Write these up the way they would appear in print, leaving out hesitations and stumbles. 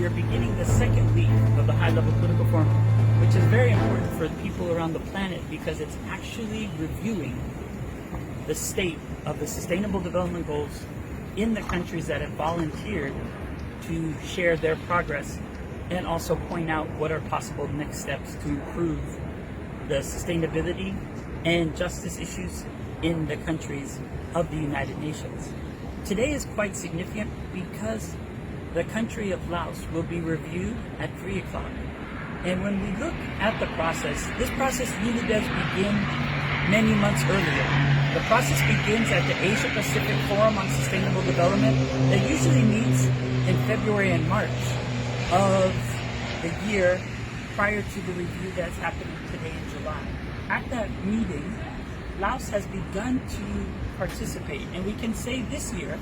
we're beginning the second week of the high-level political forum, which is very important for people around the planet because it's actually reviewing the state of the Sustainable Development Goals in the countries that have volunteered to share their progress and also point out what are possible next steps to improve the sustainability and justice issues in the countries of the United Nations. Today is quite significant because the country of Laos will be reviewed at 3 o'clock. And when we look at the process, this process really does begin many months earlier. The process begins at the Asia Pacific Forum on Sustainable Development that usually meets in February and March of the year prior to the review that's happening today in July. At that meeting, Laos has begun to participate, and we can say this year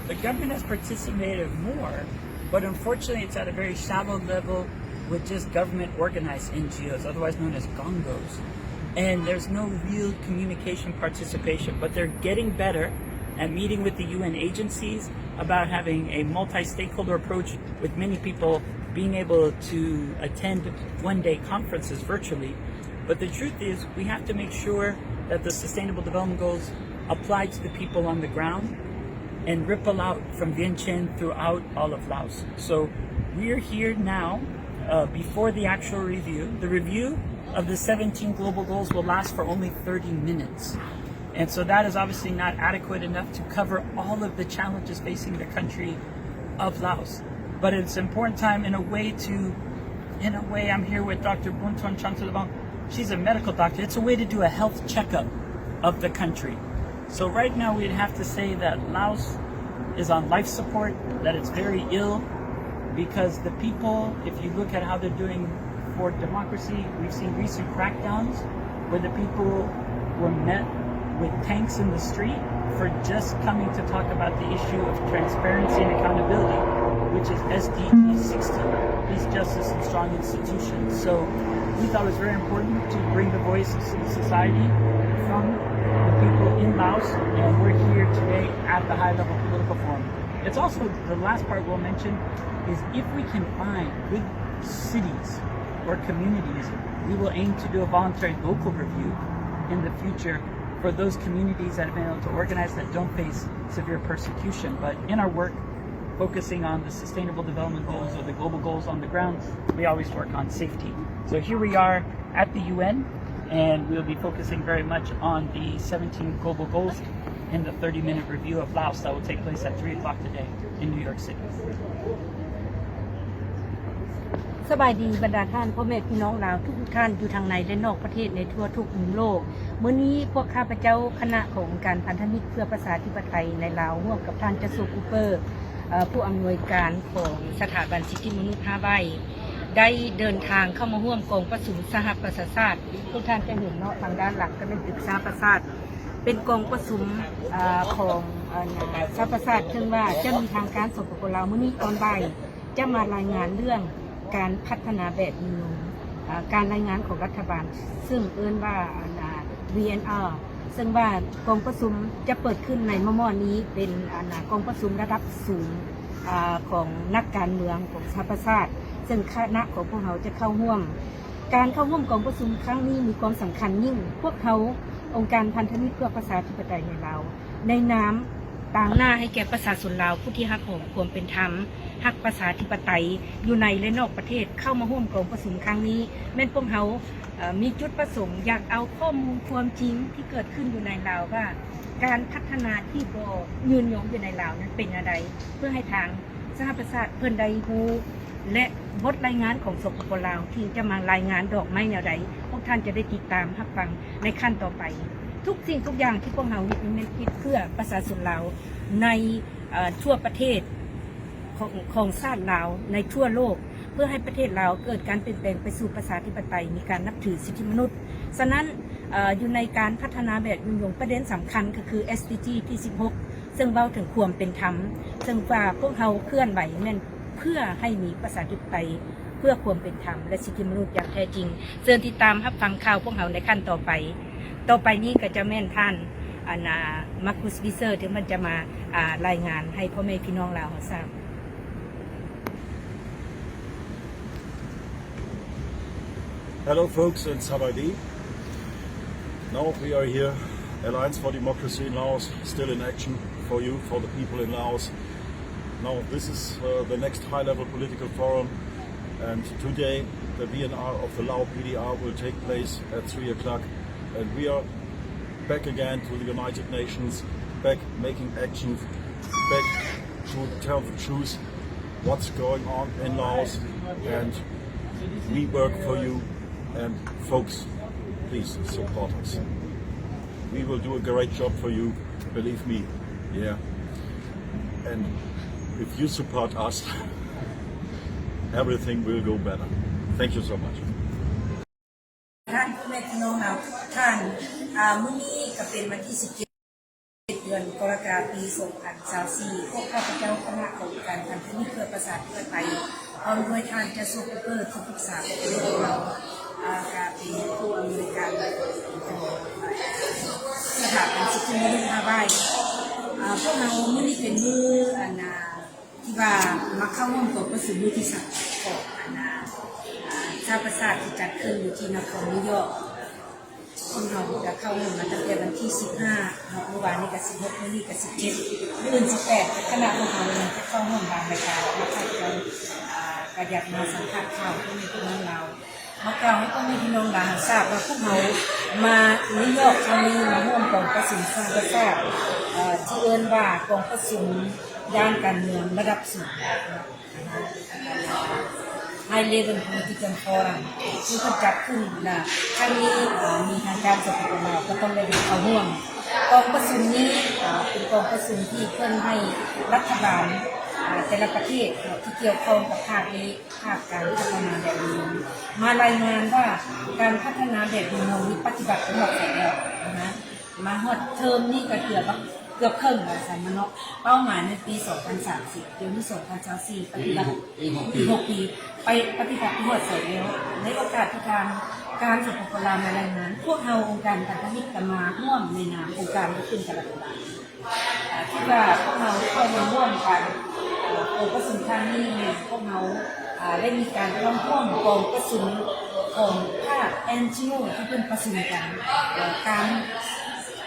the government has participated more, but unfortunately it's at a very shallow level with just government organized NGOs, otherwise known as gongos. And there's no real communication participation, but they're getting better at meeting with the UN agencies about having a multi-stakeholder approach with many people being able to attend one-day conferences virtually. But the truth is we have to make sure that the Sustainable Development Goals apply to the people on the ground and ripple out from Vientiane throughout all of Laos. So we're here now before the actual review. The review of the 17 global goals will last for only 30 minutes. And so that is obviously not adequate enough to cover all of the challenges facing the country of Laos. But it's an important time in a way, I'm here with Dr. Bounthone Chanthalavong. She's a medical doctor. It's a way to do a health checkup of the country. So right now we'd have to say that Laos is on life support, that it's very ill, because the people, if you look at how they're doing for democracy, we've seen recent crackdowns where the people were met with tanks in the street for just coming to talk about the issue of transparency and accountability, which is SDG 60, peace, justice, and strong institutions. So we thought it was very important to bring the voice of civil society from the people in Laos, and we're here today at the high-level political forum. It's also, the last part we'll mention is if we can find good cities or communities, we will aim to do a voluntary local review in the future for those communities that have been able to organize that don't face severe persecution. But in our work, focusing on the Sustainable Development Goals or the global goals on the ground, we always work on safety. So here we are at the UN, and we'll be focusing very much on the 17 global goals in the 30-minute review of Laos that will take place at 3 o'clock today in New York City. สบายดีบรรดาท่านพ่อแม่พี่น้องลาวทุกท่านอยู่ทางในและนอกประเทศในทั่วทุกมุมโลกมื้อนี้พวกข้าพเจ้าคณะของการพันธมิตรเพื่อประชาธิปไตยในลาวร่วมกับท่านจสุคูเปอร์ผู้อำนวยการของสถาบันสิทธิมนุษย์ฮาวายได้เดินทางเข้ามาร่วมกองประชุมสหประชาชาติทุกท่านจะเห็นเนาะทางด้านหลังก็เป็นตึกสหประชาชาติเป็นกองประชุมของสหประชาชาติซึ่งว่าจะมีทางการสปปลาวมื้อนี้ตอนบ่ายจะมารายงานเรื่องการพัฒนาแบบนิยมการรายงานของรัฐบาลซึ่งเอิ้นว่า VNR ซึ่งว่ากองประชุมจะเปิดขึ้นในมอนี้เป็นกองประชุมระดับสูงของนักการเมืองของสหประชาชาติซึ่งคณะของพวกเขาจะเข้าร่วมการเข้าร่วมกองประชุมครั้งนี้มีความสำคัญยิ่งพวกเขาองค์การพันธมิตรเพื่อประชาธิปไตยในลาวในน้ำต่างหน้าให้แก่ประชาชนลาวผู้ที่ฮักของความเป็นธรรมฮักประชาธิปไตยอยู่ในและนอกประเทศเข้ามาร่วมกองประชุมครั้งนี้แม่นพวกเขามีจุดประสงค์อยากเอาข้อมูลความจริงที่เกิดขึ้นอยู่ในลาวว่าการพัฒนาที่บ่ยืนยงอยู่ในลาวนั้นเป็นอะไรเพื่อให้ทางสหประชาชาติเพิ่นได้รู้และบทรายงานของสปปลาวที่จะมารายงานดอกไม้แนวใดพวกท่านจะได้ติดตามรับฟังในขั้นต่อไปทุกสิ่งทุกอย่างที่พวกเราได้คิดเพื่อประชาชนลาวในทั่วประเทศของชาติลาวในทั่วโลกเพื่อให้ประเทศลาวเกิดการเปลี่ยนแปลงไปสู่ประชาธิปไตยมีการนับถือสิทธิมนุษย์ฉะนั้นอยู่ในการพัฒนาแบบยุ่งยงประเด็นสำคัญก็คือ SDG ที่ 16 ซึ่งเว้าถึงความเป็นธรรมซึ่งว่าพวกเราเคลื่อนไหวนั่นเพื่อให้มีประชาธิปไตยเพื่อความเป็นธรรมและสิทธิมนุษย์อย่างแท้จริงเชิญติดตามรับฟังข่าวพวกเราในขั้นต่อไปนี้ก็จะแม่นท่านมาร์คุสวิเซอร์ที่มันจะมารายงานให้พ่อแม่พี่น้องลาวทราบ Hello folks in Sacksady. Now we are here, Alliance for Democracy in Laos, still in action for you, for the people in Laos. Now this is the next high-level political forum, and today the VNR of the Lao PDR will take place at 3 o'clock, and we are back again to the United Nations, back making actions, back to tell the truth what's going on in Laos, and we work for you. And folks, please support us. We will do a great job for you, believe me. Yeah. And if you support us, everything will go better. Thank you so much. ท่านพ่อแม่พี่น้องเราทุกท่านมื้อนี้ก็เป็นวันที่17เดือนกรกฎาคมปี2024พวกข้าพเจ้าคณะของการพันธมิตรเพื่อประชาธิปไตยพร้อมด้วยท่านเจ้าสัวเปิดที่ปรึกษาของเราการเป็นผู้อำนวยการสถาบันสิทธิมนุษยชนพวกเรามื้อนี้เป็นมื้อที่ว่ามาเข้าร่วมกับประชุมมื้อที่3ของชาติประชาติที่จัดขึ้นอยู่ที่นครนิวยอร์กพวกเราจะเข้าร่วมมาตั้งแต่วันที่15เมื่อวานนี้ก็16มื้อนี้ก็17มื้อ18คณะพวกเราจะเข้าร่วมบางรายการมาคัดกรองกระยับมาสัมภาษณ์ข่าวที่มีพี่น้องเรามากล่าวให้พ่อแม่พี่น้องเราทราบว่าพวกเรามานิวยอร์กครั้งนี้มาร่วมกองประชุมสร้างประชาติที่เอิ้นว่ากองประชุมด้านการเมืองระดับสูงHigh Level Political Forum ที่เขาจัดขึ้นครั้งนี้มีทางการสปปลาวก็ต้องได้เข้าร่วมกองประชุมนี้เป็นกองประชุมที่เพื่อนให้รัฐบาลแต่ละประเทศที่เกี่ยวข้องกับภาคนี้ภาคการพัฒนาแบบนี้มารายงานว่าการพัฒนาแบบนี้มีปฏิบัติทั้งหมดแล้วนะมาฮอดเทอมนี้ก็เกือบครึ่งแล้วสันมโนเป้าหมายในปี2030เดือนที่2024ปฏิบัติ6 ปีไปปฏิบัติทั้งหมดเสร็จแล้วในโอกาสที่การสปปลาวมารายงานพวกเราองค์การพันธมิตรมาร่วมในนามองค์การที่ขึ้นกับรัฐบาลที่ว่าพวกเราเข้ามาร่วมกันองค์ประชุมครั้งนี้พวกเราได้มีการร่วมกองประชุมของภาค NGO ที่เป็นประชุมกันการ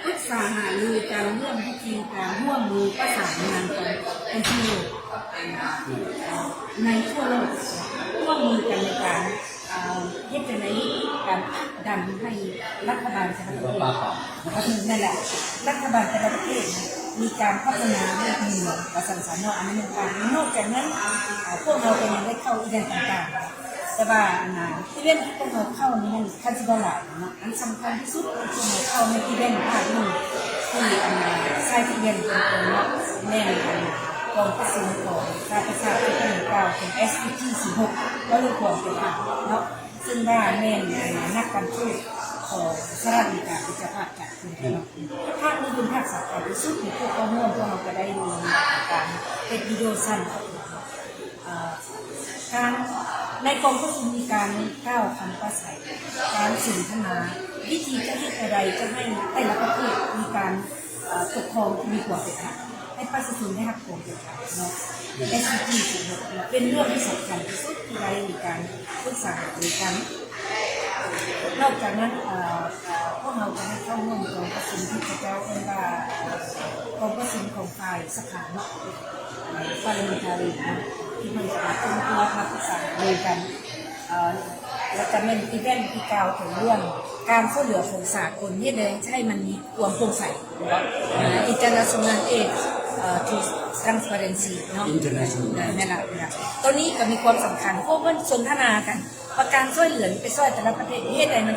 ปรึกษาหารือการร่วมพิธีการร่วมมือประสานงานของ NGO ในทั่วโลกร่วมมือกันในการเฮ็ดในการดันให้รัฐบาลแต่ละประเทศนั่นแหละรัฐบาลแต่ละประเทศมีการพัฒนาเรื่องเมืองประสานสานอันนั้นนอกจากนั้นพวกเราก็ยังได้เข้าอีเวนต์ต่างๆแต่ว่าอีเวนต์ที่พวกเราเข้านี่มันคันสิบ่หลายเนาะอันสำคัญที่สุดคือพวกเราเข้าในอีเวนต์ภาคนึงที่ใช้อีเวนต์เป็นเนาะแน่นกองประชุมของชาติประชาธิปไตยเป็น SPT 46ก็เลยควรเป็นภาคเนาะซึ่งว่าแม่นนักการทูตของสหรัฐอเมริกาเป็นเจ้าภาพจัดขึ้นภาคนี้เป็นภาคสำคัญที่สุดที่พวกเราพวกเราก็ได้ดูการเป็นวิดีโอสั้นการในกองประชุมมีการก้าวคำประสัยการสนทนาวิธีจะให้อะไรจะให้แต่ละประเทศมีการปกครองมีกว่าเป็นธรรมให้ประชาชนได้รับผลประโยชน์เนาะ SDG 16เป็นเรื่องที่สำคัญที่สุดที่ได้มีการปรึกษาหรือกันนอกจากนั้นพวกเราจะได้เข้าร่วมกองประชุมที่พระเจ้าเรียกว่ากองประชุมของฝ่ายสภาเนาะฝ่ายรัฐบาลที่มันจะเป็นตัวมาปรึกษาเลยกันแล้วจะเป็นอีเวนต์ที่กล่าวถึงเรื่องการช่วยเหลือของสากลที่เลยให้มันมีความโปร่งใสinternational aid to transparency เนาะนั่นแหละตัวนี้ก็มีความสำคัญพวกมันสนทนากันประการช่วยเหลือไปช่วยแต่ละประเทศเหตุใดมั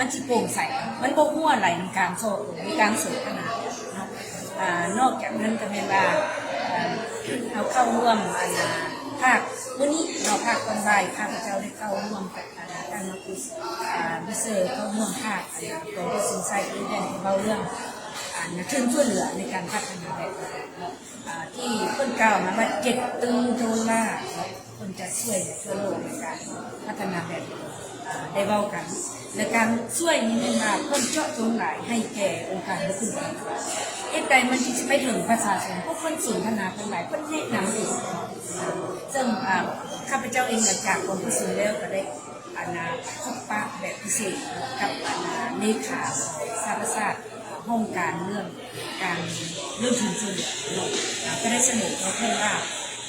นจิโปร่งใสมันบ่มั่วไหลในการโซ่ในการสนทนานอกจากนั้นจะเป็นว่าเอาเข้าร่วมภาควันนี้เราภาคตอนบ่ายข้าพเจ้าได้เข้าร่วมกับการมาคุยวิเศษเข้าร่วมภาคของกระทรวงสาธารณสุขเบาเรื่องเชิญช่วยเหลือในการพัฒนาแบบที่เพิ่นกล่าวมาว่า7 ตรึงดอลลาร์คนจะช่วยทั่วโลกในการพัฒนาแบบได้เบากันและการช่วยนี้มาเพิ่มเจาะจงหลายให้แก่องค์การและคุณเหตุใดมันจะไปถึงประชาชนพวกคนสนทนาทั้งหลายเพิ่นแนะนำเองซึ่งข้าพเจ้าเองหลังจากคนผู้สูงแล้วก็ได้ พบปะแบบพิเศษกับเลขาสารศาสตร์ห้องการเรื่องทุนช่วยเหลือก็ได้เสนอเขาเพิ่มว่า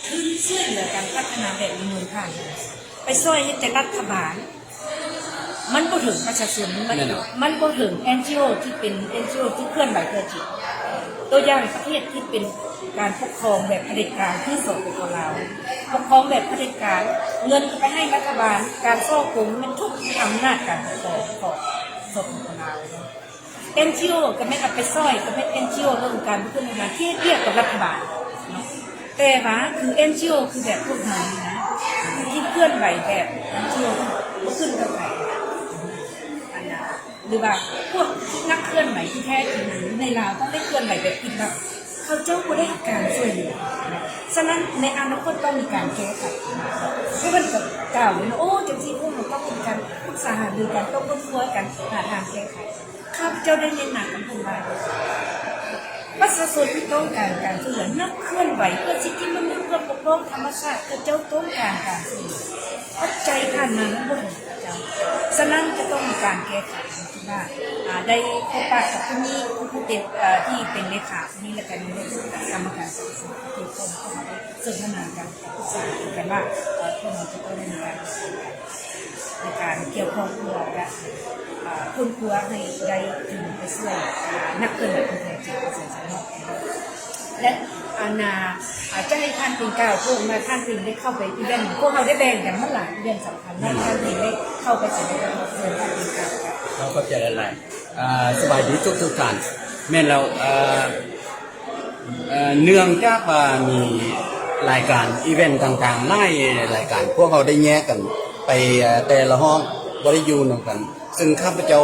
ทุนช่วยเหลือการพัฒนาแบบมีมูลค่าไปช่วยให้แต่รัฐบาลมันก็ถึงประชาชนมันก็ถึง NGO ที่เป็น NGO ที่เคลื่อนไหวเพื่อจิตตัวอย่างประเทศที่เป็นการปกครองแบบเผด็จการที่สปป.ลาวปกครองแบบเผด็จการเงินไปให้รัฐบาลการซ่อโกงมันทุกอำนาจการปกครองของสปป.ลาว NGO ก็ไม่เอาไปซ่อยก็ไม่ NGO เรื่องการพัฒนาที่เรียกกับรัฐบาลแต่ว่าคือ NGO คือแบบพวกนั้นนะที่เคลื่อนไหวแบบ NGO ก็ขึ้นกับไหวหรือว่าพวกนักเคลื่อนไหวที่แท้จริงในลาวต้องได้เคลื่อนไหวแบบอิสระเขาเจ้าก็ได้การช่วยเหลือฉะนั้นในอนาคตต้องมีการแก้ไขเพราะมันกับกล่าวเลยนะโอ้จริงๆพวกมันต้องมีการปรึกษาหารือกันต้องพูดคุยกันหาทางแก้ไขข้าพเจ้าได้เน้นหนักกันทุกวันประชาชนที่ต้องการการช่วยเหลือนักเคลื่อนไหวเพื่อสิทธิมนุษย์เพื่อปกป้องธรรมชาติเจ้าต้องการการช่วยเหลือปัจจัยผ่านมานั้นบ่ถึงเจ้าฉะนั้นจะต้องมีการแก้ไขว่าได้พบปะกับผู้เป็นที่เป็นเลขาที่นี่และกันในกรรมการศึกษาทุกคนก็ได้สนทนากันปรึกษากันว่าพวกเราจะต้องในการเกี่ยวข้องเพื่อคุณครัวให้ได้ถึงไปช่วยนักเคลื่อนไหวคนไทยจากประชาชนและจะให้ท่านเป็นก้าวพวกมาท่านเป็นได้เข้าไปอีเวนต์พวกเราได้แบ่งกันเมื่อหลายอีเวนต์สำคัญท่านเป็นได้เข้าไปแสดงความเชิญท่านเป็นก้าวเราก็จะอะไรสบายดีทุกท่านแม่เราเนื่องจากว่ามีรายการอีเวนต์ต่างๆหลายรายการพวกเขาได้แยกกันไปแต่ละห้องบริยูนกันซึ่งข้าพเจ้า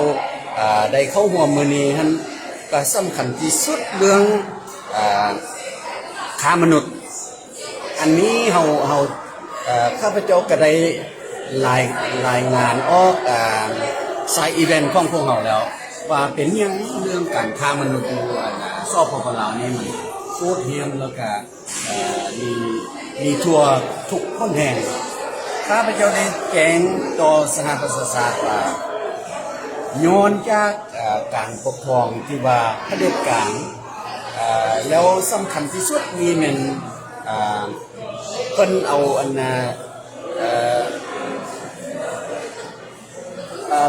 ได้เข้าร่วมมือนี้ท่านก็สำคัญที่สุดเรื่องค้ามนุษย์อันนี้เราข้าพเจ้าก็ได้รายงานออกสายอีเวนต์ของพวกเราแล้วว่าเป็นยังเรื่องการค้ามนุษย์สปป.ลาวนี่มันโคตรเฮี้ยมแล้วก็มีทั่วทุกคนแห่งข้าพเจ้าได้แจ้งต่อสหประชาชาติว่าย้อนจากการปกครองที่ว่าเผด็จการแล้วสำคัญที่สุดมีเป็นเพิ่นเอา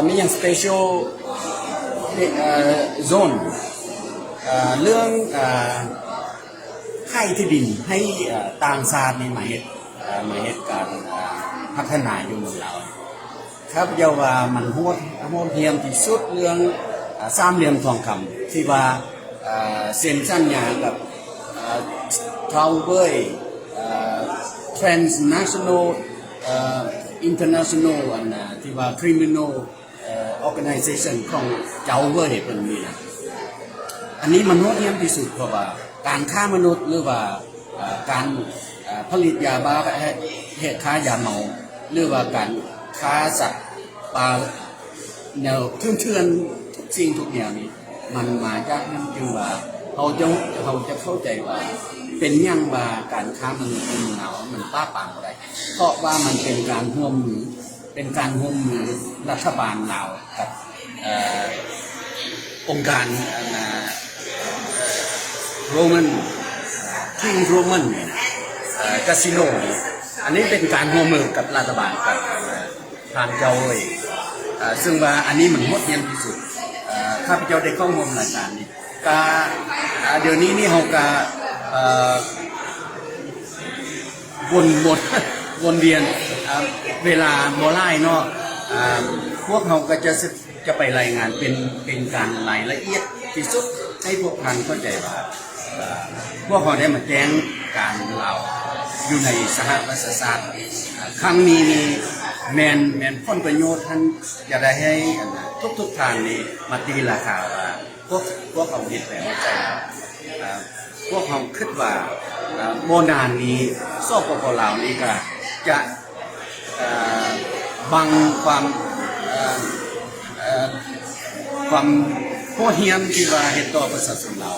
มีอย่าง special zone เรื่องให้ที่ดินให้ต่างชาตินี่มาเหตุการพัฒนาอยู่เมืองเราครับเยาว่ามันโหดเหี้ยมที่สุดเรื่องสามเหลี่ยมทองคำที่ว่าเซ็นสัญญากับทาวเวอร์ transnational international ที่ว่า criminal organization ของเจ้าเวอร์เนี่ยเป็นนี่นะอันนี้มันโหดเหี้ยมที่สุดเพราะว่าการฆ่ามนุษย์หรือว่าการผลิตยาบ้าเหตุค้ายาเมาหรือว่าการค้าสัตว์ปลาแนวเถื่อนทุกสิ่งทุกอย่างนี้มันมาจากนั้นจึงว่าเขาจะเข้าใจว่าเป็นยังว่าการค้ามนุษย์เป็นเงามันป้าปามอะไรเพราะว่ามันเป็นการร่วมมือรัฐบาลลาวกับองค์การโรมันคิงโรมันคาสิโนอันนี้เป็นการร่วมมือกับรัฐบาลกับทางเจ้าเว่ยซึ่งว่าอันนี้มันโหดเหี้ยมที่สุดข้าพเจ้าได้เข้าร่วมรายการนี้ก็เดี๋ยวนี้นี่เขาก็วนเวียนเวลาโมไล่เนาะพวกเขาก็จะไปรายงานเป็นการรายละเอียดที่สุดให้พวกท่านเข้าใจว่าพวกเขาได้มาแจ้งการเราอยู่ในสหประชาชาติครั้งนี้นี่แมนผลประโยชน์ท่านจะได้ให้ทุกทางนี้มาตีราคาว่าพวกเขาคิดแล้วใจพวกเขาคิดว่าโมนานนี้สปป.ลาวนี้ก็จะบังความโหดเหี้ยมที่ว่าเหตุต่อประชาชนเรา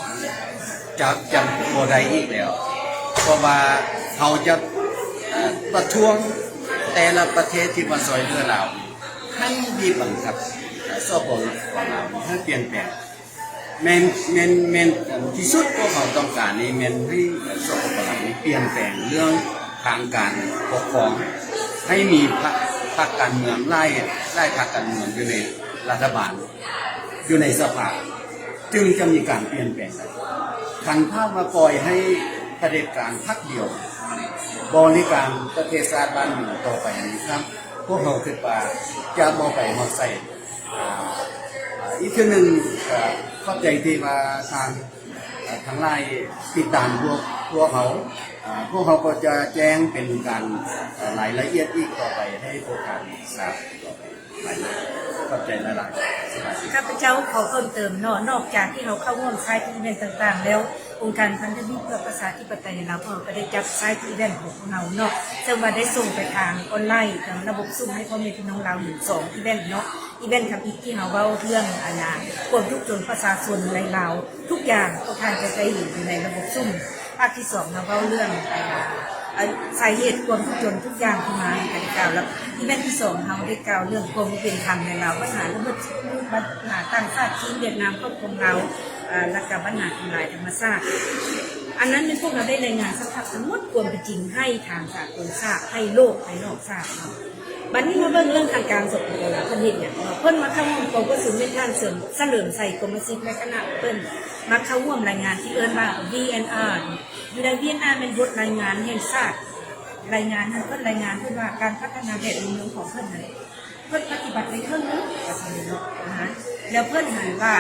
จะบ่ได้อีกแล้วเพราะว่าเขาจะประท้วงแต่ละประเทศที่มาซอยเหลือเรา มันบีบบังคับสปปลาวให้เปลี่ยนแปลงแม่นที่สุดพวกเขาต้องการนี่แม่นให้สปปลาวนี่เปลี่ยนแปลงเรื่องทางการปกครองให้มีพรรคการเมืองไล่พรรคการเมืองอยู่ในรัฐบาลอยู่ในสภาจึงจะมีการเปลี่ยนแปลงคันภาพมาปล่อยให้เผด็จการพรรคเดียวบริการประเทศชาติบ้านเมืองต่อไปนี้ครับพวกเราคิดว่าจะบ่ไปฮอดใส่อีกคือหนึ่งเข้าใจที่ว่าทางไลน์ติดตามพวกเขาก็จะแจ้งเป็นการรายละเอียดอีกต่อไปให้พวกการทราบต่อไปเข้าใจหลายๆข้าพเจ้าขอเพิ่มเติมนอกจากที่เราเข้าร่วมไซต์อีเวนต์ต่างๆแล้วองค์การพันธมิตรเพื่อประชาธิปไตยในลาวก็ได้จัดไซต์อีเวนต์ของเราซึ่งว่าได้ส่งไปทางออนไลน์ทางระบบซุ่มให้พ่อแม่พี่น้องเราเห็น2อีเวนต์อีเวนต์ทำอีกที่เราเว้าเรื่องความทุกข์จนประชาชนในลาวทุกอย่างทุกท่านจะได้เห็นอยู่ในระบบซุ่มภาคที่2เราเว้าเรื่องสาเหตุความทุกข์จนทุกอย่างที่มาในกล่าวแล้วอีเวนต์ที่2เราได้กล่าวเรื่องความเป็นธรรมในลาวปัญหาระเบิดปัญหาตั้งชาติจีนเวียดนามครอบครองเราและกับปัญหาทำลายธรรมชาติอันนั้นเป็นพวกเราได้รายงานสภาพทั้งหมดความเป็นจริงให้ทางสากลทราบให้โลกภายนอกทราบบัดนี้มาเบิ่งเรื่องทางการสดของเราเพิ่นเฮ็ดเนี่ยเพิ่นมาเข้าร่วมกองกระสุนเม็ดท่านเสริมเสลิมใส่กรมศิลป์และคณะเพิ่นมาเข้าร่วมรายงานที่เอิ้นว่า VNR อยู่ใน VNR เป็นบทรายงานแห่งชาติรายงานนั้นเพิ่นรายงานเพิ่นว่าการพัฒนาแบบเมืองของเพิ่นนั้นเพิ่นปฏิบัติในเครื่องนึงก็ใช่เนาะนะแล้วเพิ่นหมายว่า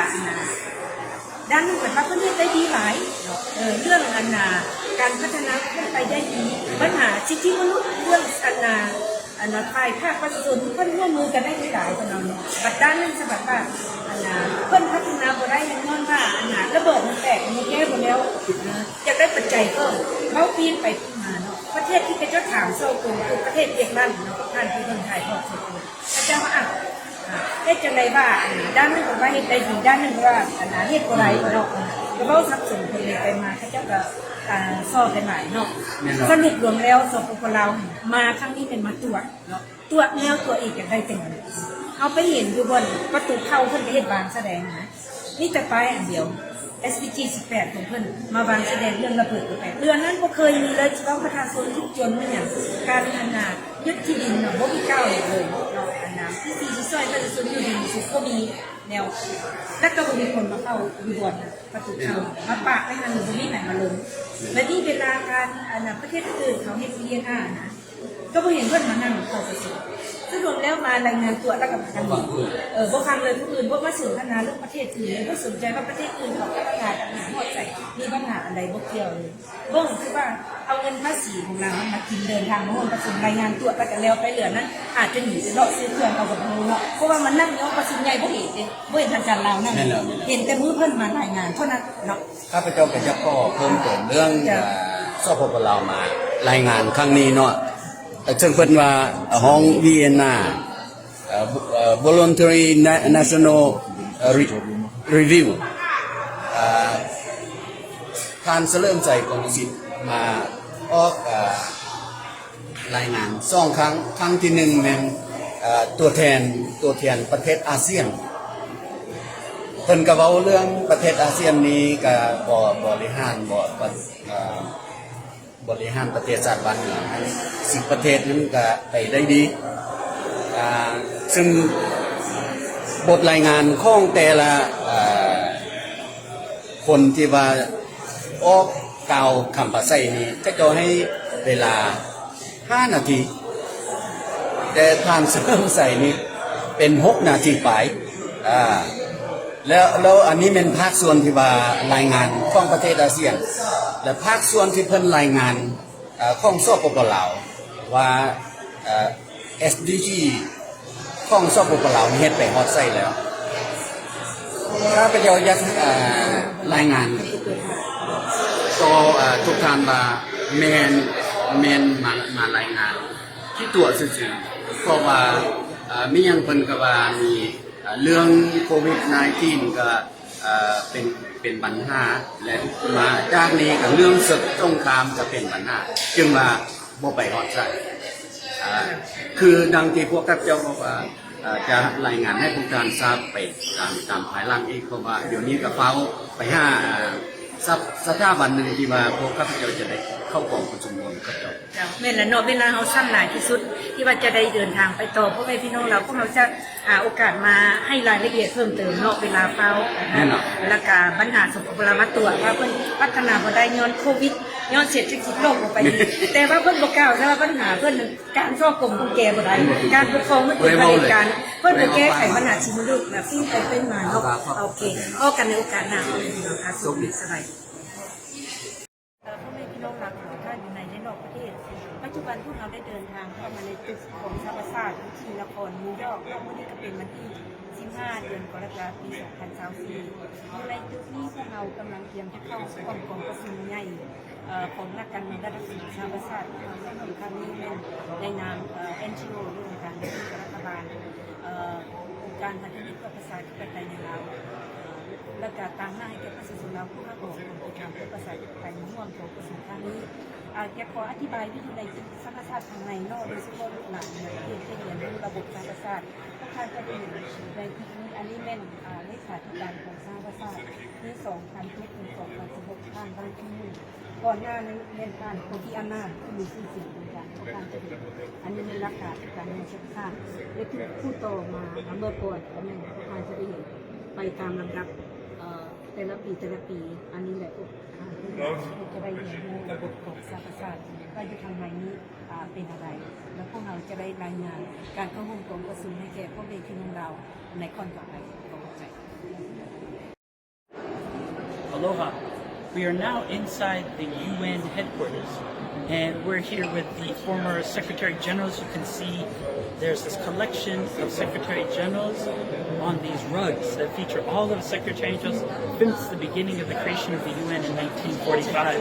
ด้านนึงเพิ่นว่าเพิ่นเฮ็ดได้ดีหลายเรื่องการพัฒนาเพิ่นไปได้ดีปัญหาสิทธิมนุษย์เรื่องฝ่ายภาคประชาชนเพิ่นร่วมมือกันได้หลายเนาะบัดด้านนึงสำหรับว่าเพิ่นพัฒนาบ่ได้แน่นอนว่าระเบิดมันแตกมันแก้บ่แล้วอยากได้ปัจจัยเพิ่มเขาปีนไปปีนมาเนาะประเทศที่เป็นเจ้าถามโซกุลคือประเทศเวียดนามเนาะท่านที่เพิ่นถ่ายทอดสดอาจารย์ว่าเฮ็ดจังได๋ว่าด้านนึงก็ว่าเฮ็ดได้ดีด้านนึงก็ว่าเฮ็ดบ่ได้เนาะก็เว้าสับสนเพิ่นเลยไปมาเขาเจ้าก็สอบกันหลายเนาะสรุปรวมแล้วสปปลาวมาครั้งนี้เป็นมาตรวจเนาะตรวจแล้วตัวอีกอย่างได้เป็นเอาไปเห็นอยู่บนประตูเข้าเพิ่นไปเฮ็ดวางแสดงนะนี่แต่ป้ายอันเดียว SPG 18ของเพิ่นมาวางแสดงเรื่องระเบิด18เดือนนั้นบ่เคยมีเลยเฉพาะประชาชนทุกจนเนี่ยการยึดที่ดินเนาะบ่มีก้าวเลยเนาะที่ซอยประชาชนอยู่ดีสุดก็มีแนวแล้วก็มีคนมาเข้าอยู่บนประตูเข้ามาปากไม่ทันหรือมีไหนมาลงและนี่เวลาการประเทศอื่นเขาเฮ็ด VNR นะก็บ่เห็นเพิ่นมานั่งเข้าไปสิซึ่งรวมแล้วมารายงานตัวแล้วกับทางนี้บ่คันเลยผู้อื่นบ่มาสื่อพัฒนาเรื่องประเทศอื่นเลยบ่สนใจว่าประเทศอื่นเขาพัฒนากันหมดใจมีปัญหาอะไรบ่เกี่ยวเลยบ่คือว่าเอาเงินภาษีของเรามากินเดินทางมาร่วมประชุมรายงานตัวแล้วกันแล้วไปเหลือนั้นอาจจะหนีไปเลาะซื้อเครื่องเอากับมือเนาะเพราะว่ามันนั่งเนาะประชุมใหญ่บ่เห็นบ่เห็นทางการลาวนั่นเห็นแต่มือเพิ่นมารายงานเท่านั้นเนาะข้าพเจ้าก็จะขอเพิ่มเติมเรื่องสปปลาวมารายงานครั้งนี้เนาะซึ่งเป็นว่าห้อง VNR Voluntary National Review การเสริมใจกรมศิลป์มาออกรายงาน2ครั้งที่1เป็นตัวแทนประเทศอาเซียนเพิ่นก็เว้าเรื่องประเทศอาเซียนนี้ก็บริหารประเทศชาติบ้านเมือง10ประเทศนั้นก็ไปได้ดีซึ่งบทรายงานของแต่ละคนที่ว่าออกกล่าวคำภาษานี้ก็จะให้เวลา5นาทีแต่ทานเสริมใส่นี้เป็น6นาทีไปแล้วอันนี้เป็นภาคส่วนที่ว่ารายงานของประเทศอาเซียนและภาคส่วนที่เพิ่นรายงานของสปปลาวว่า SDG ของสปปลาวเฮ็ดไปฮอดไส้แล้วข้าพเจ้าอยากรายงานต่อทุกท่านว่าแม่นมารายงานที่ตัวซื่อๆเพราะว่ามีหยังเพิ่นก็ว่ามีเรื่องโควิด -19 ก็เป็นปัญหาและมาจากนี้กับเรื่องศึกสงครามก็เป็นปัญหาจึงว่าบ่ไปฮอดใส่คือดังที่พวกข้าพเจ้าบอกว่า จะรายงานให้ผู้การทราบไปตามภายหลังอีกเพราะว่าเดี๋ยวนี้กับเฝ้าไปหาสถาบันหนึ่งที่ว่าพวกข้าพเจ้าจะได้เข้ากองประชุมรวมกับเจ้าแม่นและเนาะเวลาเฮาสั้นหลายที่สุดที่ว่าจะได้เดินทางไปต่อพ่อแม่พี่น้องเราพวกเราจะหาโอกาสมาให้รายละเอียดเพิ่มเติมเนาะเวลาเฝ้าแล้วก็ปัญหาสมเวลามาตรวจว่าเพิ่นพัฒนาบ่ได้ย้อนโควิดย้อนเศรษฐกิจโลกบ่ไปดีแต่ว่าเพิ่นบ่กล่าวว่าปัญหาเพิ่นการซ่อกลมเพิ่นแก้บ่ได้การปกครองมันเป็นประเด็นการเพิ่นบ่แก้ไขปัญหาชีวิตมนุษย์แบบที่เป็นมาเนาะโอเคพบกันในโอกาสหน้าค่ะสวัสดีสบายพ่อแม่พี่น้องเราทุกท่านอยู่ในและนอกประเทศปัจจุบันพวกเราได้เดินทางเข้ามาในตึกของธรรมศาสตร์ที่นครนิวยอร์กแล้ววันนี้ก็เป็นวันที่ 15 เดือนกรกฎาคม ปี 2024ในตึกนี้พวกเรากำลังเตรียมจะเข้าร่วมกองประชุมใหญ่ของนักการเมืองระดับสูงธรรมศาสตร์ในครั้งนี้ในนาม NGO เรื่องการที่รัฐบาลองค์การพันธมิตรเพื่อประชาธิปไตยในลาวและการตามหน้าให้แก่ประชาชนลาวผู้เข้าร่วมกิจกรรมเพื่อประชาธิปไตยในห่วงของประชุมครั้งนี้แกขออธิบายวิธีในสารศาสตร์ทางในนอกโดยเฉพาะลูกหลานในประเทศที่เรียนรู้ระบบสารศาสตร์ทุกท่านก็ได้เห็นในที่นี้อันนี้เป็นเลขาธิการของสารศาสตร์ที่2016ผ่านบ้านที่1ก่อนหน้านี้เรียนผ่านคนที่อำนาจที่มีชื่อเสียงเป็นการการจะเห็นอันนี้เป็นรักษาการเงินเช็คค่าและที่ผู้โตมาเมื่อก่อนก็ไม่ทุกท่านจะได้เห็นไปตามลำดับแต่ละปีอันนี้แหละจะได้เห็นระบบของสารศาสตร์ว่าอยู่ทางในนี้เป็นอะไรแล้วพวกเราจะได้รายงานการเข้าร่วมกองประชุมให้แก่พ่อแม่พี่น้องเราในข้อต่อไปขอบคุณใจ Aloha. We are now inside the UN headquarters, and we're here with the former Secretary Generals. You can see there's this collection of Secretary Generals on these rugs that feature all of the Secretary Generals since the beginning of the creation of the UN in 1945.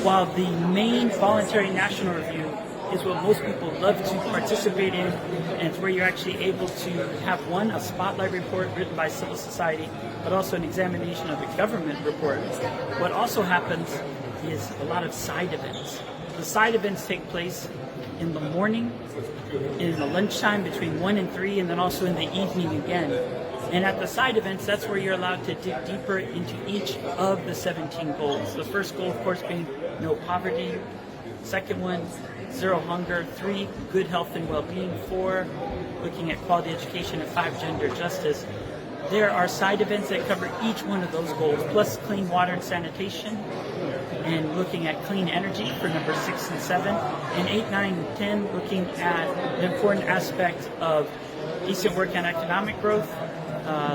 While the main voluntary national review is what most people love to participate in, and it's where you're actually able to have a spotlight report written by civil society, but also an examination of the government report. What also happens is a lot of side events. The side events take place in the morning, in the lunchtime between 1 and 3, and then also in the evening again. And at the side events, that's where you're allowed to dig deeper into each of the 17 goals. The first goal, of course, being no poverty. Second one, 0 hunger. 3, good health and well-being. 4, looking at quality education. And 5, gender justice. There are side events that cover each one of those goals, plus clean water and sanitation, and looking at clean energy for number 6 and 7, and 8, 9, and 10, looking at the important aspect of decent work and economic growth,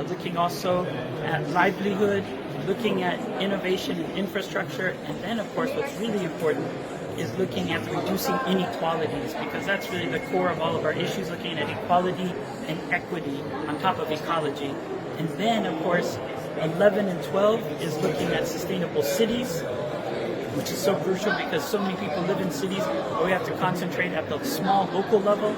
looking also at livelihood, looking at innovation and infrastructure, and then, of course, what's really important is looking at reducing inequalities, because that's really the core of all of our issues, looking at equality and equity on top of ecology. And then, of course, 11 and 12 is looking at sustainable cities, which is so crucial because so many people live in cities where we have to concentrate at the small local level.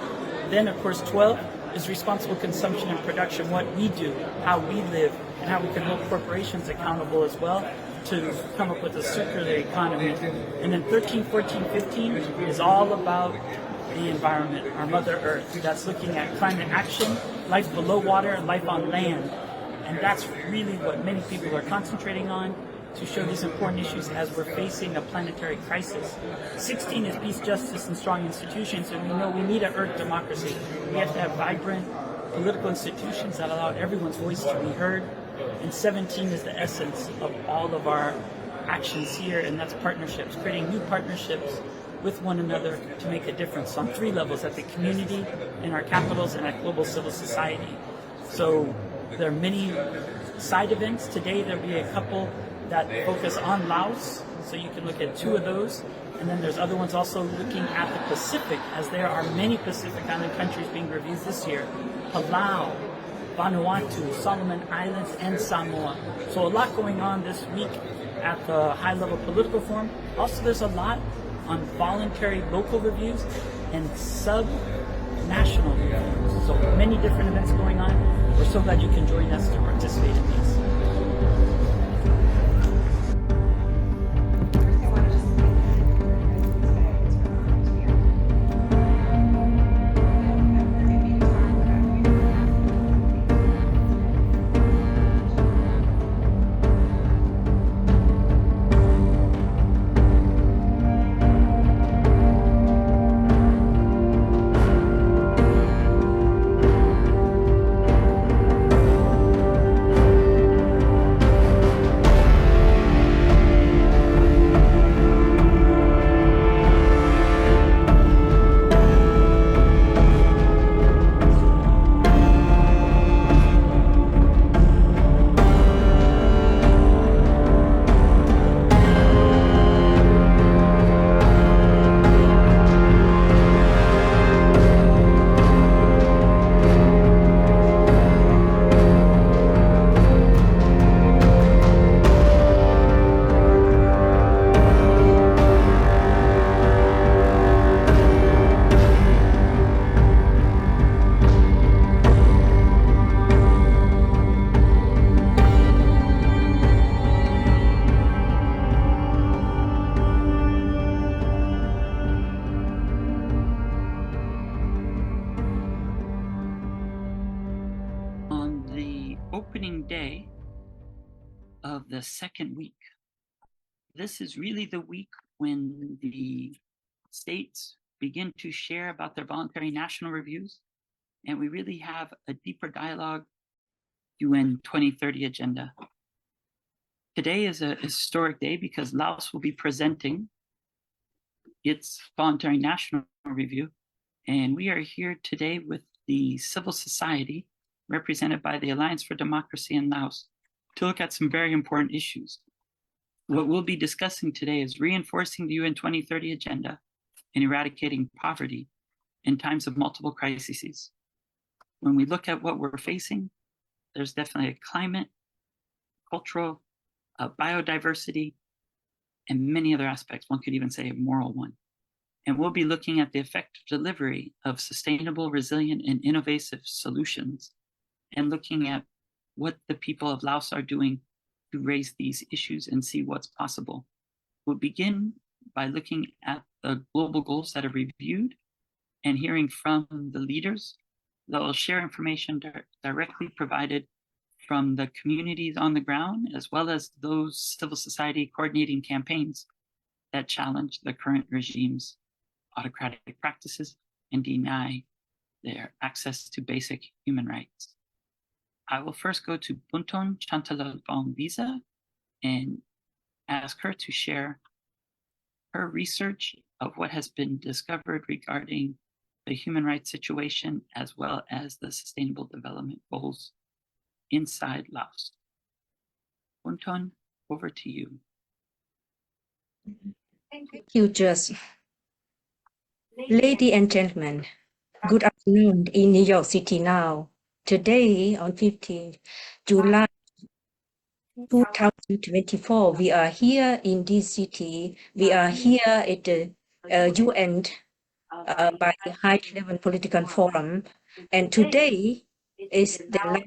Then, of course, 12 is responsible consumption and production, what we do, how we live, and how we can hold corporations accountable as well to come up with a circular economy. And then 13, 14, 15 is all about the environment, our Mother Earth. That's looking at climate action, life below water, and life on land. And that's really what many people are concentrating on to show these important issues as we're facing a planetary crisis. 16 is peace, justice, and strong institutions, and we know we need an Earth democracy. We have to have vibrant political institutions that allow everyone's voice to be heard. And 17 is the essence of all of our actions here, and that's partnerships, creating new partnerships with one another to make a difference on 3 levels, at the community, in our capitals, and at global civil society. So there are many side events. Today there'll be a couple that focus on Laos, so you can look at 2 of those. And then there's other ones also looking at the Pacific, as there are many Pacific Island countries being reviewed this year. Palau, Vanuatu, Solomon Islands, and Samoa. So a lot going on this week at the high-level political forum. Also, there's a lot on voluntary local reviews and sub-national reviews. So many different events going on. We're so glad you can join us to participate in these. day of the second week. This is really the week when the states begin to share about their voluntary national reviews, and we really have a deeper dialogue UN 2030 agenda. Today is a historic day because Laos will be presenting its voluntary national review, and we are here today with the civil society represented by the Alliance for Democracy in Laos to look at some very important issues. What we'll be discussing today is reinforcing the UN 2030 agenda and eradicating poverty in times of multiple crises. When we look at what we're facing, there's definitely a climate, cultural, biodiversity, and many other aspects. One could even say a moral one. And we'll be looking at the effective delivery of sustainable, resilient, and innovative solutions, and looking at what the people of Laos are doing to raise these issues and see what's possible. We'll begin by looking at the global goals that are reviewed and hearing from the leaders that will share information directly provided from the communities on the ground, as well as those civil society coordinating campaigns that challenge the current regime's autocratic practices and deny their access to basic human rights. I will first go to Bounthone Chanthalavong-Wiese and ask her to share her research of what has been discovered regarding the human rights situation as well as the Sustainable Development Goals inside Laos. Bounthone, over to you. Thank you, Jess. Ladies and gentlemen, good afternoon in New York City now. Today, on 15th July 2024, we are here in this city. We are here at the UN by the high-level political forum. And today is the last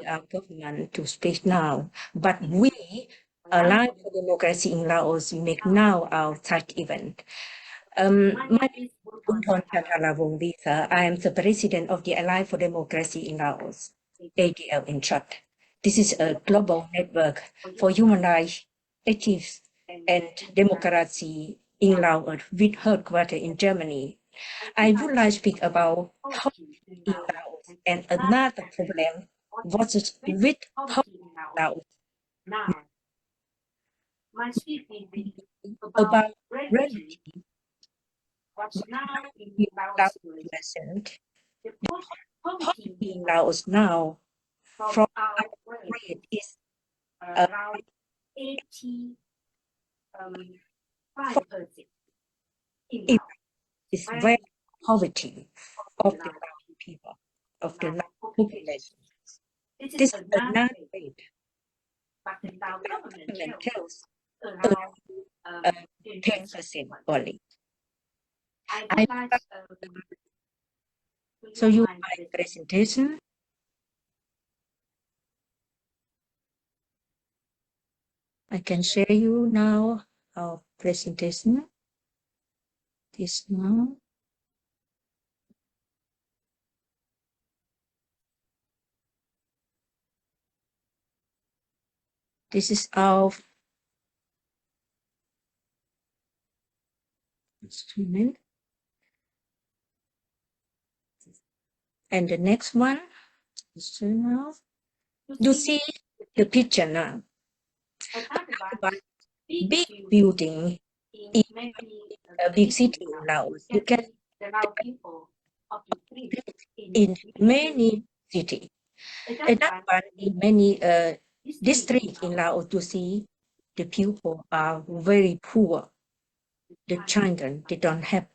our government to speak now. But we, Alliance for Democracy in Laos, make now our such event. My name is Bounthone Chanthalavong-Wiese. I am the president of the Alliance for Democracy in Laos, ADL in short. This is a global network for human rights, activists, and democracy in Laos with headquarters in Germany. I would like to speak about poverty in Laos and another problem versus with poverty in Laos. My speech will be About reality, what's now in Laos. The poverty in Laos now from our our rate is around 85%. is very poverty of the Lao people, of the Lao population. This is another rate. But the Lao Government tells around 10% only. I would like so you my presentation. I can share you now our presentation. This now. This is our instrument. And the next one is now. You see the picture now. About big building in a big city in Laos. You can in many cities. Another one in many districts in Laos, you see the people are very poor. The children, they don't have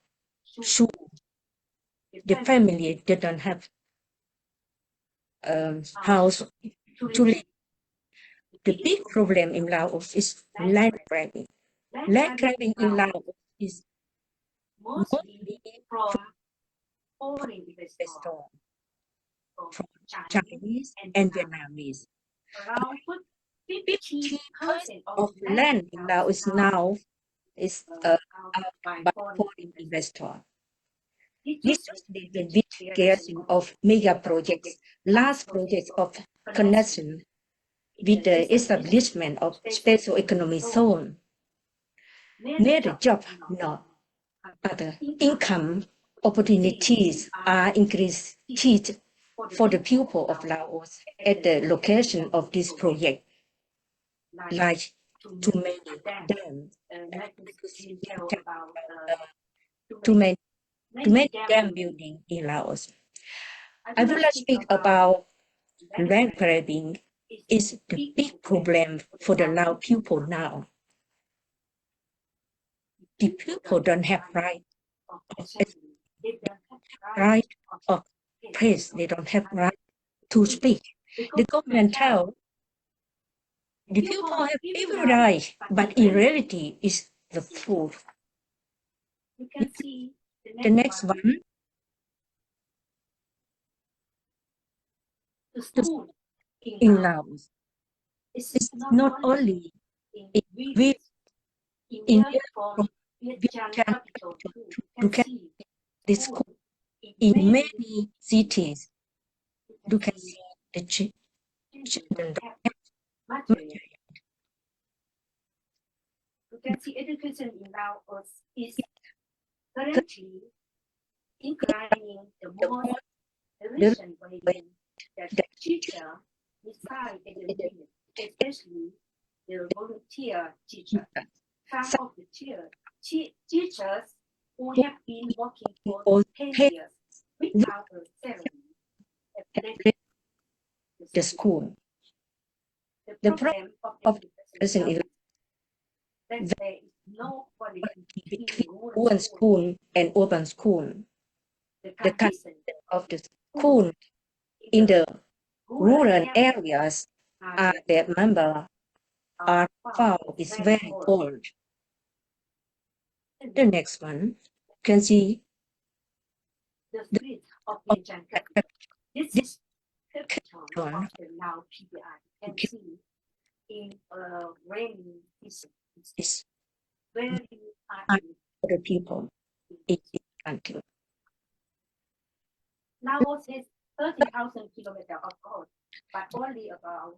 shoes. The family, they don't have house to live. The big problem in Laos is land grabbing. Land grabbing in Laos is mostly from foreign investors, from Chinese and Vietnamese. Around 50% of land in Laos now is by foreign investors. This is the big case of mega projects, large projects of connection with the establishment of special economic zone, made the job not other income opportunities are increased for the people of Laos at the location of this project, like too many dams, too many dam building in Laos. I would like to speak about land grabbing is the big problem for the Lao people now. The people don't have right of press, they don't have right to speak. The government tell the people have every right, but in reality is the fool. The next one, the school in Laos is not only in Vientiane capital to carry this school in many cities. You can see the children don't have material. You can see education in Laos is currently inclining the most recent way that teacher decide education, especially the volunteer teacher. Some of the teachers who have been working for 10 years without a salary have left the school. The problem of education is that there is no quality Between rural school and urban school. The condition of the school in the rural areas are that number are found is very old. The next one, you can see the street of Vientiane capital. This is capital of the Lao PBI. You can see in a rainy season, is very for the people in this country. Laos has 30,000 kilometers of coast, but only about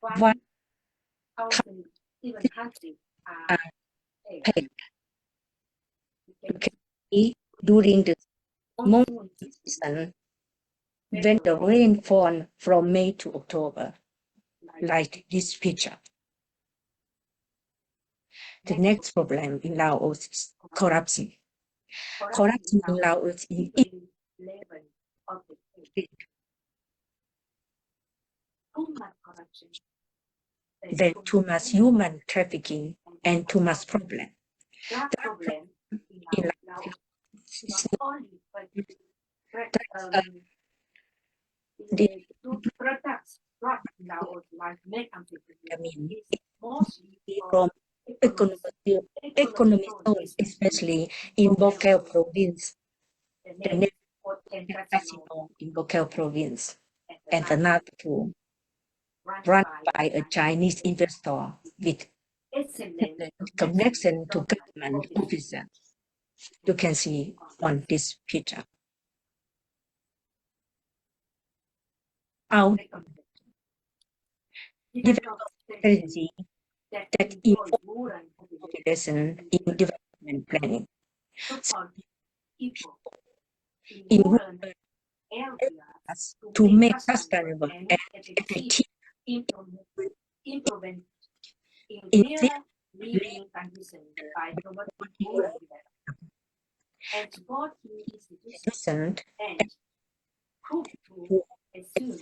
1,700 are paved. You can see during the monsoon season when the rain falls from May to October, like this picture. The next problem in Laos is corruption. Corruption in Laos is level of the corruption. there's too much human trafficking and too much problem. That problem In Laos Laos is is not only the products brought in Laos like I mean, it's mostly from economic zone, especially in Bokal province, the next casino in Bokal province, and another two run by a Chinese investor with connection to government officers. You can see on this picture. Our development strategy that involve population in development planning. In rural areas to make sustainable and effective improvement in in their living conditions by promoting rural development and supporting institutions and who to assume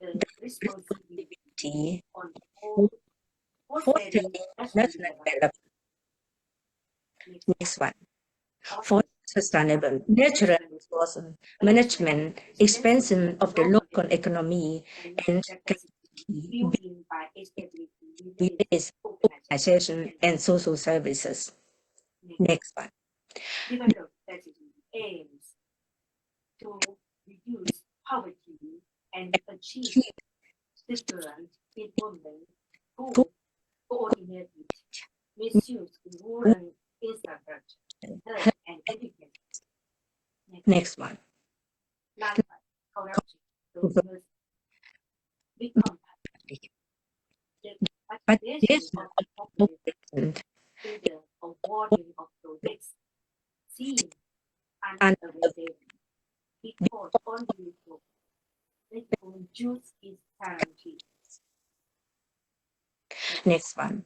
the responsibility on all fostering national development. Next one. For sustainable natural resource management, expansion of the local economy, and building by with organization and social services. Next one. Development strategy aims to reduce poverty and achieve different development through coordinated misuse in rural infrastructure, health and education. Next one. Likewise, corruption become this of the population in the awarding of projects seem unavailable because only it will use its guarantee. next one.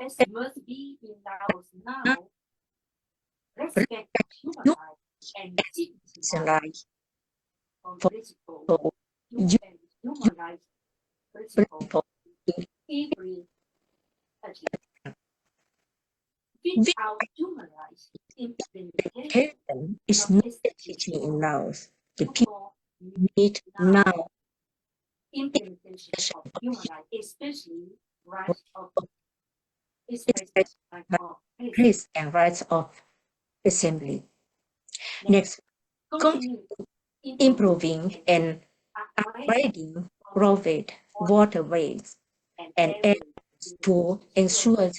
As must be in Laos now, respect of human rights and citizen rights on principle, human rights principle every achieved. Without human rights implementation is not teaching in Laos. The people need now implementation of human rights, especially rights of expression, right of rights and rights of assembly. Next, continue improving and upgrading roadways, waterways, and areas to ensure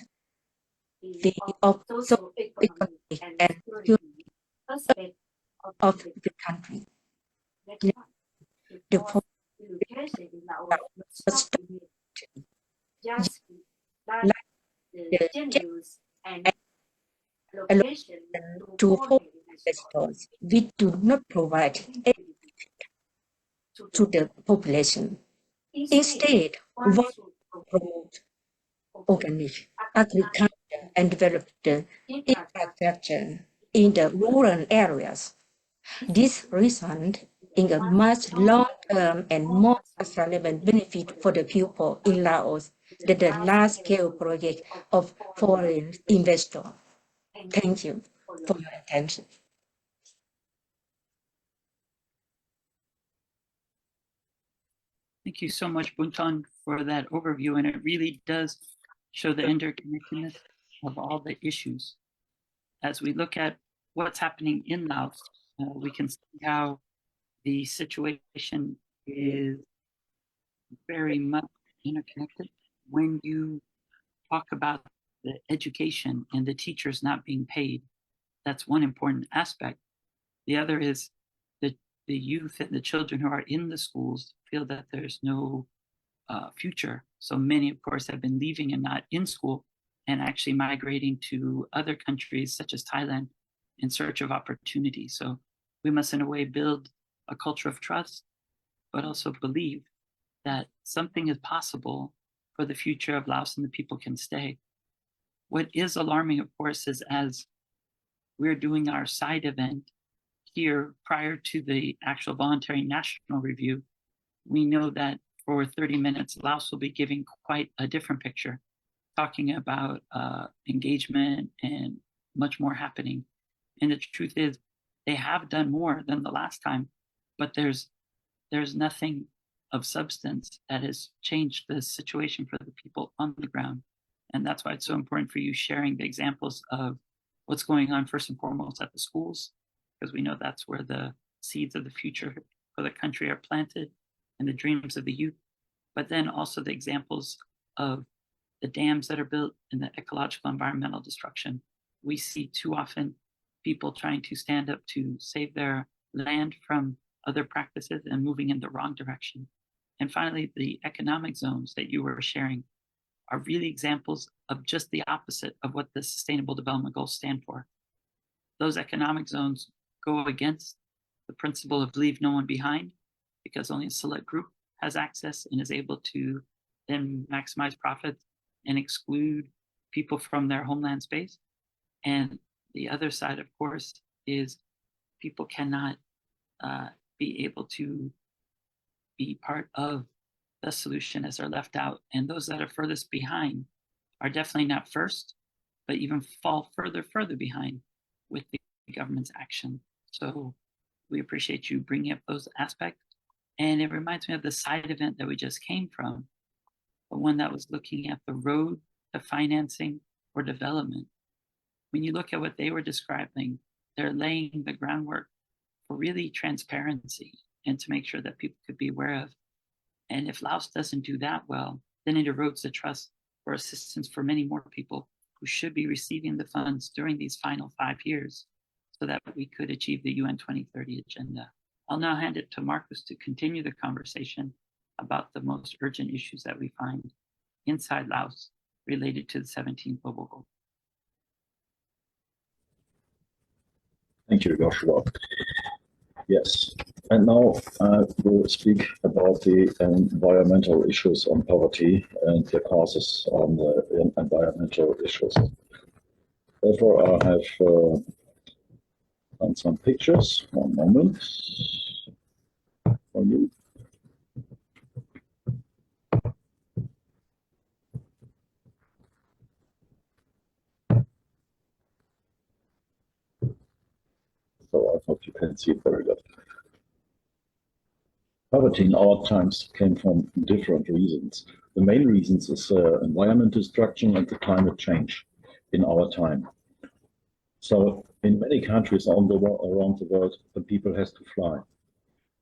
the of socio-economic and security aspect of the country. The education in Laos must not be just like the generous and allocation to foreign foreign investors investors, we do not provide aid to the population. Instead, one promote organic agriculture and develop the infrastructure in the rural areas. This results in a much long-term and more sustainable benefit for the people in Laos than the large-scale project of foreign investors. Thank you for your attention. Thank you so much, Bounthone, for that overview. And it really does show the interconnectedness of all the issues. As we look at what's happening in Laos, we can see how the situation is very much interconnected. When you talk about the education and the teachers not being paid, that's one important aspect. The other is the youth and the children who are in the schools feel that there's no future. So many, of course, have been leaving and not in school and actually migrating to other countries such as Thailand in search of opportunity. So we must, in a way, build a culture of trust, but also believe that something is possible for the future of Laos and the people can stay. What is alarming, of course, is as we're doing our side event here prior to the actual voluntary national review, we know that for 30 minutes, Laos will be giving quite a different picture, talking about engagement and much more happening. And the truth is, they have done more than the last time, but there's nothing of substance that has changed the situation for the people on the ground. And that's why it's so important for you sharing the examples of what's going on first and foremost at the schools, because we know that's where the seeds of the future for the country are planted and the dreams of the youth, but then also the examples of the dams that are built and the ecological environmental destruction. We see too often people trying to stand up to save their land from other practices and moving in the wrong direction. And finally, the economic zones that you were sharing are really examples of just the opposite of what the Sustainable Development Goals stand for. Those economic zones go against the principle of leave no one behind, because only a select group has access and is able to then maximize profits and exclude people from their homeland space. And the other side, of course, is people cannot be able to be part of the solution as they're left out. And those that are furthest behind are definitely not first, but even fall further behind with the government's action. So we appreciate you bringing up those aspects. And it reminds me of the side event that we just came from, the one that was looking at the road to financing or development. When you look at what they were describing, they're laying the groundwork for really transparency and to make sure that people could be aware of. And if Laos doesn't do that well, then it erodes the trust for assistance for many more people who should be receiving the funds during these final 5 years so that we could achieve the UN 2030 agenda. I'll now hand it to Marcus to continue the conversation about the most urgent issues that we find inside Laos related to the 17 Global Goals. Thank you, Joshua. Yes, and now I will speak about the environmental issues on poverty and the causes on the environmental issues. Therefore, I have done some pictures. One moment for you. So I hope you can see it very good. Poverty in our times came from different reasons. The main reasons is environment destruction and the climate change in our time. So in many countries around the world, the people has to fly.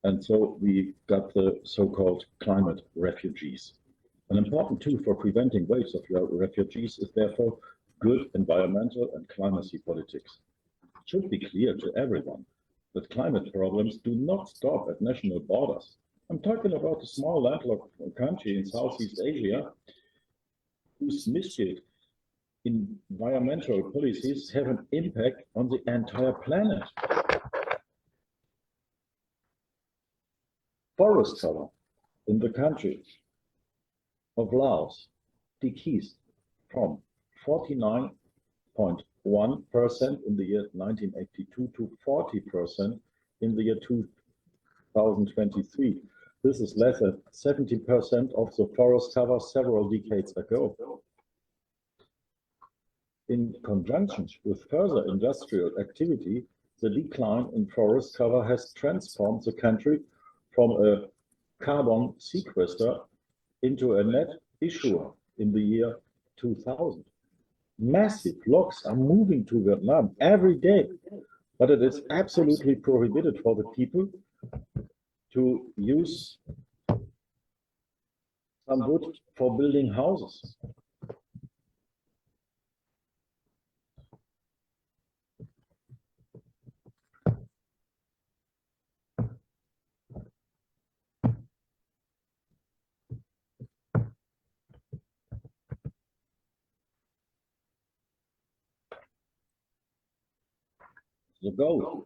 And so we got the so-called climate refugees. An important tool for preventing waves of refugees is therefore good environmental and climacy politics. It should be clear to everyone that climate problems do not stop at national borders. I'm talking about a small landlocked country in Southeast Asia whose mischief environmental policies have an impact on the entire planet. Forest cover in the country of Laos decreased from 49.1% in the year 1982 to 40% in the year 2023. This is less than 70% of the forest cover several decades ago. In conjunction with further industrial activity, the decline in forest cover has transformed the country from a carbon sequester into a net issuer in the year 2000. Massive logs are moving to Vietnam every day, but it is absolutely prohibited for the people to use some wood for building houses. The goal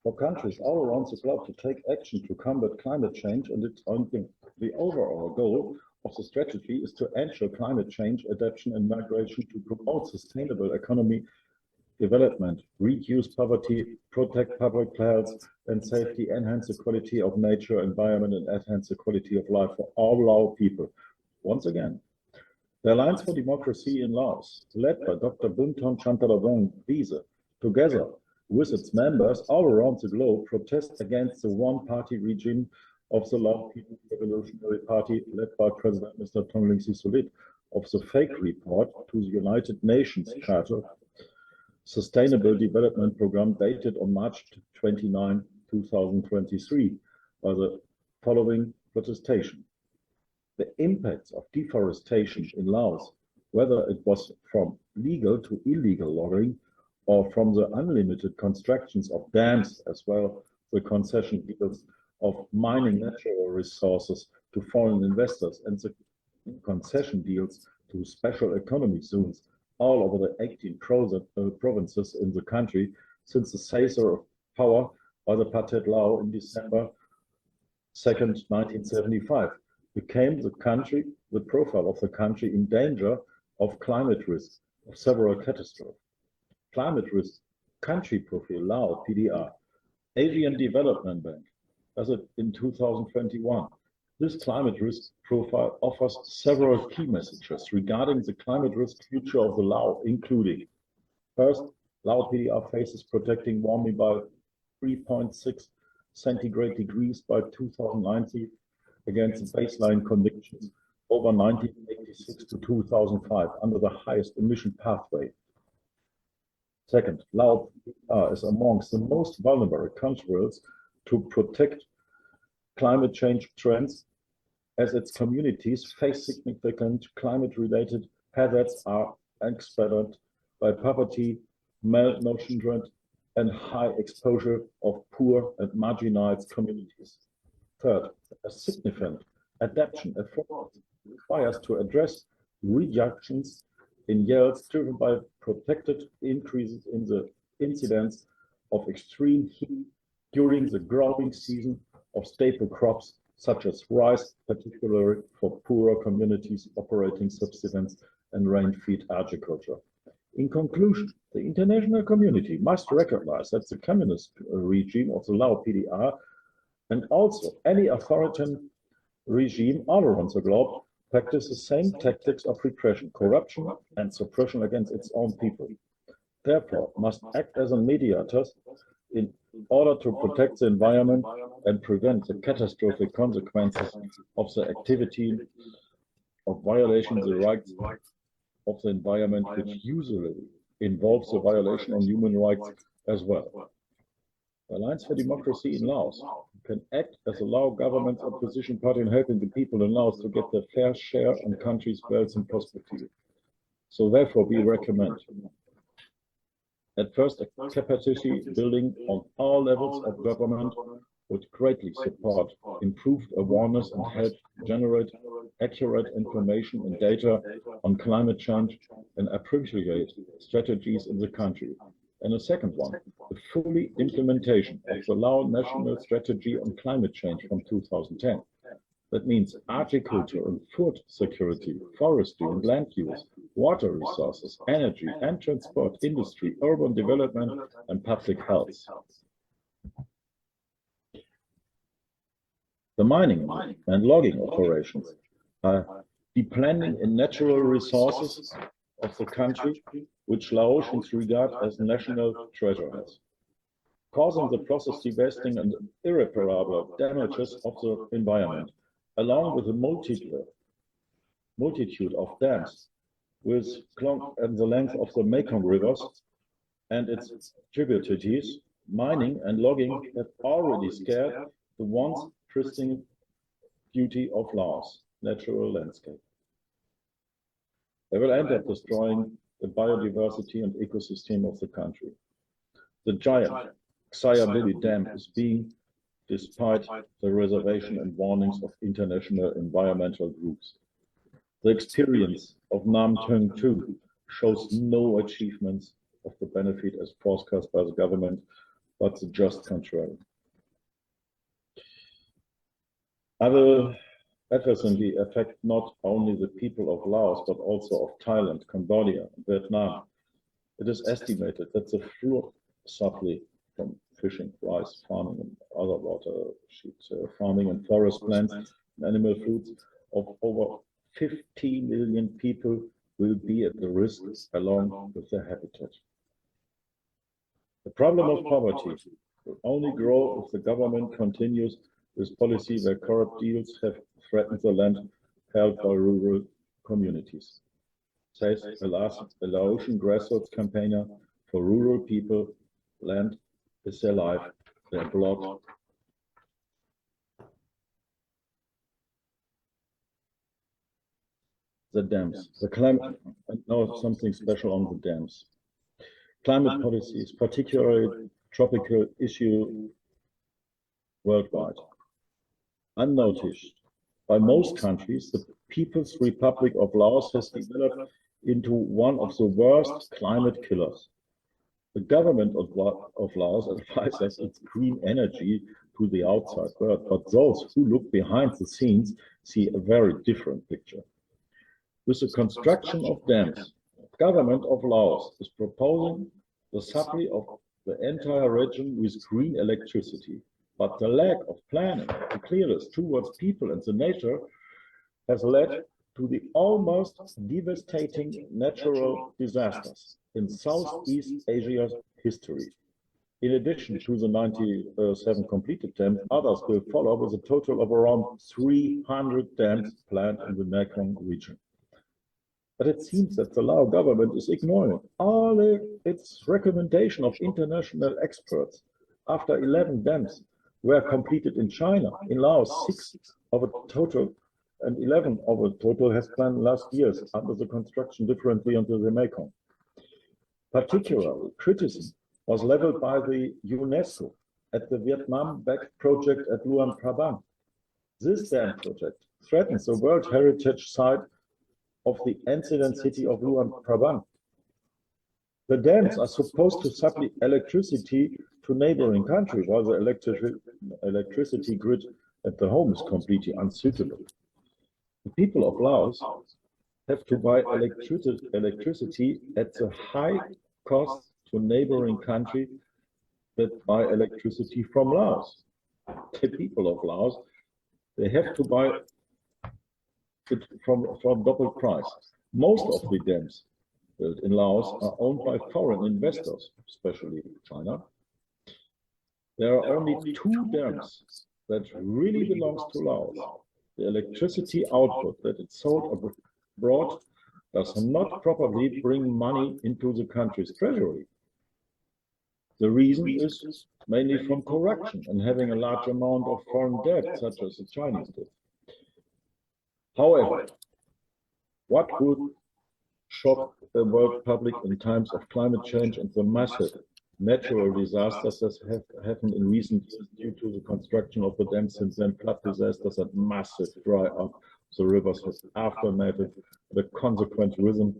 for countries all around the globe to take action to combat climate change, and it's the overall goal of the strategy is to ensure climate change adaptation and migration, to promote sustainable economy development, reduce poverty, protect public health and safety, enhance the quality of nature, environment, and enhance the quality of life for all Lao people. Once again, the Alliance for Democracy in Laos, led by Dr. Bounthone Chanthalavong-Wiese, together with its members all around the globe, protest against the one-party regime of the Lao People's Revolutionary Party, led by President Mr. Thongling Sisoulith, of the fake report to the United Nations Charter Sustainable Development Programme dated on March 29, 2023, by the following protestation. The impacts of deforestation in Laos, whether it was from legal to illegal logging, or from the unlimited constructions of dams, as well the concession deals of mining natural resources to foreign investors, and the concession deals to special economic zones all over the 18 provinces in the country since the seizure of power by the Pathet Lao in December 2nd, 1975, became the profile of the country in danger of climate risk of several catastrophes. Climate risk country profile Lao PDR, Asian Development Bank, as it in 2021. This climate risk profile offers several key messages regarding the climate risk future of the Lao, including: first, Lao PDR faces protecting warming by 3.6 centigrade degrees by 2090 against the baseline conditions over 1986 to 2005 under the highest emission pathway. Second, Lao is amongst the most vulnerable countries to protect climate change trends, as its communities face significant climate-related hazards are expanded by poverty, malnutrition, and high exposure of poor and marginalized communities. Third, a significant adaptation effort requires to address reductions in yields driven by protected increases in the incidence of extreme heat during the growing season of staple crops such as rice, particularly for poorer communities operating subsistence and rain-fed agriculture. In conclusion, the international community must recognize that the communist regime of the Lao PDR and also any authoritarian regime all around the globe practice the same tactics of repression, corruption, and suppression against its own people. Therefore, must act as a mediator in order to protect the environment and prevent the catastrophic consequences of the activity of violating the rights of the environment, which usually involves the violation of human rights as well. The Alliance for Democracy in Laos can act as a Lao government's opposition party in helping the people in Laos to get their fair share on country's wealth and prosperity. So therefore, we recommend at first, a capacity building on all levels of government would greatly support improved awareness and help generate accurate information and data on climate change and appropriate strategies in the country. And a second one, the fully implementation of the Lao National Strategy on Climate Change from 2010. That means agriculture and food security, forestry and land use, water resources, energy and transport, industry, urban development, and public health. The mining and logging operations are depending in natural resources of the country, which Laotians regard as national treasures, causing the process devastating and irreparable damages of the environment, along with a multitude of dams with and the length of the Mekong rivers and its tributaries. Mining and logging have already scared the once pristine beauty of Laos' natural landscape. They will end up destroying the biodiversity and ecosystem of the country. The giant Xayabili Dam is being, despite the reservation and warnings of international environmental groups. The experience of Nam Tung 2 shows no achievements of the benefit as forecast by the government, but the just contrary. I will adversely affect not only the people of Laos, but also of Thailand, Cambodia, and Vietnam. It is estimated that the food supply from fishing, rice, farming, and other water sheep farming and forest plants and animal foods of over 50 million people will be at the risk along with their habitat. The problem of poverty will only grow if the government continues with policy where corrupt deals have threatened the land held by rural communities, says a Laotian grassroots campaigner for rural people. Land is their life, their blood. The dams, the climate, and now something special on the dams. Climate policy is particularly tropical issue worldwide. Unnoticed by most countries, the People's Republic of Laos has developed into one of the worst climate killers. The government of Laos advises its green energy to the outside world, but those who look behind the scenes see a very different picture. With the construction of dams, the government of Laos is proposing the supply of the entire region with green electricity. But the lack of planning, the clearness towards people and the nature has led to the almost devastating natural disasters in Southeast Asia's history. In addition to the 97 completed dams, others will follow with a total of around 300 dams planned in the Mekong region. But it seems that the Lao government is ignoring all its recommendation of international experts. After 11 dams were completed in China, in Laos, 6 of a total and 11 of a total has planned last years under the construction differently onto the Mekong. Particularly, criticism was leveled by the UNESCO at the Vietnam-backed project at Luang Prabang. This dam project threatens the World Heritage Site of the ancient city of Luang Prabang. The dams are supposed to supply electricity to neighboring countries, while the electricity grid at the home is completely unsuitable. The people of Laos have to buy electricity at the high cost to neighboring countries that buy electricity from Laos. The people of Laos, they have to buy it from double price. Most of the dams built in Laos are owned by foreign investors, especially China. There are only 2 dams that really belongs to Laos. The electricity output that is sold abroad does not properly bring money into the country's treasury. The reason is mainly from corruption and having a large amount of foreign debt, such as the Chinese did. However, what would shock the world public in times of climate change and the massive natural disasters that have happened in recent years due to the construction of the dams, since then flood disasters and massive dry up the rivers has aftermath, the consequent rhythm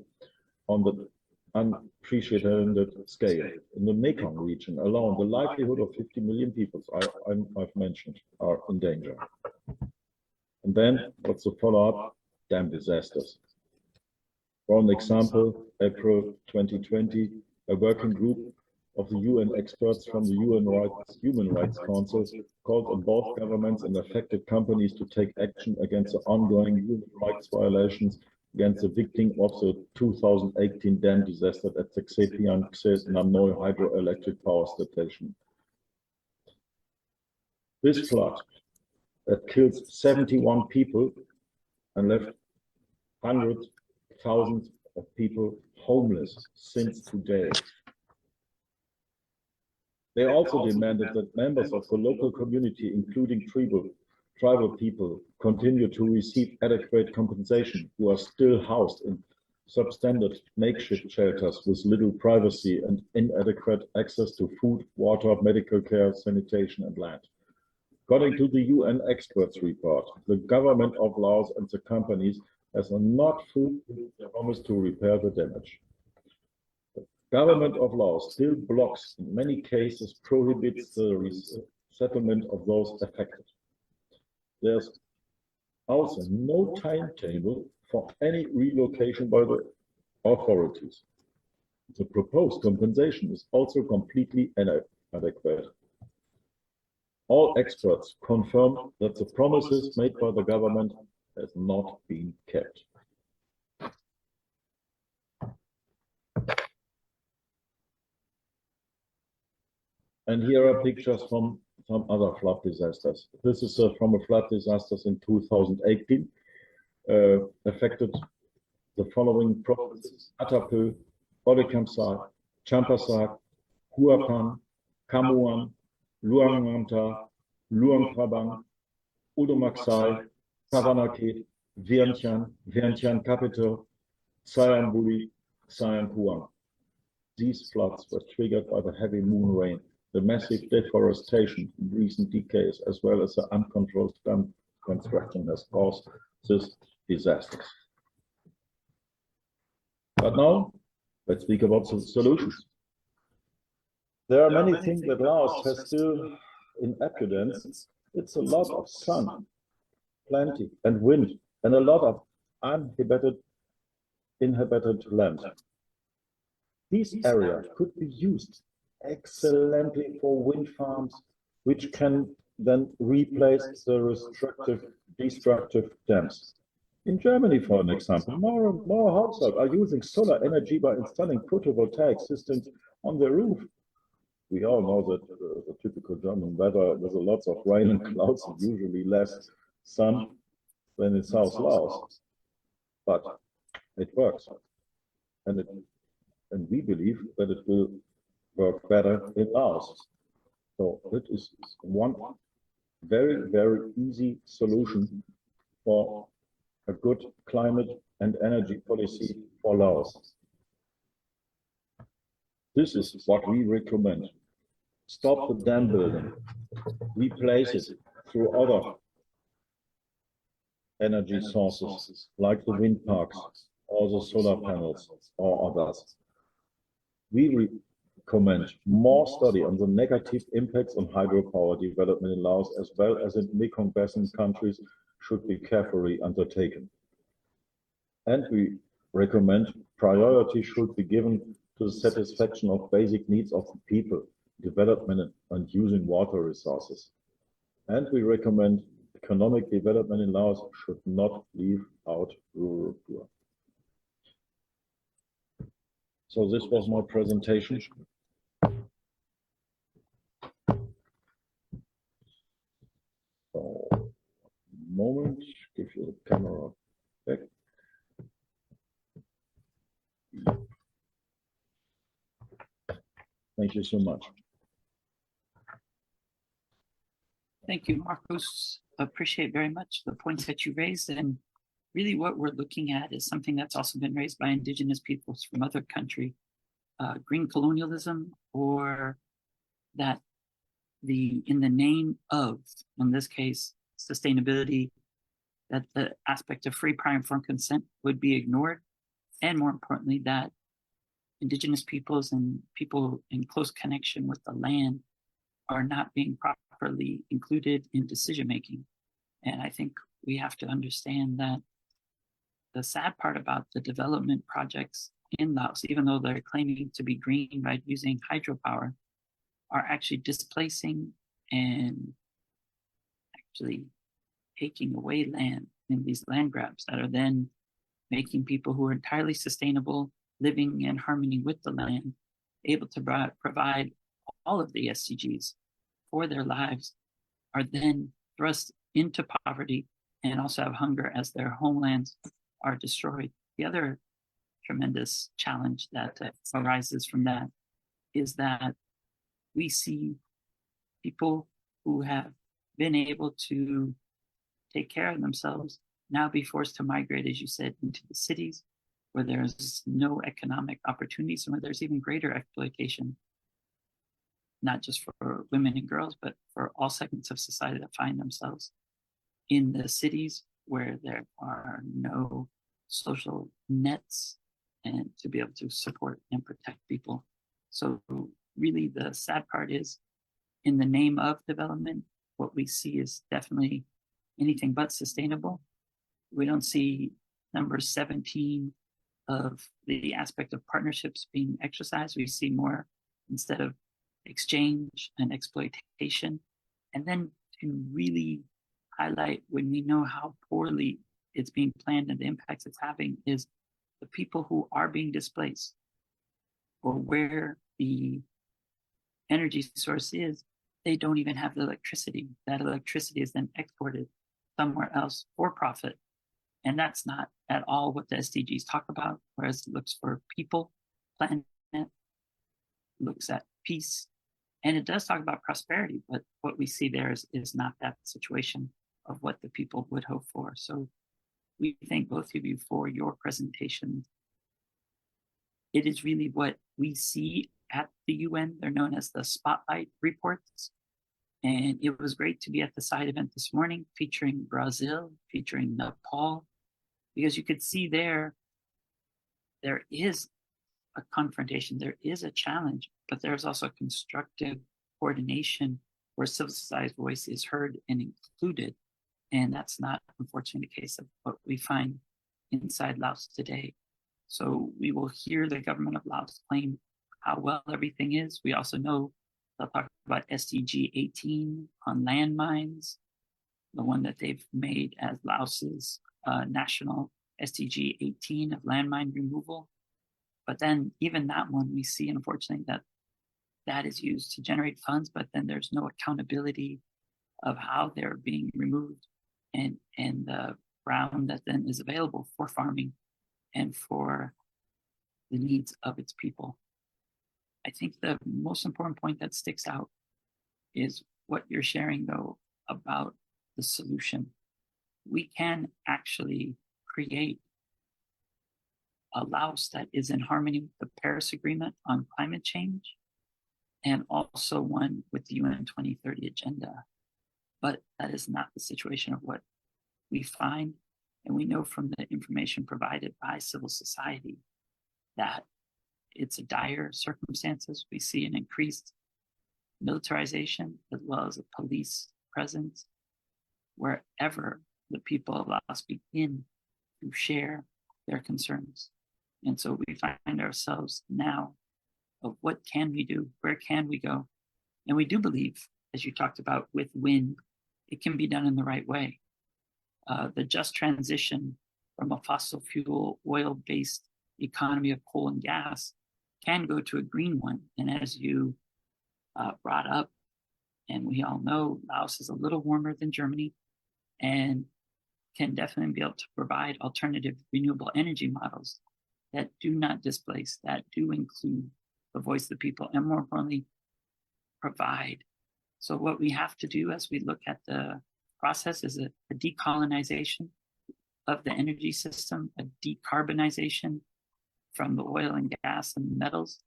on the unprecedented scale. In the Mekong region alone, the livelihood of 50 million people I've mentioned are in danger. And then what's the follow-up? Dam disasters. For an example, April 2020, a working group of the UN experts from the Human Rights Council called on both governments and affected companies to take action against the ongoing human rights violations against the victim of the 2018 dam disaster at the Khamphene Souvannsane hydroelectric power station. This flood that killed 71 people and left hundreds of thousands of people homeless since today. They also demanded that members of the local community, including tribal people, continue to receive adequate compensation, who are still housed in substandard makeshift shelters with little privacy and inadequate access to food, water, medical care, sanitation, and land. According to the UN experts report, the government of Laos and the companies has not fulfilled their promise to repair the damage. The government of Laos still blocks, in many cases, prohibits the settlement of those affected. There's also no timetable for any relocation by the authorities. The proposed compensation is also completely inadequate. All experts confirm that the promises made by the government has not been kept. And here are pictures from some other flood disasters. This is from a flood disaster in 2018, affected the following provinces: Attapeu, Odekhamsat, Champasak, Huapan, Khammouan, Luang Nganta, Luang Prabang, Udomaksai, Savannakhet, Vientiane Capital, Siam Buli, Siam Kuang. These floods were triggered by the heavy moon rain, the massive deforestation in recent decades, as well as the uncontrolled dam construction has caused these disasters. But now, let's speak about the solutions. There are many things that Laos has still in abundance. It's a lot of sun, plenty, and wind, and a lot of inhabited land. These areas could be used excellently for wind farms, which can then replace the destructive dams. In Germany, for an example, more households are using solar energy by installing photovoltaic systems on their roof. We all know that the typical German weather with lots of rain and clouds and usually less sun than in South Laos. But it works. And we believe that it will work better in Laos. So it is one very, very easy solution for a good climate and energy policy for Laos. This is what we recommend. Stop the dam building, replace it through other energy sources like the wind parks or the solar panels or others. We recommend more study on the negative impacts on hydropower development in Laos as well as in Mekong Basin countries should be carefully undertaken. And we recommend priority should be given to the satisfaction of basic needs of the people, development and using water resources. And we recommend economic development in Laos should not leave out rural poor. So this was my presentation. So, moment, give you the camera back. Thank you so much. Thank you, Marcos. Appreciate very much the points that you raised. And really what we're looking at is something that's also been raised by indigenous peoples from other countries, green colonialism, or that in the name of, in this case, sustainability, that the aspect of free, prior, informed consent would be ignored. And more importantly, that indigenous peoples and people in close connection with the land are not being properly included in decision-making. And I think we have to understand that the sad part about the development projects in Laos, even though they're claiming to be green by using hydropower, are actually displacing and actually taking away land in these land grabs that are then making people who are entirely sustainable, living in harmony with the land, able to provide all of the SDGs for their lives, are then thrust into poverty and also have hunger as their homelands are destroyed. The other tremendous challenge that arises from that is that we see people who have been able to take care of themselves now be forced to migrate, as you said, into the cities where there's no economic opportunities and where there's even greater exploitation, not just for women and girls, but for all segments of society that find themselves in the cities where there are no social nets and to be able to support and protect people. So really the sad part is, in the name of development, what we see is definitely anything but sustainable. We don't see number 17 of the aspect of partnerships being exercised. We see more, instead of exchange and exploitation. And then to really highlight, when we know how poorly it's being planned and the impacts it's having, is the people who are being displaced, or where the energy source is, they don't even have the electricity. That electricity is then exported somewhere else for profit. And that's not at all what the SDGs talk about, whereas it looks for people, planet, looks at peace, and it does talk about prosperity, but what we see there is not that situation of what the people would hope for. So we thank both of you for your presentation. It is really what we see at the UN. They're known as the Spotlight Reports. And it was great to be at the side event this morning, featuring Brazil, featuring Nepal, because you could see there is a confrontation, there is a challenge, but there's also constructive coordination where civil society's voice is heard and included. And that's not, unfortunately, the case of what we find inside Laos today. So we will hear the government of Laos claim how well everything is. We also know they'll talk about SDG 18 on landmines, the one that they've made as Laos's national SDG 18 of landmine removal. But then even that one, we see, unfortunately, that is used to generate funds, but then there's no accountability of how they're being removed and the ground that then is available for farming and for the needs of its people. I think the most important point that sticks out is what you're sharing, though, about the solution. We can actually create a Laos that is in harmony with the Paris Agreement on climate change, and also one with the UN 2030 agenda. But that is not the situation of what we find. And we know from the information provided by civil society that it's a dire circumstances. We see an increased militarization as well as a police presence wherever the people of Laos begin to share their concerns. And so we find ourselves now of what can we do? Where can we go? And we do believe, as you talked about with wind, it can be done in the right way. The just transition from a fossil fuel, oil-based economy of coal and gas can go to a green one. And as you brought up, and we all know, Laos is a little warmer than Germany and can definitely be able to provide alternative renewable energy models that do not displace, that do include the voice of the people, and more importantly, provide. So what we have to do as we look at the process is a decolonization of the energy system, a decarbonization from the oil and gas and metals,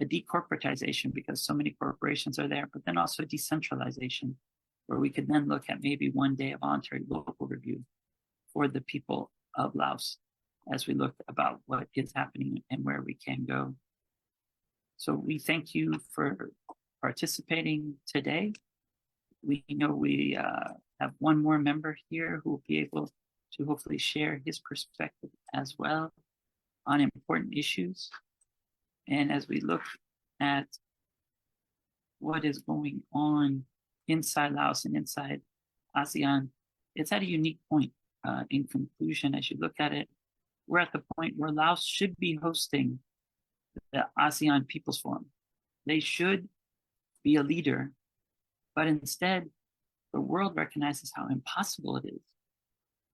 a decorporatization because so many corporations are there, but then also a decentralization where we could then look at maybe one day of voluntary local review for the people of Laos as we look about what is happening and where we can go. So we thank you for participating today. We know we have one more member here who will be able to hopefully share his perspective as well on important issues. And as we look at what is going on inside Laos and inside ASEAN, it's at a unique point. In conclusion, as you look at it, we're at the point where Laos should be hosting the ASEAN People's Forum. They should be a leader, but instead, the world recognizes how impossible it is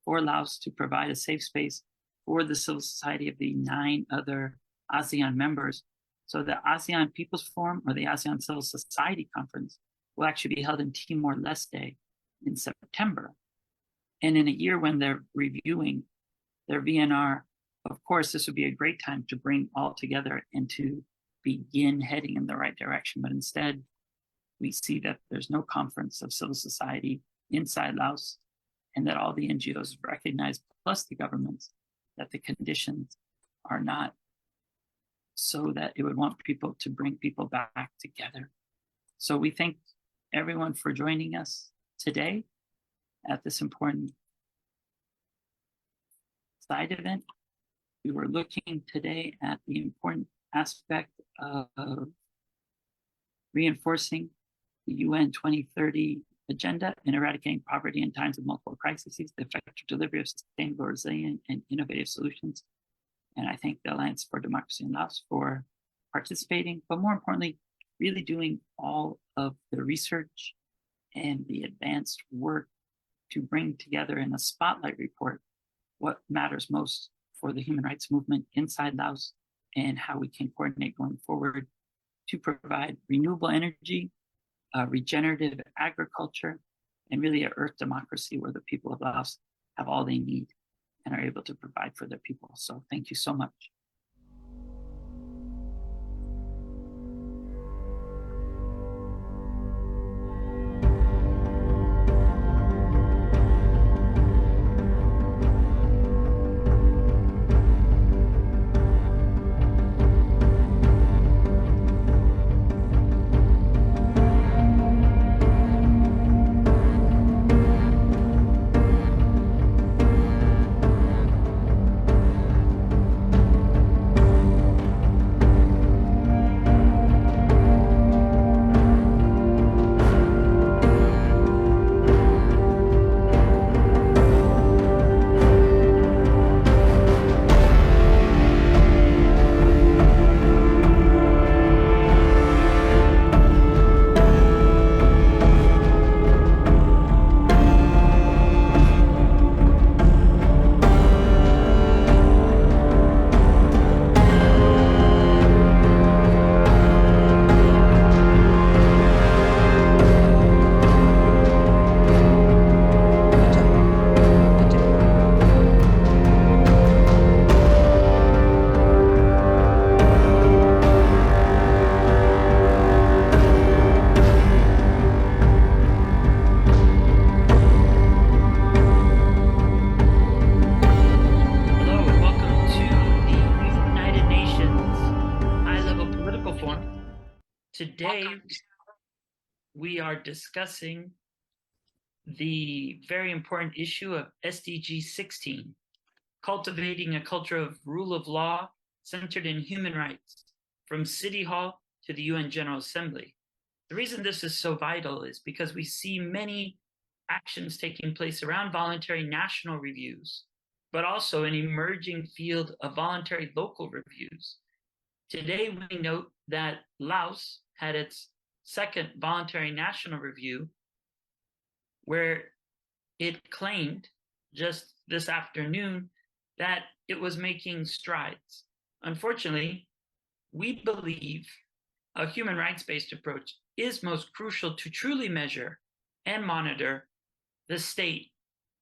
for Laos to provide a safe space for the civil society of the 9 other ASEAN members. So the ASEAN People's Forum or the ASEAN Civil Society Conference will actually be held in Timor-Leste in September. And in a year when they're reviewing their VNR, of course, this would be a great time to bring all together and to begin heading in the right direction. But instead, we see that there's no conference of civil society inside Laos, and that all the NGOs recognize, plus the governments, that the conditions are not so that it would want people to bring people back together. So we thank everyone for joining us today at this important side event. We were looking today at the important aspect of reinforcing the UN 2030 agenda in eradicating poverty in times of multiple crises, the effective delivery of sustainable, resilient, and innovative solutions. And I thank the Alliance for Democracy in Laos for participating, but more importantly, really doing all of the research and the advanced work to bring together in a spotlight report what matters most for the human rights movement inside Laos and how we can coordinate going forward to provide renewable energy, regenerative agriculture, and really an earth democracy where the people of Laos have all they need and are able to provide for their people. So thank you so much. Today, we are discussing the very important issue of SDG 16, cultivating a culture of rule of law centered in human rights, from City Hall to the UN General Assembly. The reason this is so vital is because we see many actions taking place around voluntary national reviews, but also an emerging field of voluntary local reviews. Today, we note that Laos had its second voluntary national review, where it claimed just this afternoon that it was making strides. Unfortunately, we believe a human rights-based approach is most crucial to truly measure and monitor the state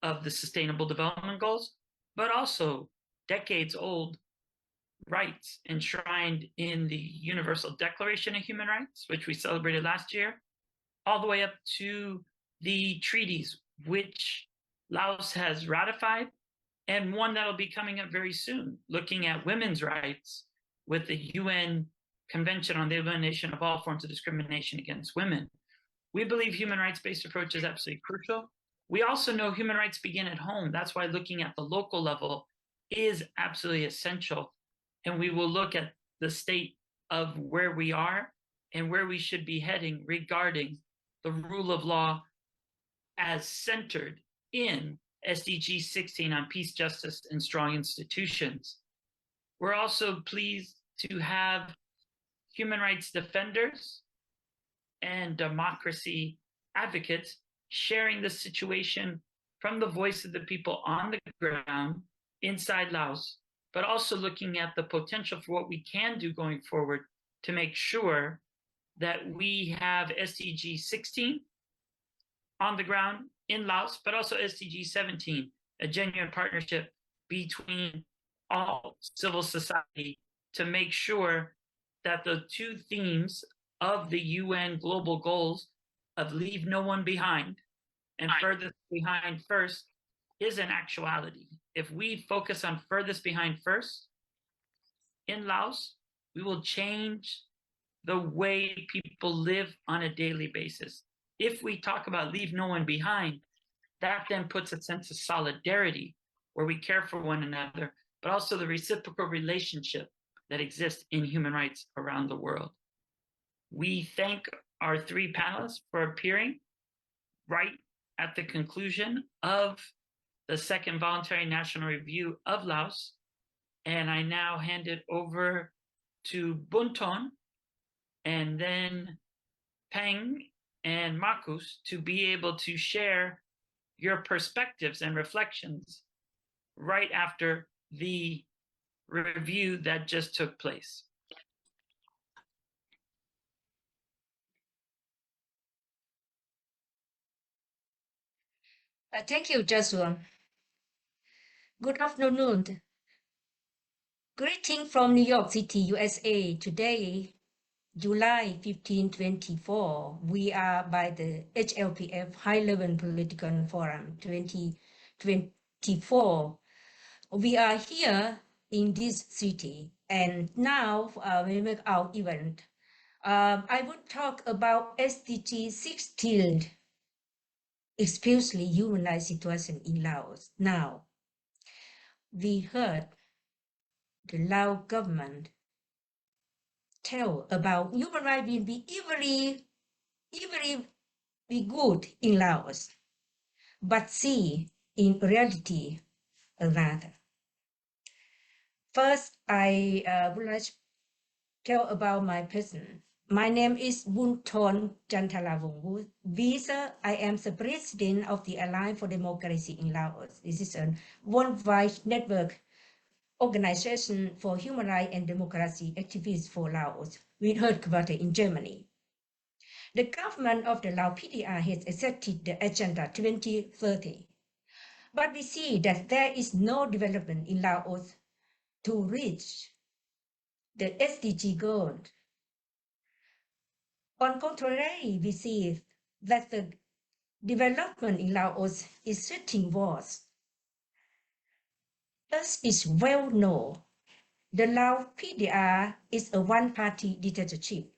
of the Sustainable Development Goals, but also decades-old rights enshrined in the Universal Declaration of Human Rights, which we celebrated last year, all the way up to the treaties which Laos has ratified, and one that'll be coming up very soon, looking at women's rights with the UN Convention on the Elimination of All Forms of Discrimination Against Women. We believe human rights-based approach is absolutely crucial. We also know human rights begin at home. That's why looking at the local level is absolutely essential. And we will look at the state of where we are and where we should be heading regarding the rule of law as centered in SDG 16 on peace, justice, and strong institutions. We're also pleased to have human rights defenders and democracy advocates sharing the situation from the voice of the people on the ground inside Laos, but also looking at the potential for what we can do going forward to make sure that we have SDG 16 on the ground in Laos, but also SDG 17, a genuine partnership between all civil society to make sure that the two themes of the UN global goals of leave no one behind and furthest behind first is an actuality. If we focus on furthest behind first in Laos, we will change the way people live on a daily basis. If we talk about leave no one behind, that then puts a sense of solidarity where we care for one another, but also the reciprocal relationship that exists in human rights around the world. We thank our three panelists for appearing right at the conclusion of the second voluntary national review of Laos. And I now hand it over to Bounthone and then Pheng and Marcus to be able to share your perspectives and reflections right after the review that just took place. Thank you, Joshua. Good afternoon. Greeting from New York City, USA. Today, July 15, 2024, we are by the HLPF High-Level Political Forum 2024. We are here in this city, and now we make our event. I will talk about SDG 16, especially human rights situation in Laos. Now, we heard the Lao government tell about human rights will be every be good in Laos, but see in reality another. First, I would like to tell about my person. My name is Bounthone Chanthalavong-Wiese. I am the president of the Alliance for Democracy in Laos. This is a worldwide network organization for human rights and democracy activists for Laos with headquarters in Germany. The government of the Lao PDR has accepted the Agenda 2030, but we see that there is no development in Laos to reach the SDG goal. On contrary, we see that the development in Laos is getting worse. As is well known, the Lao PDR is a one-party dictatorship.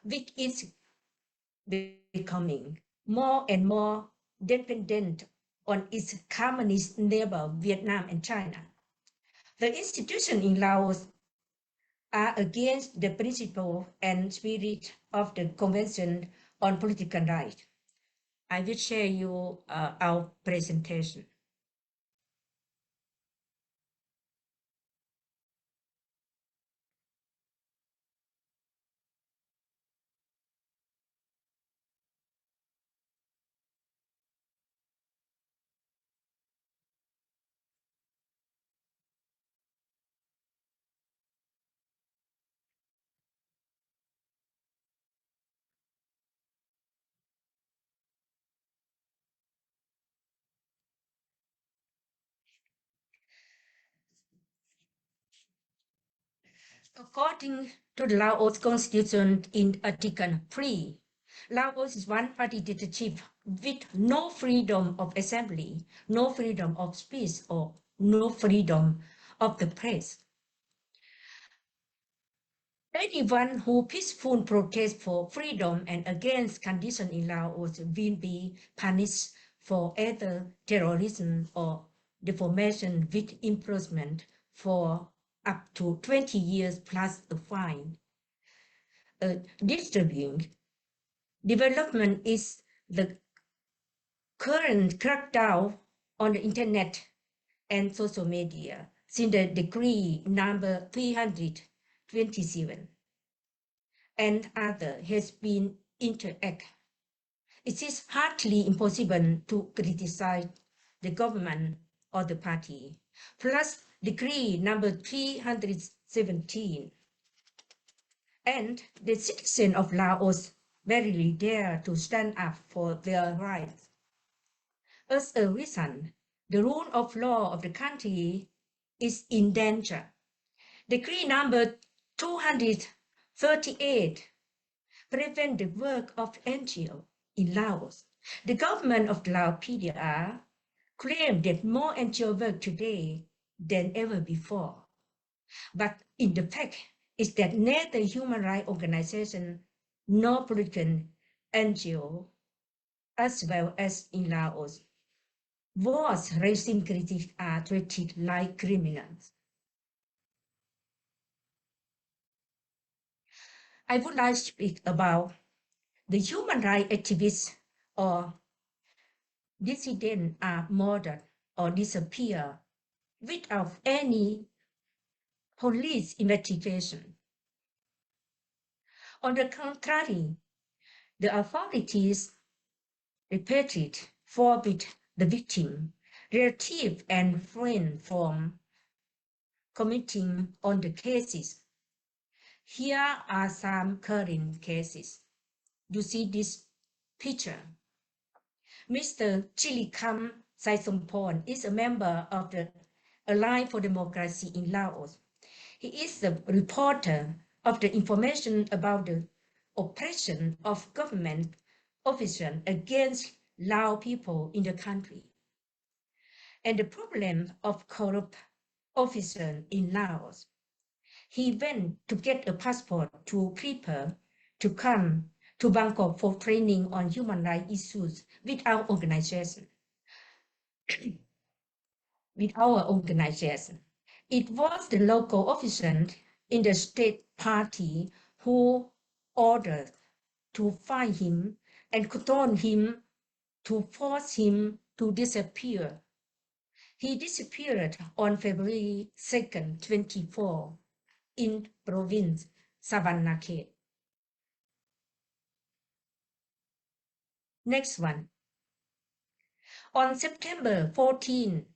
which is becoming more and more dependent on its communist neighbor Vietnam and China. The institutions in Laos are against the principle and spirit of the Convention on Political Rights. I will share you our presentation. According to the Laos Constitution in Article 3, Laos is one party dictatorship with no freedom of assembly, no freedom of speech, or no freedom of the press. Anyone who peacefully protests for freedom and against conditions in Laos will be punished for either terrorism or defamation with imprisonment for up to 20 years plus a fine. A disturbing development is the current crackdown on the internet and social media since the decree number 327 and other has been interact. It is hardly impossible to criticize the government or the party. Plus decree number 317 and the citizens of Laos verily dare to stand up for their rights. As a result, the rule of law of the country is in danger. Decree number 238 prevent the work of NGO in Laos. The government of Laos PDR claimed that more NGO work today than ever before. But in the fact is that neither human rights organization nor political NGO, as well as in Laos, was raising critics are treated like criminals. I would like to speak about the human rights activists or dissidents are murdered or disappear without any police investigation. On the contrary, the authorities repeatedly forbid the victim, relative and friends from commenting on the cases. Here are some current cases. You see this picture. Mr. Chilikam Saisompon is a member of the Alliance for Democracy in Laos. He is the reporter of the information about the oppression of government officials against Lao people in the country and the problem of corrupt officers in Laos. He went to get a passport to prepare to come to Bangkok for training on human rights issues with our organization. It was the local official in the state party who ordered to find him and control him to force him to disappear. He disappeared on February 2nd, 24 in province Savannakhel. Next one. On September 14,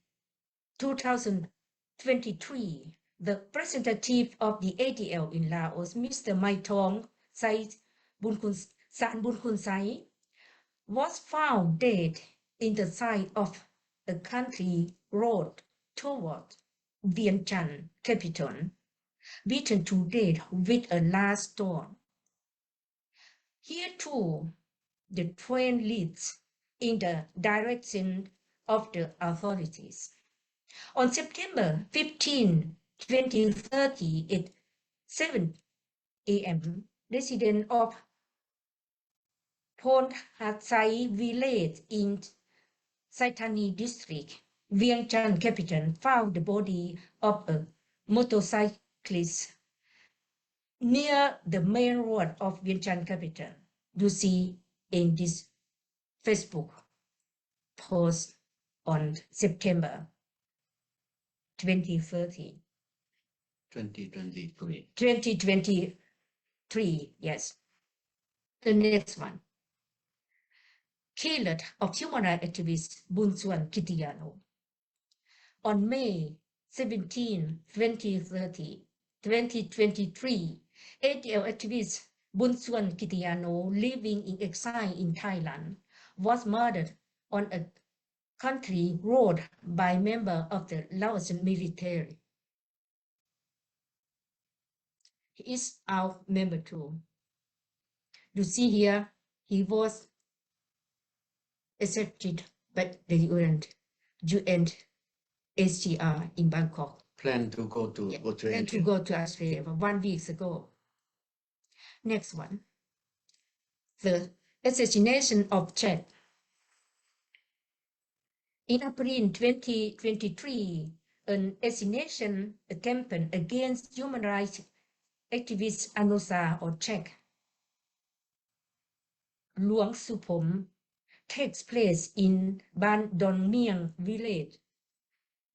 2023, the representative of the ADL in Laos, Mr. Maithong Savannsane, was found dead in the side of a country road toward Vientiane capital, beaten to death with a large stone. Here too, the train leads in the direction of the authorities. On September 15, 2030 at 7 a.m., residents of Pheng Sacksady village in Saitani district, Vientiane capital, found the body of a motorcyclist near the main road of Vientiane capital. You see in this Facebook post on September 2030. 2023. 2023, yes. The next one. Killed of human rights activist Bounthone Chanthalavong-Wiese. On May 17, 2023, ADL activist Bounthone Chanthalavong-Wiese, living in exile in Thailand, was murdered on a country road by members of the Laotian military. He is our member too. You see here, he was accepted by the UNHCR in Bangkok. Plan to go to Australia. And to go to Australia 1 week ago. Next one. The assassination of Chad. In April 2023, an assassination attempt against human rights activist Anosa or Czech Luang Supom takes place in Bounthone village,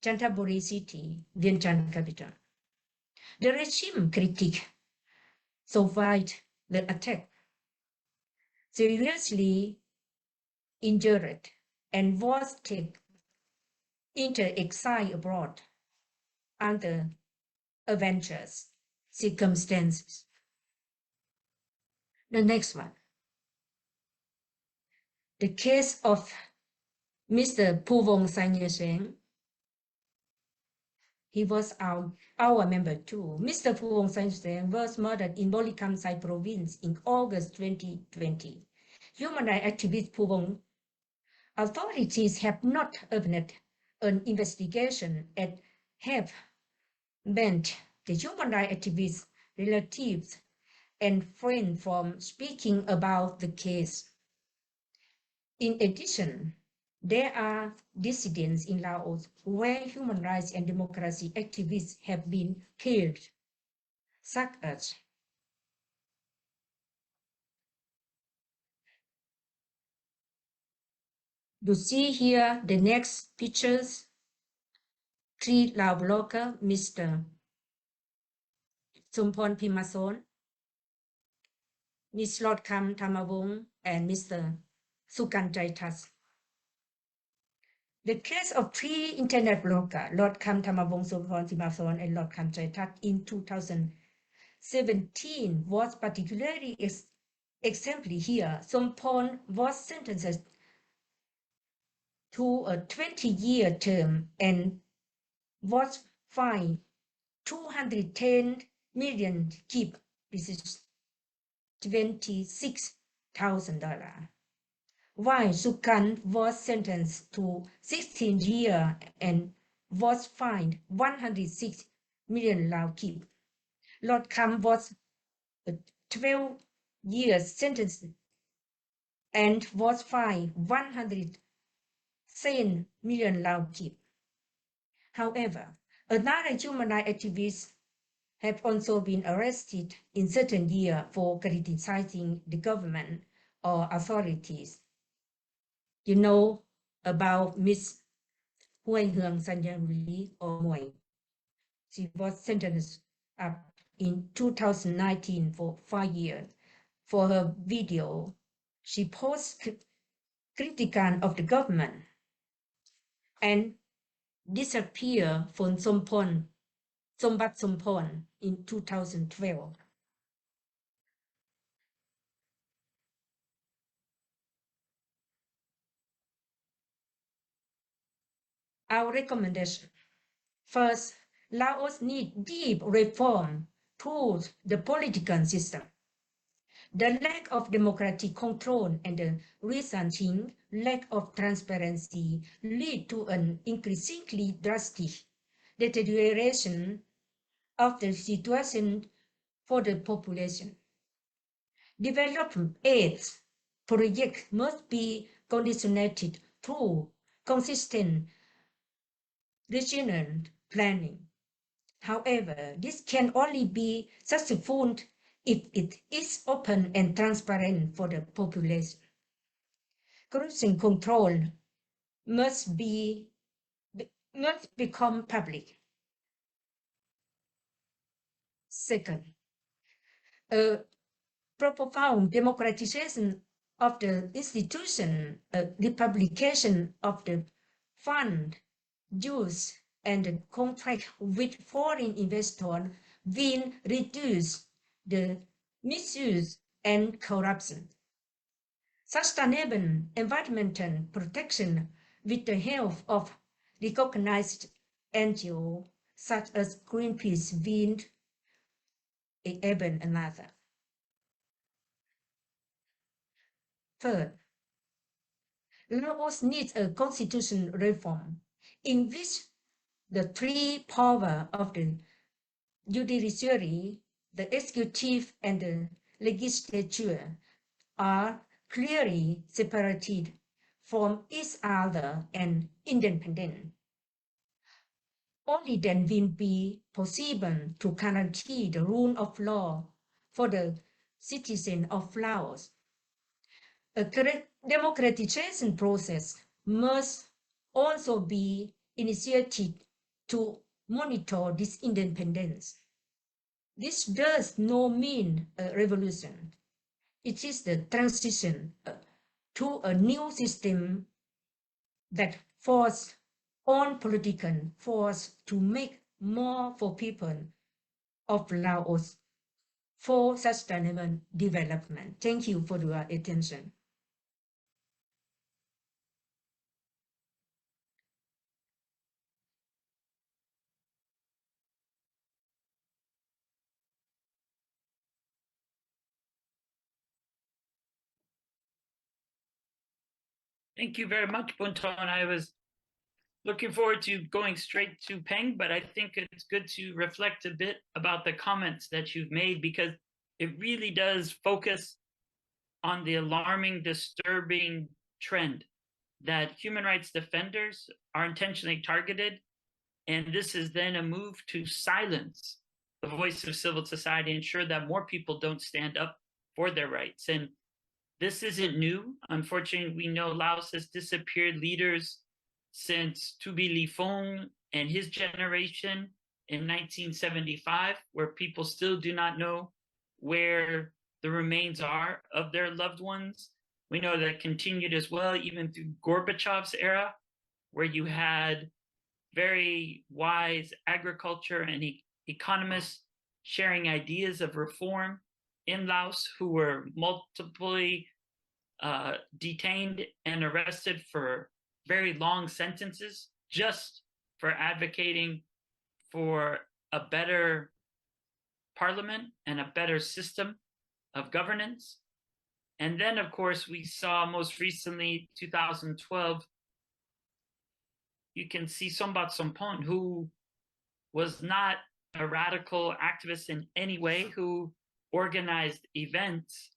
Chanthaburi city, Vientiane capital. The regime critic survived the attack, seriously injured, and was taken into exile abroad under adventurous circumstances. The next one. The case of Mr. Souvannsane. He was our member too. Mr. Souvannsane was murdered in Bolikamsai province in August 2020. Human rights activist Souvannsane authorities have not opened an investigation and have banned the human rights activists' relatives and friends from speaking about the case. In addition, there are dissidents in Laos where human rights and democracy activists have been killed, such as you see here the next pictures. 3 Lao blogger, Mr. Sompon Pimason, Ms. Lord Khamphene and Mr. Sukanjaitas. The case of 3 internet bloggers, Lord Khamphene Souvannsane and Lord Khamphene in 2017 was particularly exemplary here. Sompon was sentenced to a 20-year term and was fined 210 million kip, this is $26,000. While Sukan was sentenced to 16 years and was fined 106 million Lao kip. Lord Kham was 12 years sentenced and was fined 107 million Lao kip. However, another human rights activist have also been arrested in certain years for criticizing the government or authorities. You know about Miss Huay Hương Sanyari or Muay. She was sentenced up in 2019 for 5 years. For her video, she posted critical of the government and disappeared from Sombat Sompon in 2012. Our recommendation. First, Laos needs deep reform to the political system. The lack of democratic control and the resulting lack of transparency lead to an increasingly drastic deterioration of the situation for the population. Development aids project must be conditioned through consistent regional planning. However, this can only be successful if it is open and transparent for the population. Corruption control must become public. Second, a profound democratization of the institution, the publication of the fund use and the contract with foreign investors will reduce the misuse and corruption. Sustainable environmental protection with the help of recognized NGOs such as Greenpeace will enable another. Third, Laos needs a constitutional reform in which the three powers of the judiciary, the executive, and the legislature are clearly separated from each other and independent. Only then will it be possible to guarantee the rule of law for the citizens of Laos. A democratization process must also be initiated to monitor this independence. This does not mean a revolution. It is the transition to a new system that forces on political force to make more for people of Laos for sustainable development. Thank you for your attention. Thank you very much, Bounthone. I was looking forward to going straight to Pheng, but I think it's good to reflect a bit about the comments that you've made, because it really does focus on the alarming, disturbing trend that human rights defenders are intentionally targeted. And this is then a move to silence the voice of civil society, ensure that more people don't stand up for their rights. And this isn't new. Unfortunately, we know Laos has disappeared leaders since Tu Bi Lifong and his generation in 1975, where people still do not know where the remains are of their loved ones. We know that continued as well, even through Gorbachev's era, where you had very wise agriculture and economists sharing ideas of reform in Laos, who were multiply detained and arrested for very long sentences just for advocating for a better parliament and a better system of governance. And then, of course, we saw most recently, 2012, you can see Sombath Somphone, who was not a radical activist in any way, who organized events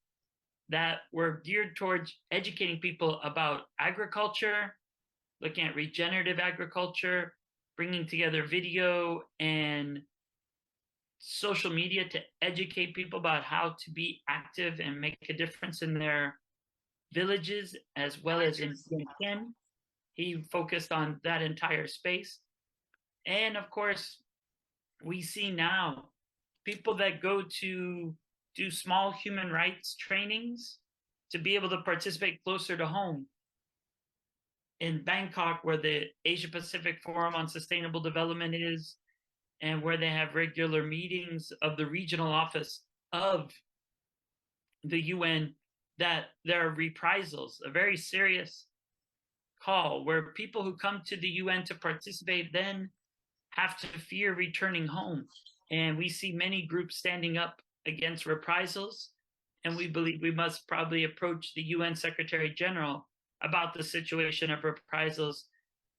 that were geared towards educating people about agriculture, looking at regenerative agriculture, bringing together video and social media to educate people about how to be active and make a difference in their villages, as well as in Vientiane. He focused on that entire space. And of course, we see now people that go to do small human rights trainings to be able to participate closer to home. In Bangkok, where the Asia Pacific Forum on Sustainable Development is, and where they have regular meetings of the regional office of the UN, that there are reprisals, a very serious call where people who come to the UN to participate then have to fear returning home. And we see many groups standing up against reprisals. And we believe we must probably approach the UN Secretary General about the situation of reprisals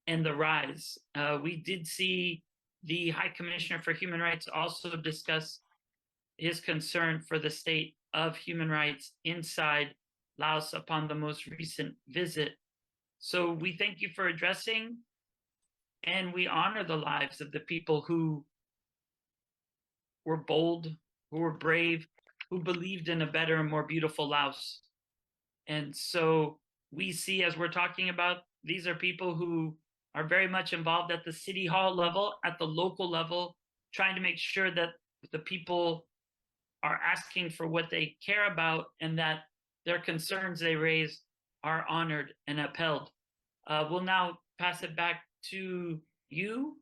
and the rise. We did see the High Commissioner for Human Rights also discuss his concern for the state of human rights inside Laos upon the most recent visit. So we thank you for addressing, and we honor the lives of the people who were bold, who were brave, who believed in a better and more beautiful Laos. And so we see, as we're talking about, these are people who are very much involved at the city hall level, at the local level, trying to make sure that the people are asking for what they care about and that their concerns they raise are honored and upheld. We'll now pass it back to you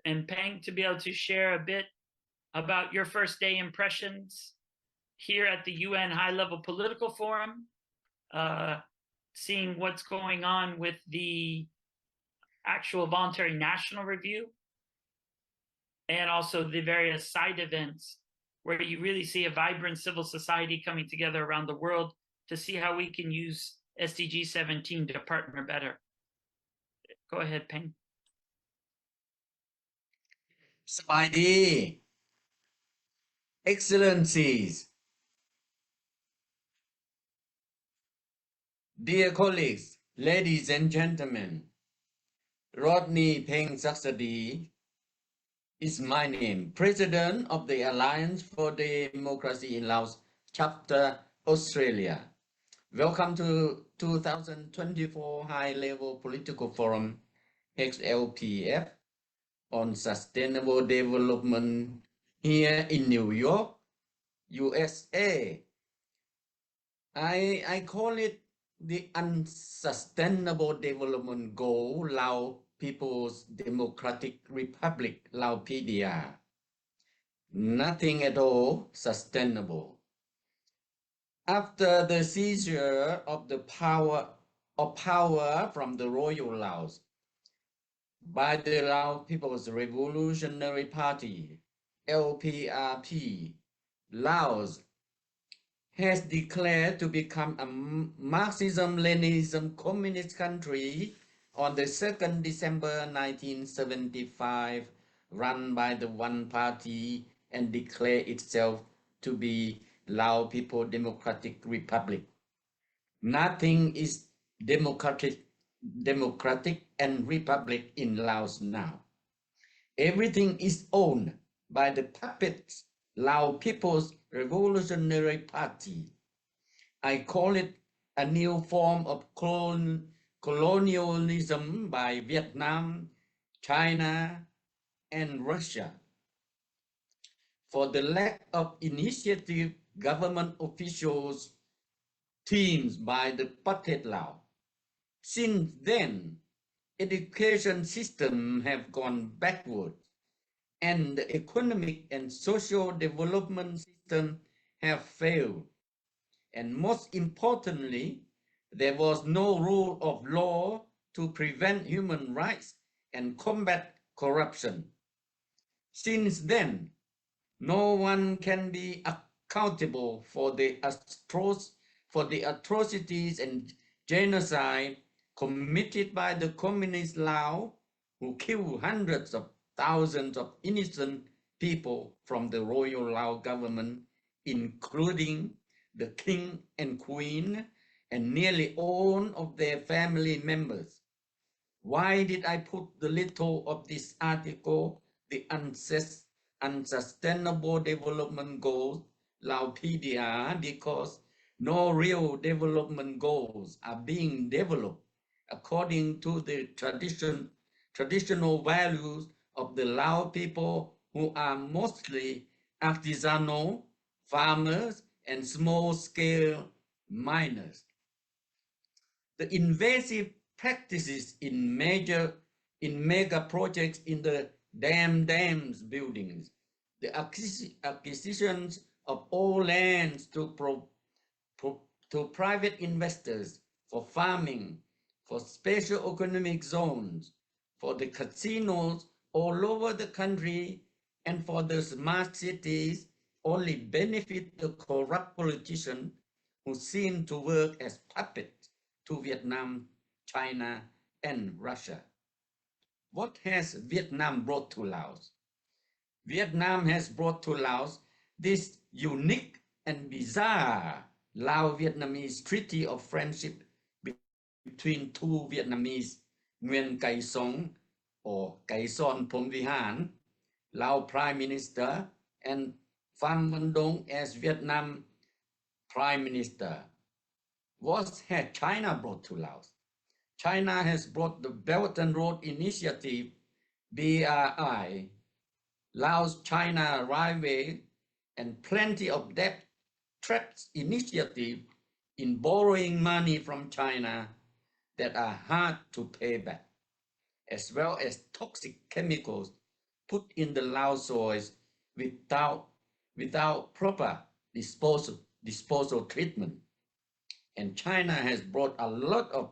and Pheng to be able to share a bit about your first day impressions here at the UN High Level Political Forum, seeing what's going on with the actual voluntary national review, and also the various side events where you really see a vibrant civil society coming together around the world to see how we can use SDG 17 to partner better. Go ahead, Pheng. Sawadee, Excellencies, dear colleagues, ladies and gentlemen, Rodney Pheng Sacksady is my name, President of the Alliance for Democracy in Laos, Chapter Australia. Welcome to 2024 High Level Political Forum, HLPF, on Sustainable Development here in New York, USA. I call it the Unsustainable Development Goal, Lao People's Democratic Republic, Lao PDR. Nothing at all sustainable. After the seizure of the power from the Royal Laos by the Lao People's Revolutionary Party, LPRP, Laos has declared to become a Marxism-Leninism communist country on the 2nd December 1975, run by the one party, and declare itself to be Lao People Democratic Republic. Nothing is democratic and republic in Laos now. Everything is owned by the puppets Lao People's Revolutionary Party. I call it a new form of colonialism by Vietnam, China, and Russia. For the lack of initiative, government officials teams by the puppet Lao. Since then, education systems have gone backward, and the economic and social development system have failed. And most importantly, there was no rule of law to prevent human rights and combat corruption. Since then, no one can be accountable for the atrocities and genocide committed by the communist Lao, who killed hundreds of thousands of innocent people from the Royal Lao government, including the king and queen and nearly all of their family members. Why did I put the title of this article, the Unsustainable Development Goals, Lao PDR? Because no real development goals are being developed according to the traditional values of the Lao people, who are mostly artisanal, farmers, and small-scale miners. The invasive practices in mega projects in the dams buildings, the acquisitions of all lands to private investors for farming, for special economic zones, for the casinos all over the country, and for the smart cities only benefit the corrupt politicians who seem to work as puppets to Vietnam, China, and Russia. What has Vietnam brought to Laos? Vietnam has brought to Laos this unique and bizarre Lao-Vietnamese Treaty of Friendship between two Vietnamese, Nguyen Kai Song or Kai Son Phomvihan, Lao Prime Minister, and Pham Van Dong as Vietnam Prime Minister. What had China brought to Laos? China has brought the Belt and Road Initiative, BRI, Laos-China Railway, and plenty of debt traps initiative in borrowing money from China that are hard to pay back, as well as toxic chemicals put in the Laos soils without proper disposal treatment. And China has brought a lot of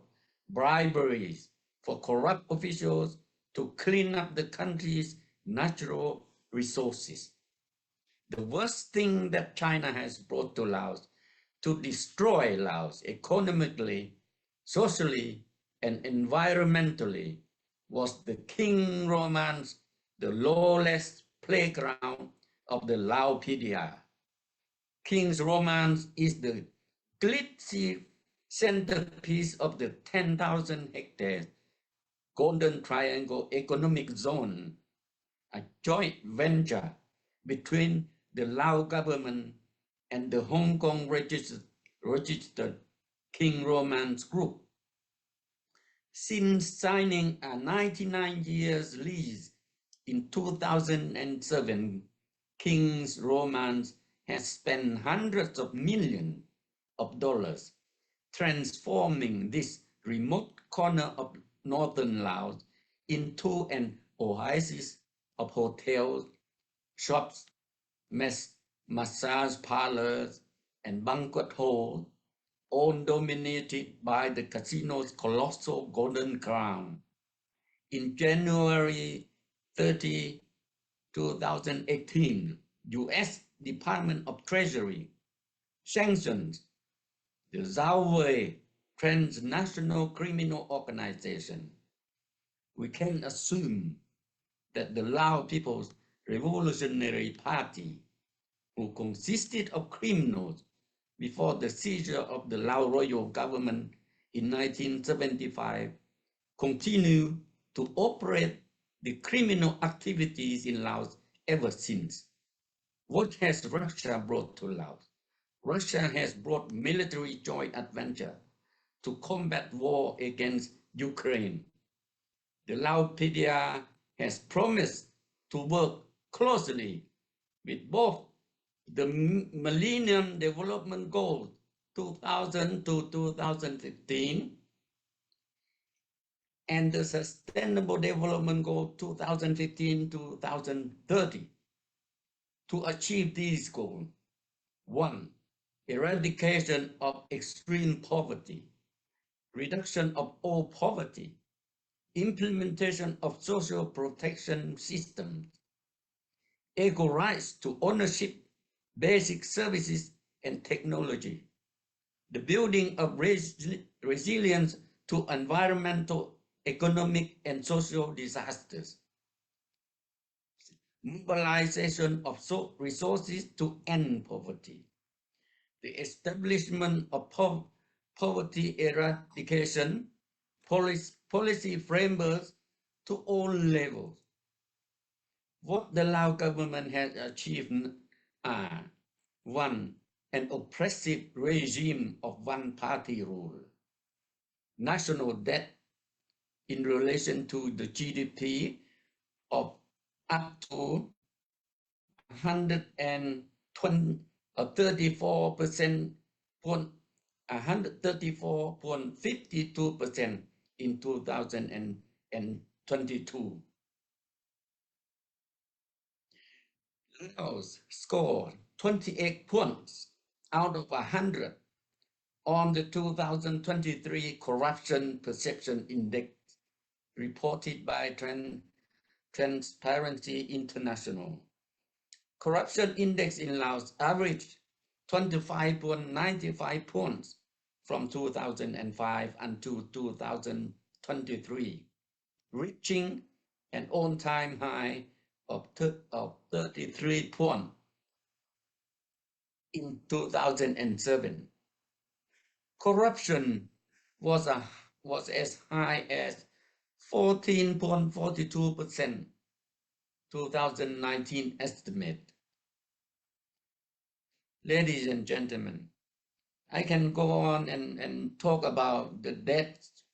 briberies for corrupt officials to clean up the country's natural resources. The worst thing that China has brought to Laos to destroy Laos economically, socially, and environmentally was the King Romance, the lawless playground of the Laopedia. King's Romance is the glitzy centerpiece of the 10,000 hectares Golden Triangle Economic Zone, a joint venture between the Lao government and the Hong Kong registered King Romance Group. Since signing a 99 years lease in 2007, King's Romance has spent hundreds of millions of dollars transforming this remote corner of northern Laos into an oasis of hotels, shops, massage parlors, and banquet halls, all dominated by the casino's colossal Golden Crown. In January 30, 2018, U.S. Department of Treasury sanctions the Zaowei transnational criminal organization. We can assume that the Lao People's Revolutionary Party, who consisted of criminals before the seizure of the Lao royal government in 1975, continue to operate the criminal activities in Laos ever since. What has Russia brought to Laos? Russia has brought military joint adventure to combat war against Ukraine. The Laopedia has promised to work closely with both the Millennium Development Goals 2000 to 2015 and the Sustainable Development Goal 2015 to 2030 to achieve these goals. 1. Eradication of extreme poverty, reduction of all poverty, implementation of social protection systems, equal rights to ownership, basic services and technology, the building of resilience to environmental, economic and social disasters, mobilization of resources to end poverty, the establishment of poverty eradication policy frameworks to all levels. What the Lao government has achieved are 1. An oppressive regime of one-party rule, national debt in relation to the GDP of up to 134.52% in 2022. Laos scored 28 points out of 100 on the 2023 Corruption Perception Index reported by Transparency International. Corruption index in Laos averaged 25.95 points from 2005 until 2023, reaching an all-time high of 33 points in 2007. corruption was as high as 14.42%, 2019 estimate. Ladies and gentlemen, I can go on and talk about the deaths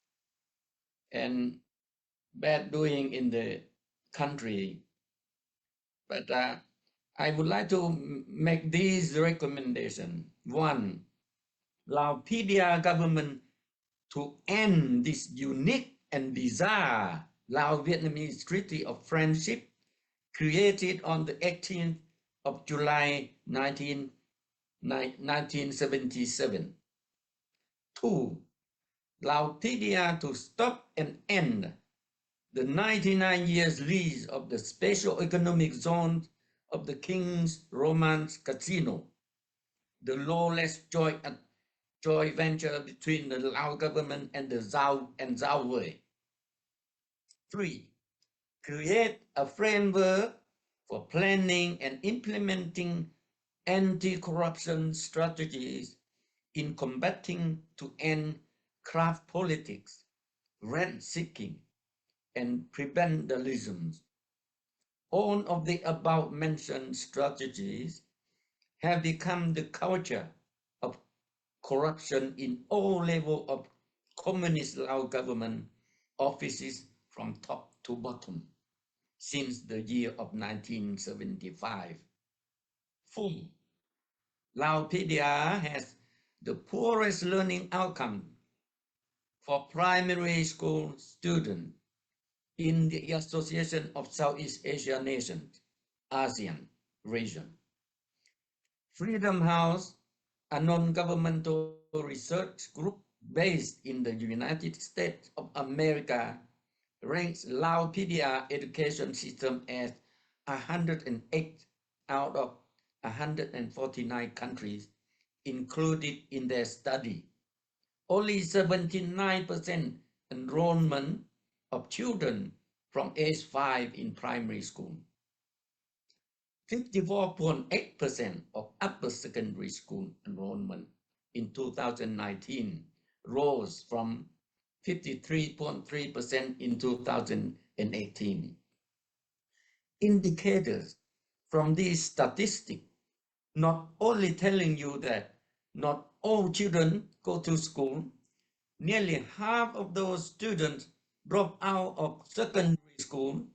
and bad doing in the country, but I would like to make these recommendations. One, allow PDR government to end this unique and bizarre Lao-Vietnamese Treaty of Friendship created on the 18th of July 1977. Two, allow PDR to stop and end the 99 years lease of the special economic zone of the King's Romance Casino, the lawless joint venture between the Lao government and the Zhao Wei. Three, create a framework for planning and implementing anti-corruption strategies in combating to end craft politics, rent-seeking, and prebendalism. All of the above mentioned strategies have become the culture of corruption in all levels of communist Lao government offices from top to bottom since the year of 1975. 4. Lao PDR has the poorest learning outcome for primary school students in the Association of Southeast Asia Nations, ASEAN region. Freedom House, a non-governmental research group based in the United States of America, ranks Lao PDR education system as 108 out of 149 countries included in their study. Only 79% enrollment of children from age 5 in primary school. 54.8% of upper secondary school enrollment in 2019 rose from 53.3% in 2018. Indicators from these statistics not only telling you that not all children go to school, nearly half of those students drop out of secondary school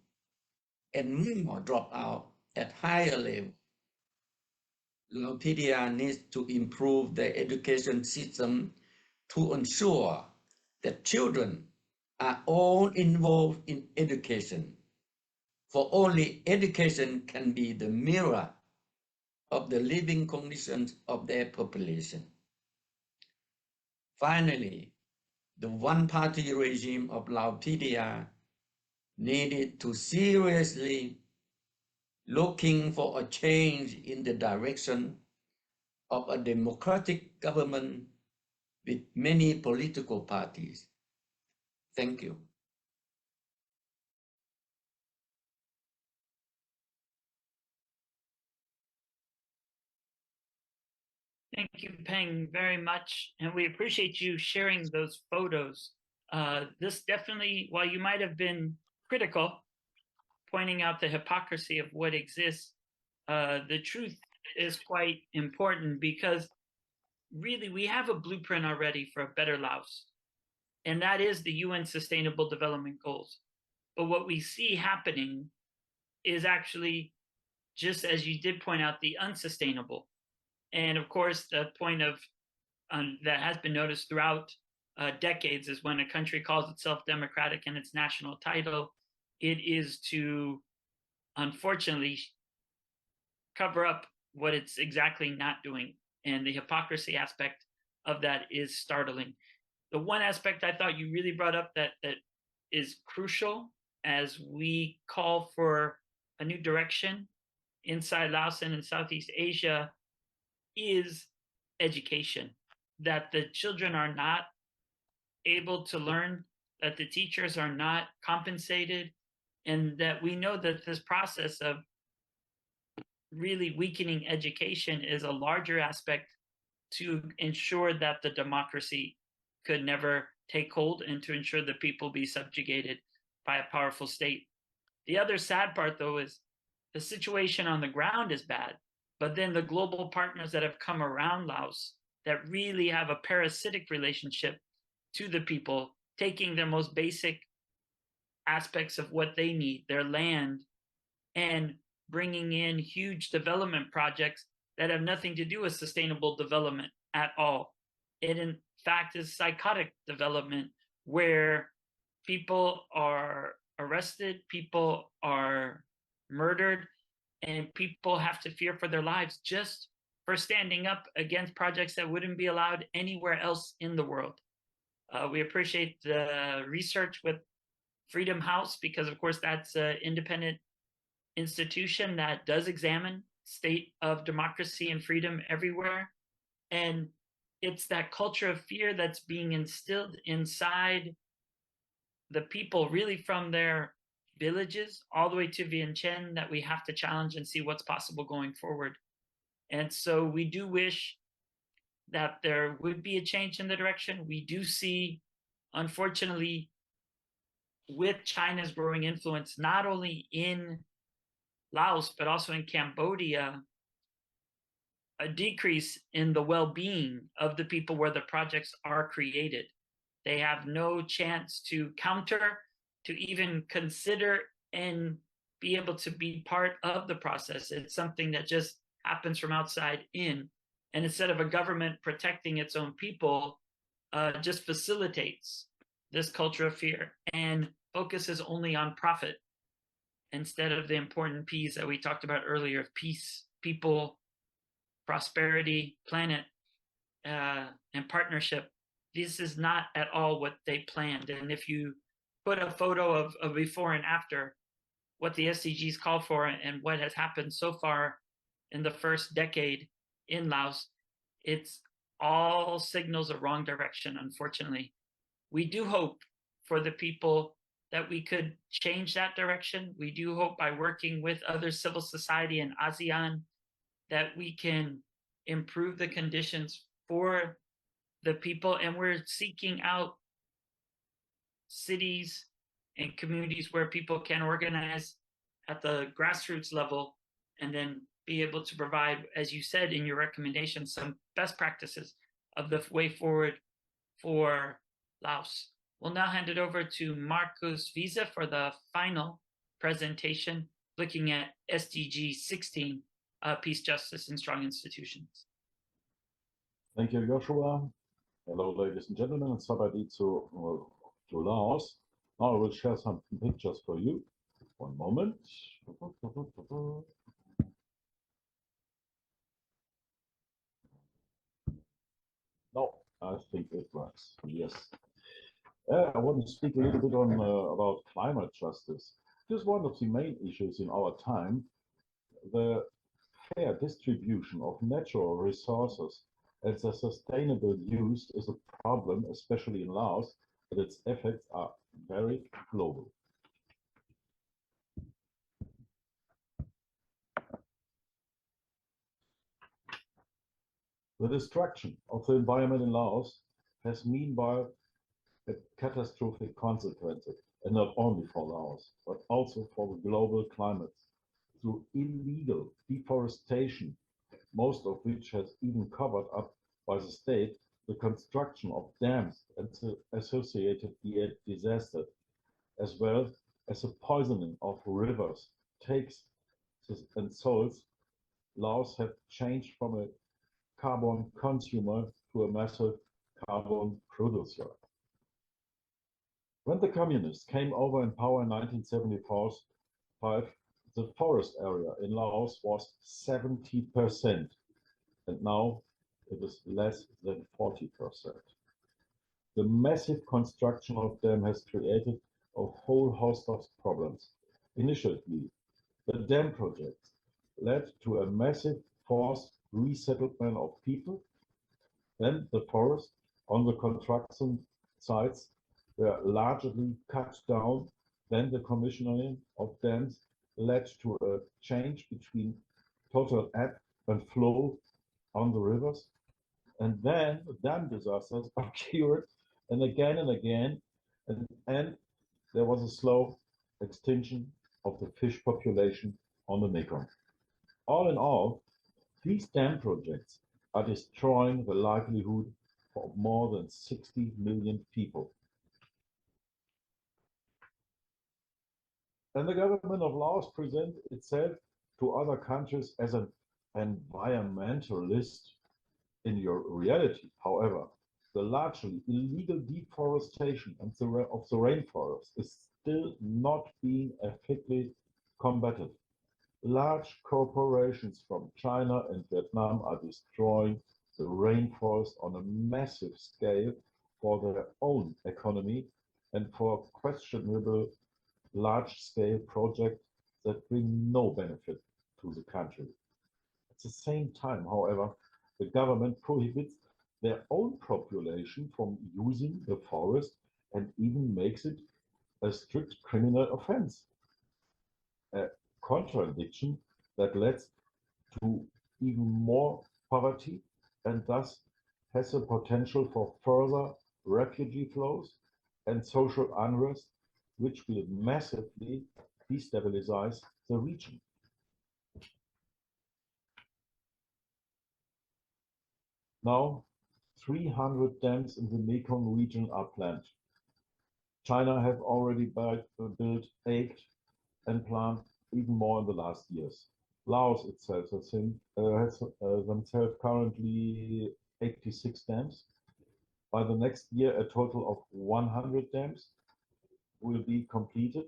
and more drop out at higher level. Lao PDR needs to improve the education system to ensure that children are all involved in education, for only education can be the mirror of the living conditions of their population. Finally, the one-party regime of Lao PDR needed to seriously looking for a change in the direction of a democratic government with many political parties. Thank you. Thank you, Pheng, very much. And we appreciate you sharing those photos. This definitely, while you might have been critical, pointing out the hypocrisy of what exists, the truth is quite important, because really we have a blueprint already for a better Laos. And that is the UN Sustainable Development Goals. But what we see happening is actually, just as you did point out, the unsustainable. And of course, the point of that has been noticed throughout decades is when a country calls itself democratic in its national title, it is to, unfortunately, cover up what it's exactly not doing. And the hypocrisy aspect of that is startling. The one aspect I thought you really brought up that is crucial as we call for a new direction inside Laos and in Southeast Asia is education, that the children are not able to learn, that the teachers are not compensated, and that we know that this process of really weakening education is a larger aspect to ensure that the democracy could never take hold and to ensure the people be subjugated by a powerful state. The other sad part, though, is the situation on the ground is bad, but then the global partners that have come around Laos that really have a parasitic relationship to the people, taking their most basic aspects of what they need, their land, and bringing in huge development projects that have nothing to do with sustainable development at all. It, in fact, is psychotic development where people are arrested, people are murdered, and people have to fear for their lives just for standing up against projects that wouldn't be allowed anywhere else in the world. We appreciate the research with Freedom House because, of course, that's an independent institution that does examine state of democracy and freedom everywhere. And it's that culture of fear that's being instilled inside the people, really from their villages all the way to Vientiane, that we have to challenge and see what's possible going forward. And so we do wish that there would be a change in the direction. We do see, unfortunately, with China's growing influence, not only in Laos, but also in Cambodia, a decrease in the well-being of the people where the projects are created. They have no chance to counter, to even consider and be able to be part of the process. It's something that just happens from outside in. And instead of a government protecting its own people, just facilitates this culture of fear and focuses only on profit instead of the important P's that we talked about earlier of peace, people, prosperity, planet, and partnership. This is not at all what they planned. And if you put a photo of before and after, what the SDGs call for and what has happened so far in the first decade in Laos, it's all signals a wrong direction, unfortunately. We do hope for the people that we could change that direction. We do hope by working with other civil society and ASEAN that we can improve the conditions for the people. And we're seeking out cities and communities where people can organize at the grassroots level and then be able to provide, as you said in your recommendations, some best practices of the way forward for Laos. We'll now hand it over to Marcus Wiese for the final presentation, looking at SDG 16, Peace, Justice, and Strong Institutions. Thank you, Joshua. Hello, ladies and gentlemen. It's Sacksady to Laos. Now I will share some pictures for you. One moment. No, I think it works. Yes. I want to speak a little bit on about climate justice. It is one of the main issues in our time. The fair distribution of natural resources and their sustainable use is a problem, especially in Laos, and its effects are very global. The destruction of the environment in Laos has meanwhile catastrophic consequences, and not only for Laos, but also for the global climate, through illegal deforestation, most of which has even covered up by the state, the construction of dams and the associated disasters, as well as the poisoning of rivers, takes and soils. Laos have changed from a carbon consumer to a massive carbon producer. When the communists came over in power in 1975, the forest area in Laos was 70%, and now it is less than 40%. The massive construction of them has created a whole host of problems. Initially, the dam projects led to a massive forced resettlement of people. Then the forest on the construction sites were largely cut down. Then the commissioning of dams led to a change between total ebb and flow on the rivers. And then dam disasters occurred and again, and there was a slow extinction of the fish population on the Mekong. All in all, these dam projects are destroying the livelihood for more than 60 million people. And the government of Laos presents itself to other countries as an environmentalist. In your reality, however, the largely illegal deforestation of the rainforest is still not being effectively combated. Large corporations from China and Vietnam are destroying the rainforest on a massive scale for their own economy and for questionable large-scale projects that bring no benefit to the country. At the same time, however, the government prohibits their own population from using the forest and even makes it a strict criminal offense. A contradiction that leads to even more poverty and thus has the potential for further refugee flows and social unrest, which will massively destabilize the region. Now, 300 dams in the Mekong region are planned. China have already built 8 and planned even more in the last years. Laos itself has themselves currently 86 dams. By the next year, a total of 100 dams will be completed.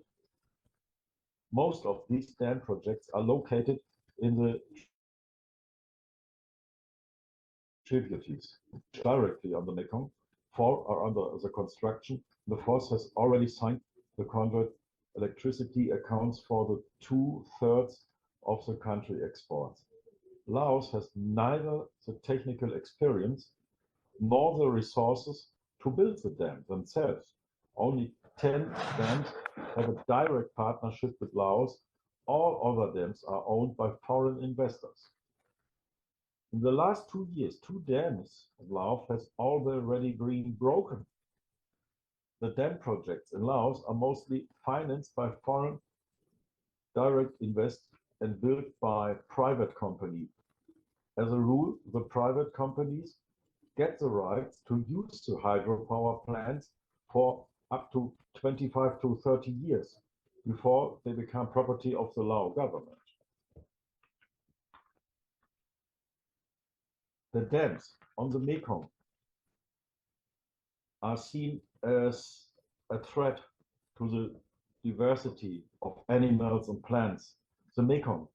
Most of these dam projects are located in the tributaries directly on the Mekong. 4 are under the construction. The 4th has already signed the contract. Electricity accounts for the 2/3 of the country exports. Laos has neither the technical experience nor the resources to build the dam themselves. Only 10 dams have a direct partnership with Laos. All other dams are owned by foreign investors. In the last 2 years, 2 dams in Laos has already been broken. The dam projects in Laos are mostly financed by foreign direct investors and built by private companies. As a rule, the private companies get the rights to use the hydropower plants for up to 25 to 30 years before they become property of the Lao government. The dams on the Mekong are seen as a threat to the diversity of animals and plants. The Mekong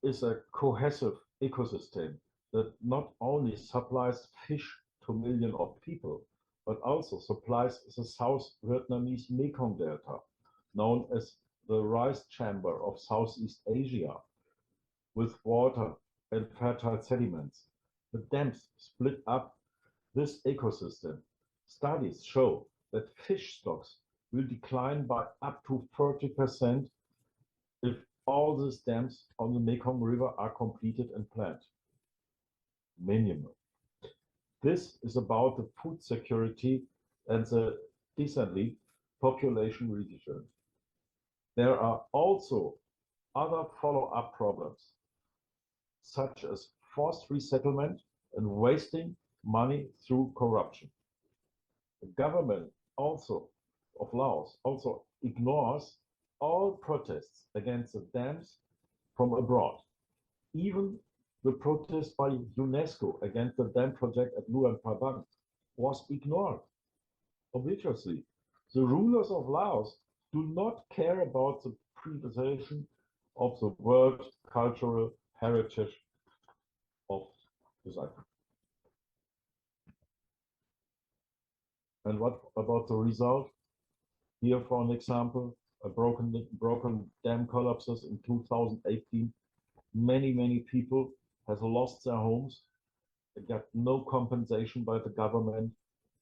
is a cohesive ecosystem that not only supplies fish to millions of people, but also supplies the South Vietnamese Mekong Delta, known as the rice chamber of Southeast Asia, with water and fertile sediments. The dams split up this ecosystem. Studies show that fish stocks will decline by up to 30% if all these dams on the Mekong River are completed and planned. Minimum. This is about the food security and the decently population reduction. There are also other follow-up problems, such as forced resettlement and wasting money through corruption. The government also of Laos also ignores all protests against the dams from abroad. Even the protest by UNESCO against the dam project at Luang Prabang was ignored. Obviously, the rulers of Laos do not care about the preservation of the world cultural heritage of this island. And what about the result? Here, for an example, a broken dam collapses in 2018. Many people have lost their homes. They got no compensation by the government.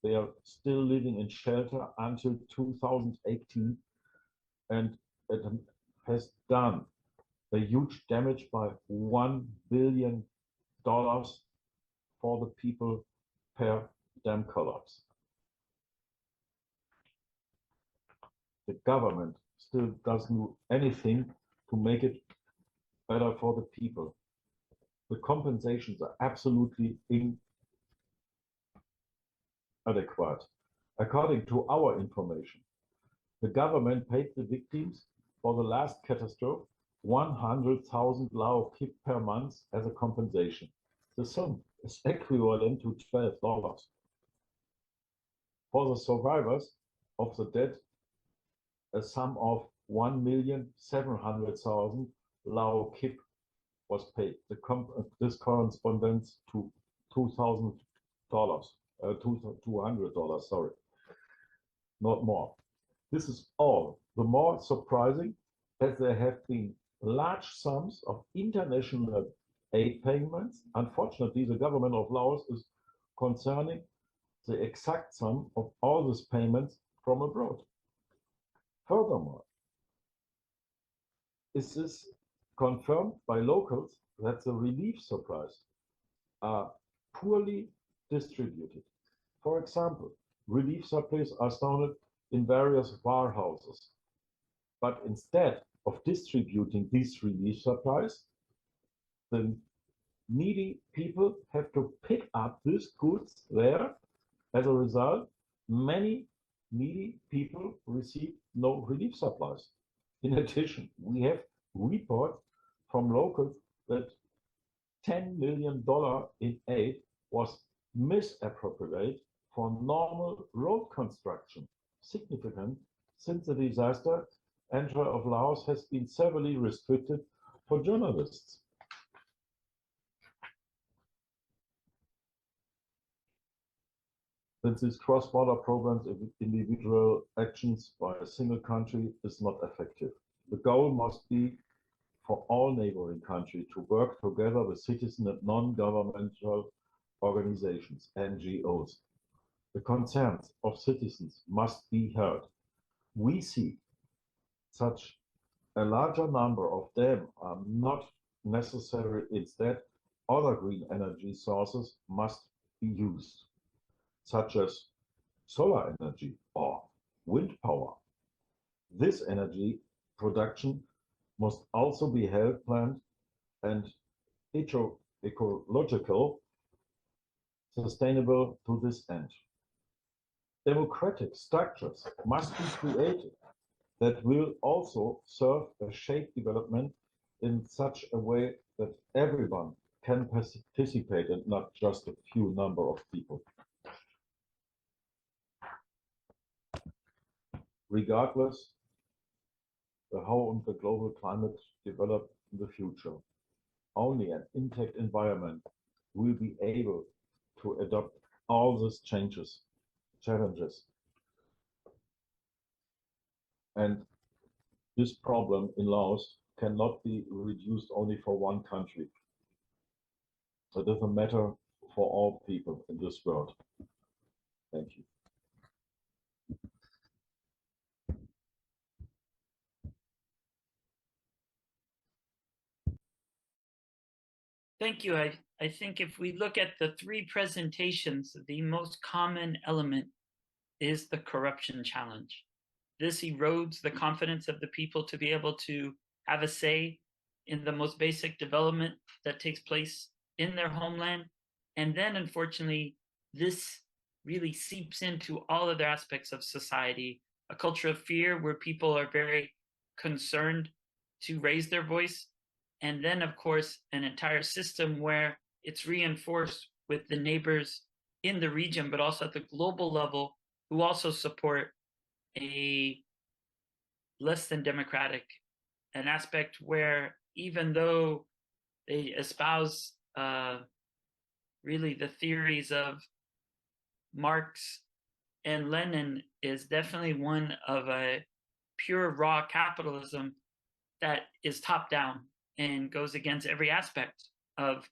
They are still living in shelter until 2018, and it has done a huge damage by $1 billion for the people per dam collapse. The government still doesn't do anything to make it better for the people. The compensations are absolutely inadequate. According to our information, the government paid the victims for the last catastrophe 100,000 Lao kip per month as a compensation. The sum is equivalent to $12. For the survivors of the dead, a sum of 1,700,000 Lao kip was paid. This corresponds to $2,000, $200, sorry, not more. This is all the more surprising as there have been large sums of international aid payments. Unfortunately, the government of Laos is concerning the exact sum of all these payments from abroad. Furthermore, is this confirmed by locals that the relief supplies are poorly distributed? For example, relief supplies are stored in various warehouses, but instead of distributing these relief supplies, the needy people have to pick up these goods there. As a result, many needy people receive no relief supplies. In addition, we have reports from locals that $10 million in aid was misappropriated for normal road construction. Significant since the disaster, entry of Laos has been severely restricted for journalists. Since these cross-border programs of individual actions by a single country is not effective. The goal must be for all neighboring countries to work together with citizen and non-governmental organizations, NGOs. The concerns of citizens must be heard. We see such a larger number of them are not necessary. Instead, other green energy sources must be used, such as solar energy or wind power. This energy production must also be health planned and ecological sustainable to this end. Democratic structures must be created that will also serve a shape development in such a way that everyone can participate and not just a few number of people. Regardless how the global climate develop in the future, only an intact environment will be able to adopt all these challenges. And this problem in Laos cannot be reduced only for one country. It is a matter for all people in this world. Thank you. Thank you. I think if we look at the three presentations, the most common element is the corruption challenge. This erodes the confidence of the people to be able to have a say in the most basic development that takes place in their homeland. And then, unfortunately, this really seeps into all other aspects of society, a culture of fear where people are very concerned to raise their voice. And then, of course, an entire system where it's reinforced with the neighbors in the region, but also at the global level, who also support a less than democratic, an aspect where even though they espouse really the theories of Marx and Lenin, is definitely one of a pure raw capitalism that is top down and goes against every aspect of,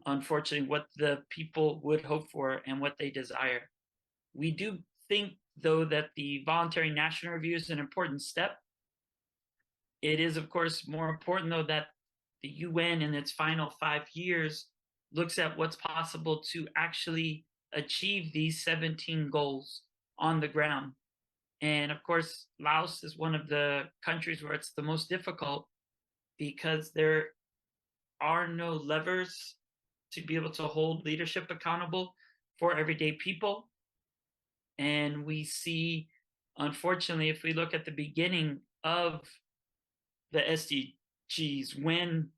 unfortunately, what the people would hope for and what they desire. We do think, though, that the voluntary national review is an important step. It is, of course, more important, though, that the UN in its final 5 years looks at what's possible to actually achieve these 17 goals on the ground. And of course, Laos is one of the countries where it's the most difficult because there are no levers to be able to hold leadership accountable for everyday people. And we see, unfortunately, if we look at the beginning of the SDGs, when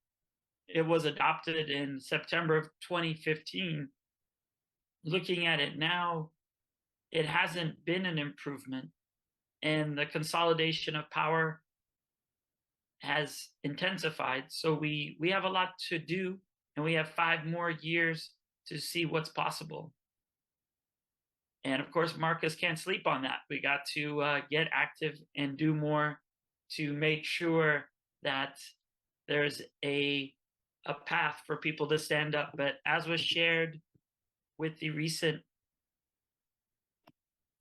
it was adopted in September of 2015, looking at it now, it hasn't been an improvement. And the consolidation of power has intensified. So we have a lot to do, and we have 5 more years to see what's possible. And of course, Marcus can't sleep on that. We got to get active and do more to make sure that there's a path for people to stand up. But as was shared with the recent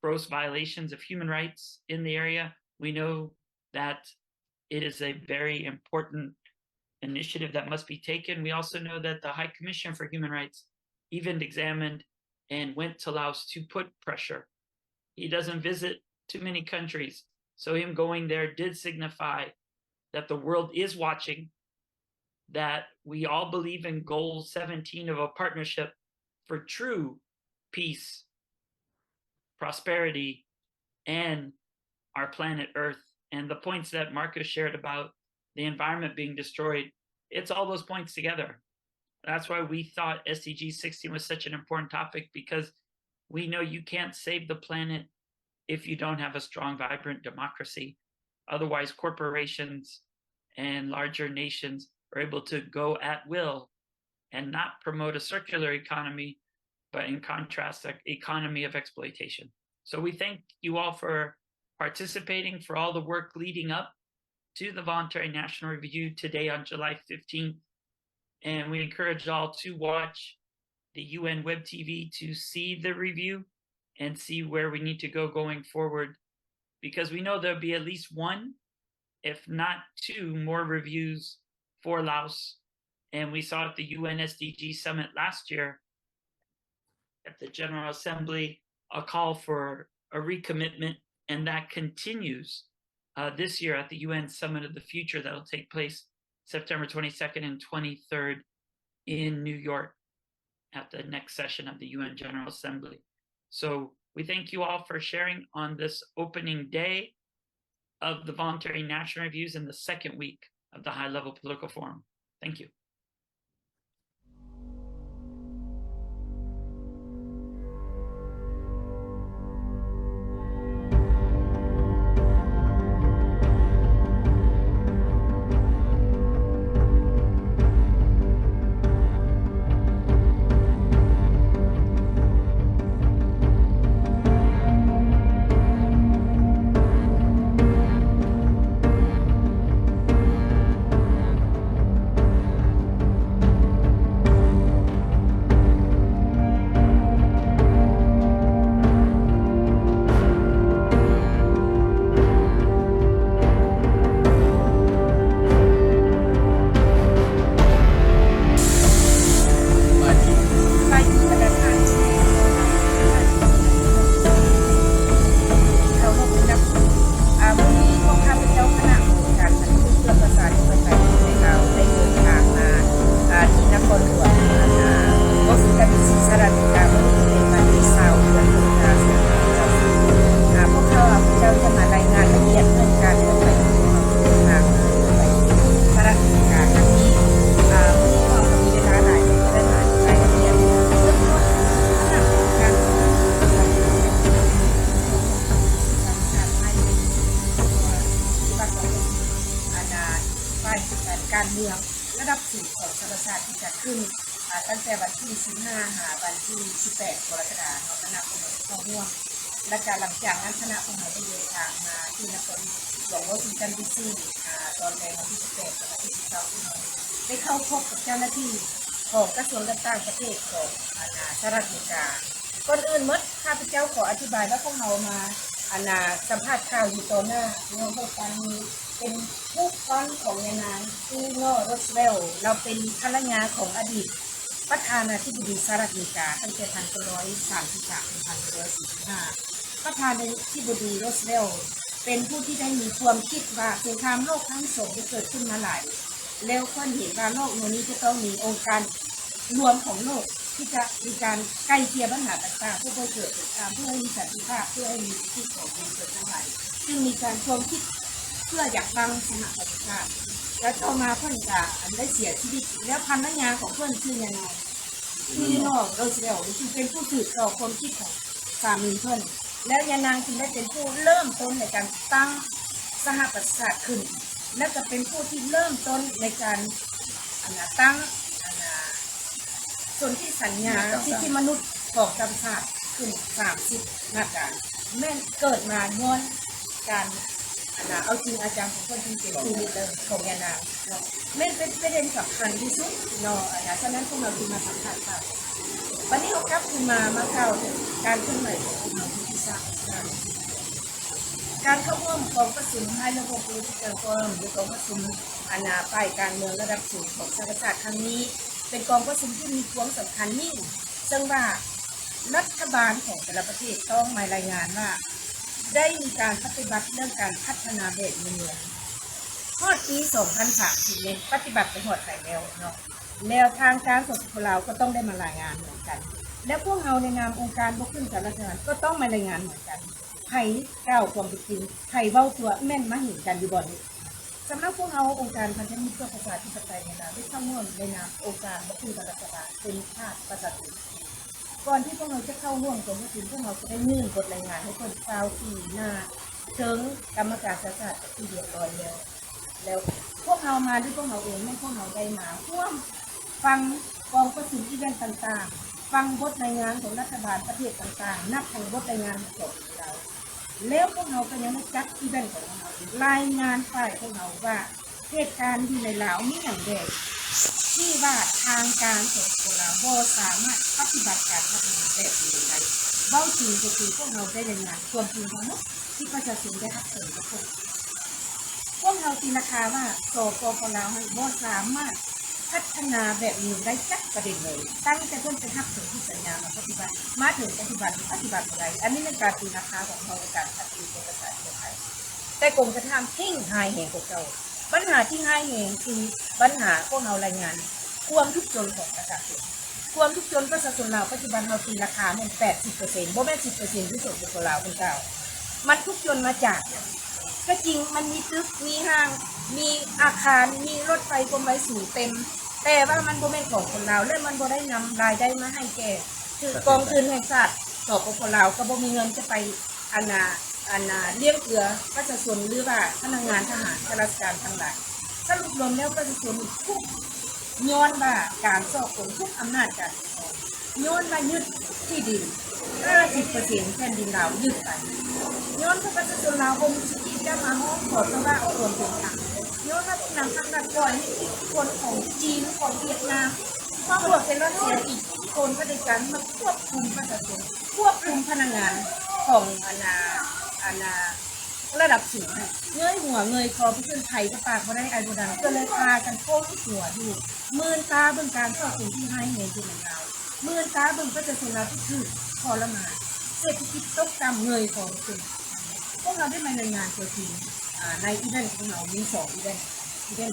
gross violations of human rights in the area, we know that it is a very important initiative that must be taken. We also know that the High Commission for Human Rights even examined and went to Laos to put pressure. He doesn't visit too many countries, so him going there did signify that the world is watching, that we all believe in goal 17 of a partnership for true peace, prosperity, and our planet Earth. And the points that Marcus shared about the environment being destroyed, it's all those points together. That's why we thought SDG 16 was such an important topic, because we know you can't save the planet if you don't have a strong, vibrant democracy. Otherwise, corporations and larger nations are able to go at will and not promote a circular economy, but in contrast, an economy of exploitation. So we thank you all for participating, for all the work leading up to the Voluntary National Review today on July 15th. And we encourage all to watch the UN Web TV to see the review and see where we need to go going forward, because we know there'll be at least 1, if not 2 more reviews for Laos. And we saw at the UN SDG Summit last year at the General Assembly a call for a recommitment, and that continues this year at the UN Summit of the Future that will take place September 22nd and 23rd in New York at the next session of the UN General Assembly. So we thank you all for sharing on this opening day of the Voluntary National Reviews in the 2nd week of the High Level Political Forum. Thank you.การเมืองระดับสูงของสหรัฐที่จะขึ้นตั้งแต่วันที่15หาวันที่18กรกฎาคมคณะผู้นำเข้าร่วมและการหลังจากนั้นคณะผู้นำได้เดินทางมาที่นครหลวงวอชิงตันดีซีตอนแรกวันที่18กับวันที่19ตุลาคมได้เข้าพบกับเจ้าหน้าที่ของกระทรวงการต่างประเทศของสหรัฐอเมริกาก่อนอื่นมั้งข้าพเจ้าขออธิบายว่าพวกเรามาสัมภาษณ์ข่าวอยู่ต่อหน้าในเหตุการณ์นี้เป็นผู้ฟ้องของนายซูโนโรสเวลเราเป็นภรรยาของอดีต ประธานาธิบดีสหรัฐอเมริกาตั้งแต่1933ถึง1945ประธานาธิบดีโรสเวลต์เป็นผู้ที่ได้มีความคิดว่าสงครามโลกครั้งที่2ได้เกิดขึ้นมาหลายแล้วเพิ่นเห็นว่าโลกนี้จะต้องมีองค์การรวมของโลกที่จะมีการไกลเกลี่ยปัญหาต่างๆเพื่อให้เกิดสงครามเพื่อให้มีสันติภาพเพื่อให้มีสิทธิของมนุษย์ทั้งหลายจึงมีการความคิดเพื่ออยากตั้งสหประชาชาติแล้วต่อมาเพิ่นก็ได้เสียชีวิตแล้วภรรยาของเพิ่นชื่อยังไงที่นอกโรสเวลต์ที่เป็นผู้สืบต่อความคิดของสามีเพิ่นแล้วยานางจึงได้เป็นผู้เริ่มต้นในการตั้งสหประชาชาติขึ้นและก็เป็นผู้ที่เริ่มต้นในการตั้งส่วนที่สัญญาสิทธิมนุษย์ของธรรมชาติขึ้น30มาตราแม่เกิดมาย้อนการเอาจริงอาจารย์ของคนที่เป็นผู้ริเริ่มของยานางแม่เป็นประเด็นสำคัญที่สุดเนาะฉะนั้นพวกเราจึงมาสัมผัสค่ะวันนี้เรากลับขึ้นมาเก่าถึงการเคลื่อนไหวของเราที่สร้างการเข้าร่วมกองประชุมให้ระบบโพลิติคอลฟอรัมหรือกองประชุมฝ่ายการเมืองระดับสูงของสหประชาชาติครั้งนี้เป็นกองประชุมที่มีความสำคัญยิ่งซึ่งว่ารัฐบาลของแต่ละประเทศต้องมารายงานว่าได้มีการปฏิบัติเรื่องการพัฒนาแบบเมืองฮอดปี2030เนี่ยปฏิบัติไปหมดไปแล้วเนาะแนวทางการสนทนาเราก็ต้องได้มารายงานเหมือนกันและพวกเราในนามองค์การบกขึ้นสาธารณสุขก็ต้องมารายงานเหมือนกันไทยก้าวความเป็นจริงไทยเว้าตัวแม่นมาเห็นกันอยู่บ่นี้สำหรับพวกเราองค์การพันธมิตรเพื่อประชาธิปไตยในลาวได้เข้าร่วมในนามองค์การบกขึ้นสาธารณสุขเป็นชาติประชาธิปไตยก่อนที่พวกเราจะเข้าร่วมกองประชุมพวกเราจะได้ยื่นบทรายงานให้คนชาวที่หน้าถึงกรรมการศาสตร์ที่เรียบร้อยแล้วพวกเรามาด้วยพวกเราเองไม่พวกเราได้มาร่วมฟังกองประชุมอีเวนต์ต่างๆฟังบทรายงานของรัฐบาลประเทศต่างๆนับของบทรายงานของเราแล้วพวกเราก็ยังได้จัดอีเวนต์ของเรารายงานฝ่ายพวกเราว่าเหตุการณ์ที่ในลาวมีอย่างใดที่ว่าทางการของเราบ่สามารถปฏิบัติการพัฒนาแบบนี้ได้เบ้าจริงก็คือพวกเราได้รายงานความจริงทั้งหมดที่ประชาชนได้รับผลกระทบพวกเราตีราคาว่าสปปลาวบ่สามารถพัฒนาแบบนี้ได้จักประเด็นเลยตั้งแต่ต้นเป็นทับถึงที่สัญญามาปฏิบัติมาถึงปฏิบัติอะไรอันนี้เป็นการตีราคาของเราในการขัดขืนเป็นภาษาไทยแต่กรมกระทำทิ้งหายแห่งของเราปัญหาที่หายแห่งคือปัญหาพวกเรารายงานความทุกข์จนของประชาชนความทุกข์จนประชาชนเราปัจจุบันเราตีราคาเป็น 80% บ่แม่น 10% ที่ส่งไปเราเป็นเก่ามันทุกข์จนมาจากก็จริงมันมีตึกมีห้างมีอาคารมีรถไฟความเร็วสูงเต็มแต่ว่ามันบ่แม่นของคนเราและมันบ่ได้นำรายได้มาให้แก่คือกองทุนแห่งชาติสปปลาวก็บ่มีเงินจะไปเลี้ยงเกลือประชาชนหรือว่าพนักงานทหารข้าราชการทั้งหลายสรุปรวมแล้วประชาชนทุกย้อนว่าการสอบของทุกอำนาจการย้อนมายึดที่ดิน 50% แผ่นดินลาวยึดไปย้อนประชาชนลาวบ่มีสิทธิ์จะมาห้องขอสว่าคนเป็นทางย้อนมาที่นำทางการปล่อยให้อิทธิพลของจีนของเวียดนามความบวกเป็นรัสเซียอิทธิพลก็ได้การมาควบคุมประชาชนควบคุมพนักงานของระดับสูงเงยหัวเงยคอผู้ชนไทยก็ปากมาได้ไอ้โบดังก็เลยพากันโค้งหัวดูมืนตาเบื้องการเข้าถึงที่ให้เงินที่ไหนเรามืนตาเบื้องก็จะสนาที่คือทรมานเศรษฐกิจตกต่ำเงยของคุณพวกเราได้มารายงานตัวทีในอีเวนต์ของเรามี2อีเวนต์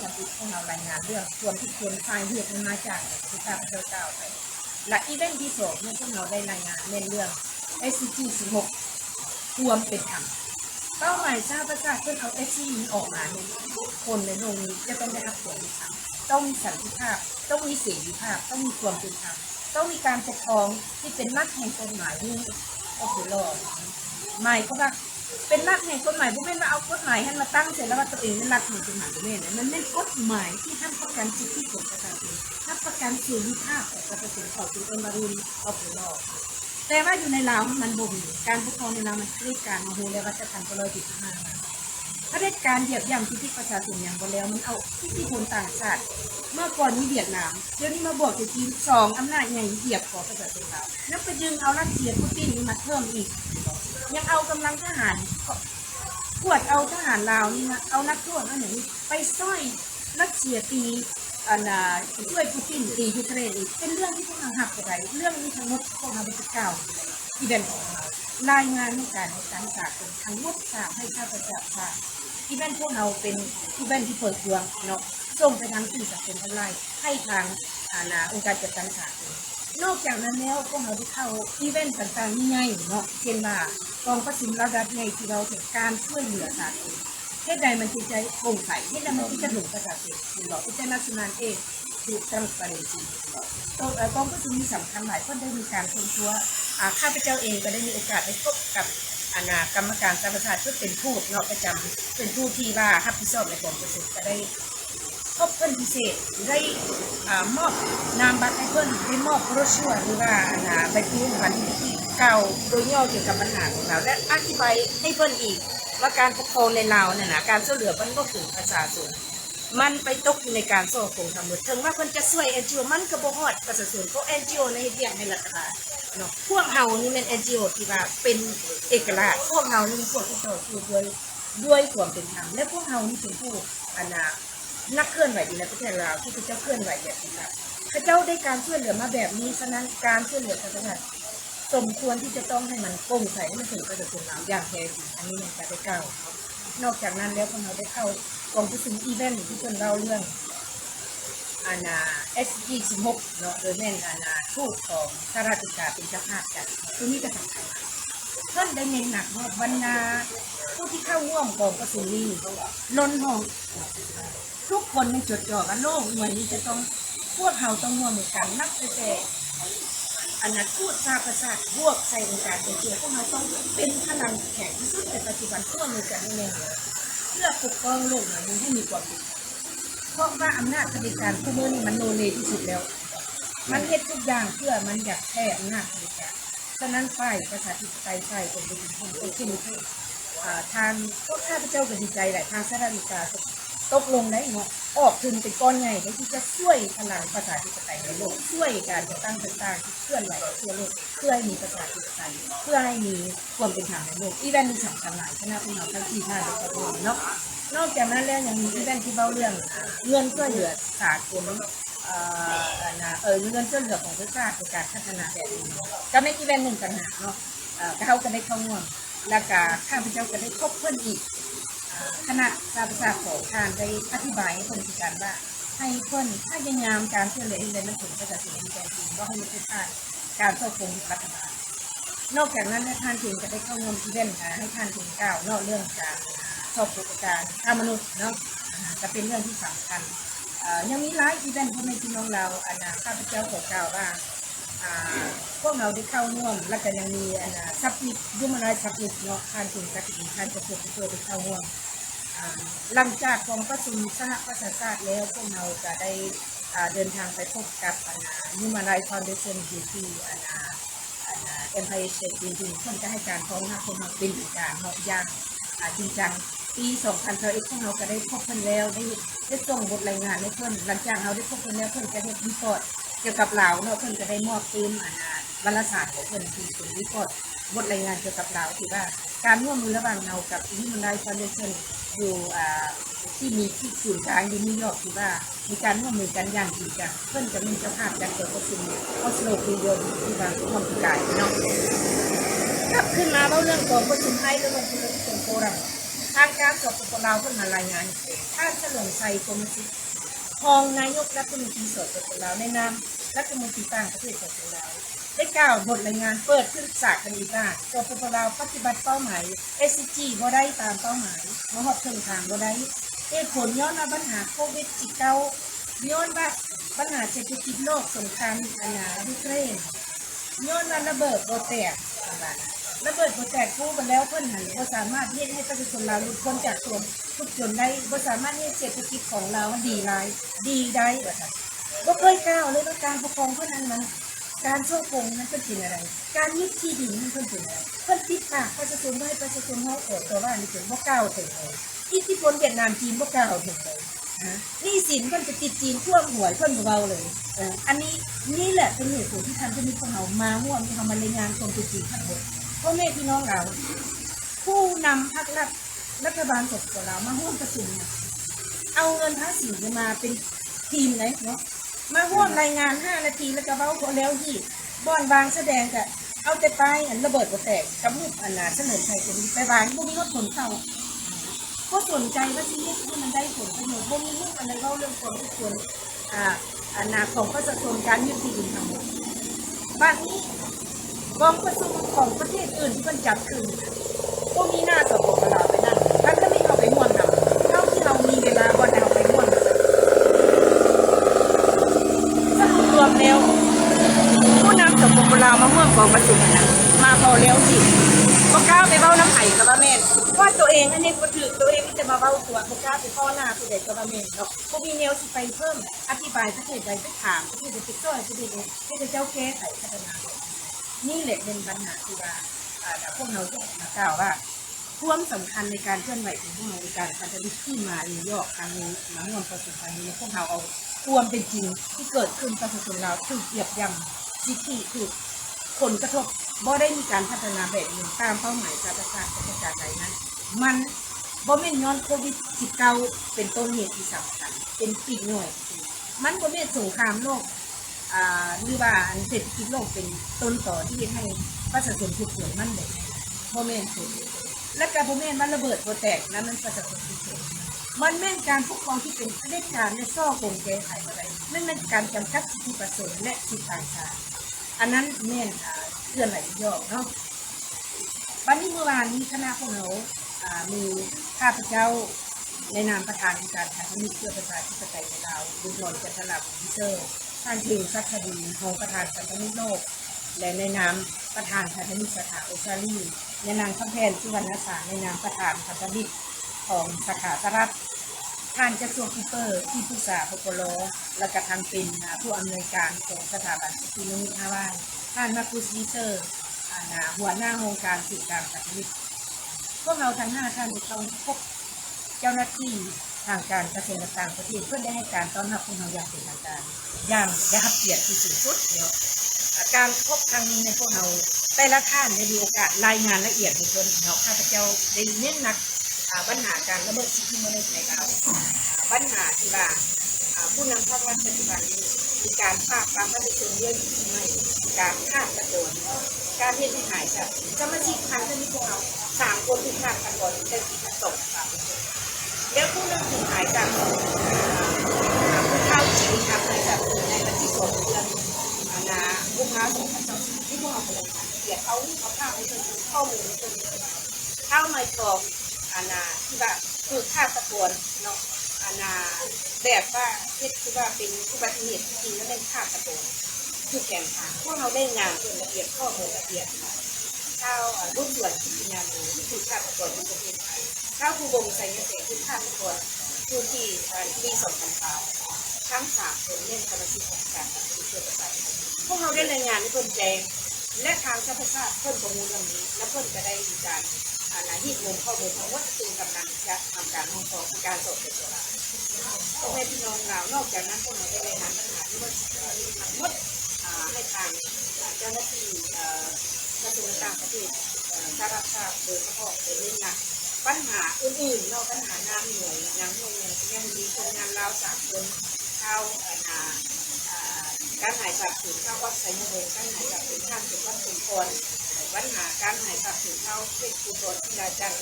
ทำอีกของเรารายงานเรื่องควรที่ควรไฟเรียกมันมาจากที่ข้าพเจ้าไปและอีเวนต์ที่2เนี่ยพวกเราได้รายงานเรื่อง SCG 16ควรเป็นธรรมเป้าหมายชาติประชาชนเอาSCG ออกมาเนี่ยทุกคนในโลกนี้จะต้องได้รับความเป็นธรรมต้องมีสันติภาพต้องมีเสรีภาพต้องมีความเป็นธรรมต้องมีการปกครองที่เป็นรัฐแห่งกฎหมายนี่ก็คือรอดหมายก็ว่าเป็นรัฐแห่งกฎหมายพวกแม่มาเอากฎหมายให้มาตั้งเสร็จแล้วว่าตัวเองเป็นรัฐแห่งกฎหมายพวกแม่เนี่ยมันไม่กฎหมายที่ท่านประกันสิทธิของประชาชนท่านประกันเสรีภาพของประชาชนเขาเป็นมารุนเอาไปรอดแต่ว่าอยู่ในลาวมันบ่มีการปกครองในลาวมันเรียกการมาโหแล้วว่าจะทำก็เลยติดมาถ้าได้การเหยียบย่ำสิทธิประชาชนอย่างบ่แล้วมันเอาอิทธิพลต่างชาติเมื่อก่อนมีเวียดนามเดี๋ยวนี้มาบวกกับจีน2อำนาจใหญ่เหยียบของประชาชนลาวนับไปดึงเอารัสเซียปูตินมาเพิ่มอีกยังเอากำลังทหารขวดเอาทหารลาวนี่นะเอานักโทษนั่นนี่ไปซ้อยรัสเซียปี ช่วยปูตินตียูเครนอีกเป็นเรื่องที่พวกเราหักไปเรื่องนี้ทั้งหมดพวกเราเป็นเก่าอีเวนต์ของเรารายงานในการสากลทั้งหมดทราบให้ข้าพเจ้าทราบอีเวนต์พวกเราเป็นอีเวนต์ที่เปิดดวงเนาะส่งไปทางที่สากลออนไลน์ให้ทางองค์การจัดการสากลนอกจากนั้นแล้วพวกเราได้เข้าอีเวนต์ต่างๆใหญ่ๆเนาะเช่นว่ากองประชุมระดับใหญ่ที่เราเห็นการช่วยเหลือสากลเหตุใดมันจึงใจโปร่งใสเหตุใดมันจึงจะหนุนประชาชนหรือว่าอินเตอร์เนชั่นแนลเองคือ transparency กองประชุมมีสำคัญหลายคนได้มีการค้นคว้าข้าพเจ้าเองก็ได้มีโอกาสได้พบกับกรรมการสภาชาติเพื่อเป็นผู้เนาะประจำเป็นผู้ที่ว่ารับผิดชอบในกองประชุมก็ได้พบเพื่อนพิเศษได้มอบนามบัตรให้เพื่อนได้มอบโบรชัวร์หรือว่าใบปลิววันที่เก่าโดยย่อเกี่ยวกับปัญหาของเราและอธิบายให้เพื่อนอีกว่าการปกครองในลาวเนี่ยนะการช่วยเหลือมันก็ถึงประชาชนมันไปตกอยู่ในการโซ่โกงทำหมดถึงว่าคนจะช่วย NGO มันก็บ่ฮอดประชาชนเพราะ NGO ในเรียกให้รัฐบาลเนาะพวกเฮานี่เป็น NGO ที่ว่าเป็นเอกราชพวกเฮานี่พวกที่ต่อสู้ด้วยความเป็นธรรมและพวกเฮานี่เป็นผู้นักเคลื่อนไหวในประเทศลาวที่พระเจ้าเคลื่อนไหวแบบนี้ครับพระเจ้าได้การช่วยเหลือมาแบบนี้ฉะนั้นการช่วยเหลือประชาชนสมควรที่จะต้องให้มันโปร่งใสให้มันถึงประชาชนลาวอย่างแท้จริงอันนี้ในการได้กล่าวนอกจากนั้นแล้วพวกเราได้เข้ากองประชุมอีเวนต์ที่เพิ่นเล่าเรื่องSG16 เนาะโดยแม่นทูตของสหรัฐอเมริกาเป็นเจ้าภาพกันตัวนี้ก็สำคัญเพิ่นได้เน้นหนักว่าบรรดาผู้ที่เข้าร่วมกองประชุมนี้ล้นห้องทุกคนในจดจ่อกันโลกหน่วยนี้จะต้องพวกเขาต้องร่วมกันนับแต่ทูตสหประชาชาติบวกใจในการเป็นเกี่ยวพวกเราต้องเป็นพลังแข็งที่สุดในปัจจุบันทั่วโลกกันเองเพื่อปกป้องโลกนี้ให้มีความสุขเพราะว่าอำนาจเผด็จการคู่มือนี่มันโลเลที่สุดแล้วมันเฮ็ดทุกอย่างเพื่อมันอยากแพ้อำนาจเผด็จการฉะนั้นฝ่ายประชาธิปไตยฝ่ายเป็นคนที่มีทางพวกข้าพเจ้าก็ดีใจแหละทางสหรัฐอเมริกาตกลงได้เนาะออกทุนเป็นก้อนใหญ่ที่จะช่วยพลังประชาธิปไตยในโลกช่วยการจัดตั้งต่างๆที่เคลื่อนไหวทั่วโลกเพื่อให้มีประชาธิปไตยเพื่อให้มีความเป็นธรรมในโลกอีเวนต์มีสำคัญหลายคณะผู้นำทั้งที่ท่าและก็ร่วมเนาะนอกจากนั้นแล้วยังมีอีเวนต์ที่เล่าเรื่องเงินช่วยเหลือสากลเงินช่วยเหลือของประชาชนในการพัฒนาแบบนี้ก็ไม่อีเวนต์หนึ่งกันนะเนาะเขาก็ได้เข้าร่วมแล้วก็ข้าพเจ้าก็ได้พบเพื่อนอีกคณะสภาประชาชนของทานได้อธิบายให้คนพิการว่าให้คนพยายามการช่วยเหลือในมันถึงประชาชนที่แท้จริงก็ให้มันเป็นการช่วยคงรัฐบาลนอกจากนั้นท่านถึงจะได้เข้าร่วมอีเวนต์ให้ท่านถึงก้าวนอกเรื่องการสอบประการฆ่ามนุษย์เนาะจะเป็นเรื่องที่สำคัญยังมีหลายอีเวนต์ที่ในพี่น้องเราข้าพเจ้าขอกล่าวว่าพวกเราได้เข้าร่วมและก็ยังมีซับมิตยูมันไรซับมิตเนาะท่านถึงจะถึงท่านจะพูดช่วยได้เข้าร่วมหลังจากกองประชุมสหประชาชาติแล้วพวกเราจะได้เดินทางไปพบกับยูมันไรฟาวเดชั่นที่Empire State Building เพื่อจะให้การพร้อมหน้าคนมาเป็นการเหาะยากจริงจังปี2021พวกเราก็ได้พบกันแล้วได้ส่งบทรายงานให้เพื่อนหลังจากเราได้พบกันแล้วเพื่อนจะได้รีพอร์ตเกี่ยวกับเราเนาะเพื่อนจะได้มอบทีมวารสารของเพื่อนที่เป็นรีพอร์ตบทรายงานเกี่ยวกับเราที่ว่าการร่วมมือระหว่างเรากับHuman Rights Foundationอยู่ที่มีที่ศูนย์กลางอยู่นิวยอร์กที่ว่ามีการร่วมมือกันอย่างจริงจังเพื่อนจะมีเจ้าภาพการเปิดประชุมออสโลปีเดียวที่บางท่องกายเนาะกลับขึ้นมาเรื่องของประชุมไทยและลงทุนส่วนโฟรัมทางการสปปลาวเพิ่งมารายงานท่านเฉลิมชัยกรมศิษย์รองนายกรัฐมนตรีสปปลาวในนามรัฐมนตรีต่างประเทศสปปลาวได้กล่าวบทรายงานเปิดขึ้นจากกันอีกว่าสปปลาวปฏิบัติเป้าหมาย SDG บ่ได้ตามเป้าหมายมหอบเชิงทางบ่ได้เหตุผลย้อนว่าปัญหาโควิด-19ย้อนว่าปัญหาเศรษฐกิจโลกสงครามยูเครนย้อนว่าระเบิดบ่แตกระเบิดบ่แตกกู้กันแล้วเพิ่นหันบ่สามารถเฮ็ดให้ประชาชนลาวหลุดพ้นจากความทุกข์จนได้บ่สามารถเฮ็ดเศรษฐกิจของเรามันดีได้ว่าซั่นบ่เคยก้าวเลยว่าการปกครองเพิ่นนั้นมันการโชคโกงนั้นเป็นอะไรการยึดที่ดินมันเป็นอะไรเพิ่นปิดปากประชาชนบ่ให้ประชาชนเฮาออกตัวว่านี่เป็นบ่ก้าวถึงเลยอิทธิพลเวียดนามจีนบ่ก้าวถึงเลยนี่สินเพิ่นจะติดจีนท่วมหัวเพิ่นเบาเลยอันนี้นี่แหละเป็นเหตุผลที่ท่านจะมีพวกเฮามาร่วมที่เฮามารายงานความเป็นจริงทั้งหมดพ่อแม่พี่น้องเราผู้นำพรรครัฐบาลสปปลาวมาร่วมประชุมเอาเงินภาษีมาเป็น ทีมไหนเนาะมาร่วมรายงาน5นาทีแล้วก็เว้าพอแล้วที่บ่อนวางแสดงก็เอาแต่ไปอันระเบิดบ่แตกกับรูปอันน่ะเสนอไทยคนไปวางบ่มีรถขนเข้าก็สนใจว่าชีวิตที่มันได้ผลประโยชน์บ่มีรูปอะไรเว้าเรื่องความทุกคนอันน่ะของประชาชนการยึดที่ดินทั้งหมดบ้านนี้กองประชุมของประเทศอื่นที่มันจัดขึ้นก็มีหน้าสปปลาวไปนั่นท่านก็ไม่เอาไปม่วนนำเท่าที่เรามีเวลาบ่ได้เอาไปม่วนสรุปรวมแล้วผู้นำสปปลาวมาม่วนกองประชุมนั้นมาพอแล้วสิบ่กล้าไปเว้าน้ำไผ่กับว่าแม่นว่าตัวเองอันนี้บ่ถือตัวเองจะมาเว้าตัวบ่กล้าไปพ้อหน้าผู้ใดกับว่าแม่นเนาะบ่มีแนวสิไปเพิ่มอธิบายประเทศใดไปถามประเทศใดไปช่วยประเทศใดที่เจ้าแก้ไขพัฒนานี่แหละเป็นปัญหาที่ว่าพวกเราจะมากล่าวว่าความสำคัญในการเคลื่อนไหวของพวกเราในการพัฒนาขึ้นมาในยอดครั้งนี้มาร่วมประสบการณ์นี้พวกเราเอาความเป็นจริงที่เกิดขึ้นประชาชนเราถูกเหยียบย่ำสิทธิถูกผลกระทบบ่ได้มีการพัฒนาแบบนี้ตามเป้าหมายการประกาศใดนั้นมันบ่แม่นย้อนโควิด19เป็นต้นเหตุที่สำคัญเป็นปีกหน่วยมันบ่แม่นสงครามโลกหรือว่าเศรษฐกิจโลกเป็นต้นต่อที่ให้ประชาชนทุกคนมันได้บ่แม่นถูกและการบ่แม่นมันระเบิดบ่แตกนั้นมันประชาชนทุกคนมันแม่นการปกครองที่เป็นเผด็จการและซ่อกงแก้ไขบ่ได้นั่นเป็นการจำกัดสิทธิประชาชนและสิทธิต่างชาติอันนั้นแม่นเคลื่อนไหวย่อเนาะวันนี้เมื่อวานนี้คณะพวกเรามีข้าพเจ้าในนามประธานองค์การพันธมิตรเพื่อประชาธิปไตยในลาวบุญทรจันทลาภวิเศษท่านเพ็งศักดิ์ดีรองประธานพันธมิตรโลกและในนามประธานพันธมิตรสาขาออสเตรเลียในนามคำแพนสุวรรณสารในนามประธานพันธมิตรของสาขาสหรัฐท่านเจ้าสัวคูเปอร์ที่ปรึกษาพปลและกระทางเป็นผู้อำนวยการของสถาบันสิทธิมนุษยชนท่านมาคุสวิเซอร์หัวหน้าโครงการสื่อการพันธมิตรพวกเราทั้ง5ท่านจะต้องพบเจ้าหน้าที่ทางการกระทรวงต่างประเทศเพื่อได้ให้การต้อนรับพวกเราอย่างเป็นทางการอย่างได้รับเกียรติที่สูงสุดเดียวการพบครั้งนี้ในพวกเราแต่ละท่านได้มีโอกาสรายงานละเอียดในส่วนของข้าพเจ้าได้เน้นหนักปัญหาการละเมิดสิทธิมนุษยชนในลาวปัญหาที่ว่าผู้นำภาครัฐปัจจุบันนี้มีการปราบปรามประชาชนเรื่องที่ไม่การฆ่าตะโกนการเฮ็ดให้หายจากสมาชิกพันธมิตรพวกเรา3 คนที่ฆ่าตะโกนเป็นที่ตกแล้วผู้นำถึงหายจากผู้เข้าชีวิตหายจากในวันที่2 เดือนกุมภาพันธ์2024ที่พวกเราเป็นเกียรติเขาฆ่าไปจนข้อมูลจนเข้ามาบอกที่ว่าคือฆ่าตะโกนเนาะแบบว่าที่ว่าเป็นอุบัติเหตุจริงแล้วเป็นฆ่าตะโกนคือแข่งขันพวกเราได้งานละเอียดข้อมูลละเอียดข้าวรุ่นด่วนที่งานนี้คือฆ่าตะโกนในประเทศไทยข้าวคูบงไซเนเซคือฆ่าตะโกนผู้ที่ปี2009ทั้ง3 คนเล่นสมาชิกของการตัดสินเพื่อประชาชนพวกเราได้รายงานให้เพิ่นแจ้งและทางสภาชาติเพิ่นประมูลเรื่องนี้และเพิ่นจะได้มีการที่รวมข้อมูลทั้งหมดซึ่งกำลังจะทำการห้องสอบการสอบสวนพ่อแม่พี่น้องเรานอกจากนั้นพวกเราได้รายงานปัญหาที่ว่าทั้งหมดให้ทางเจ้าหน้าที่กระทรวงต่างประเทศได้รับทราบโดยเฉพาะในเรื่องปัญหาอื่นๆนอกปัญหาน้ำหน่วยน้ำหน่วยยังมีคนงานลาว3 คนเข้าการหายสัตว์ถึงเข้าวัดไซโนโดนการหายสัตว์ถึงข้ามถึงวัดสุนทรปัญหาการหายสัตว์ถึงเข้าเทศกุศลที่ดาจัง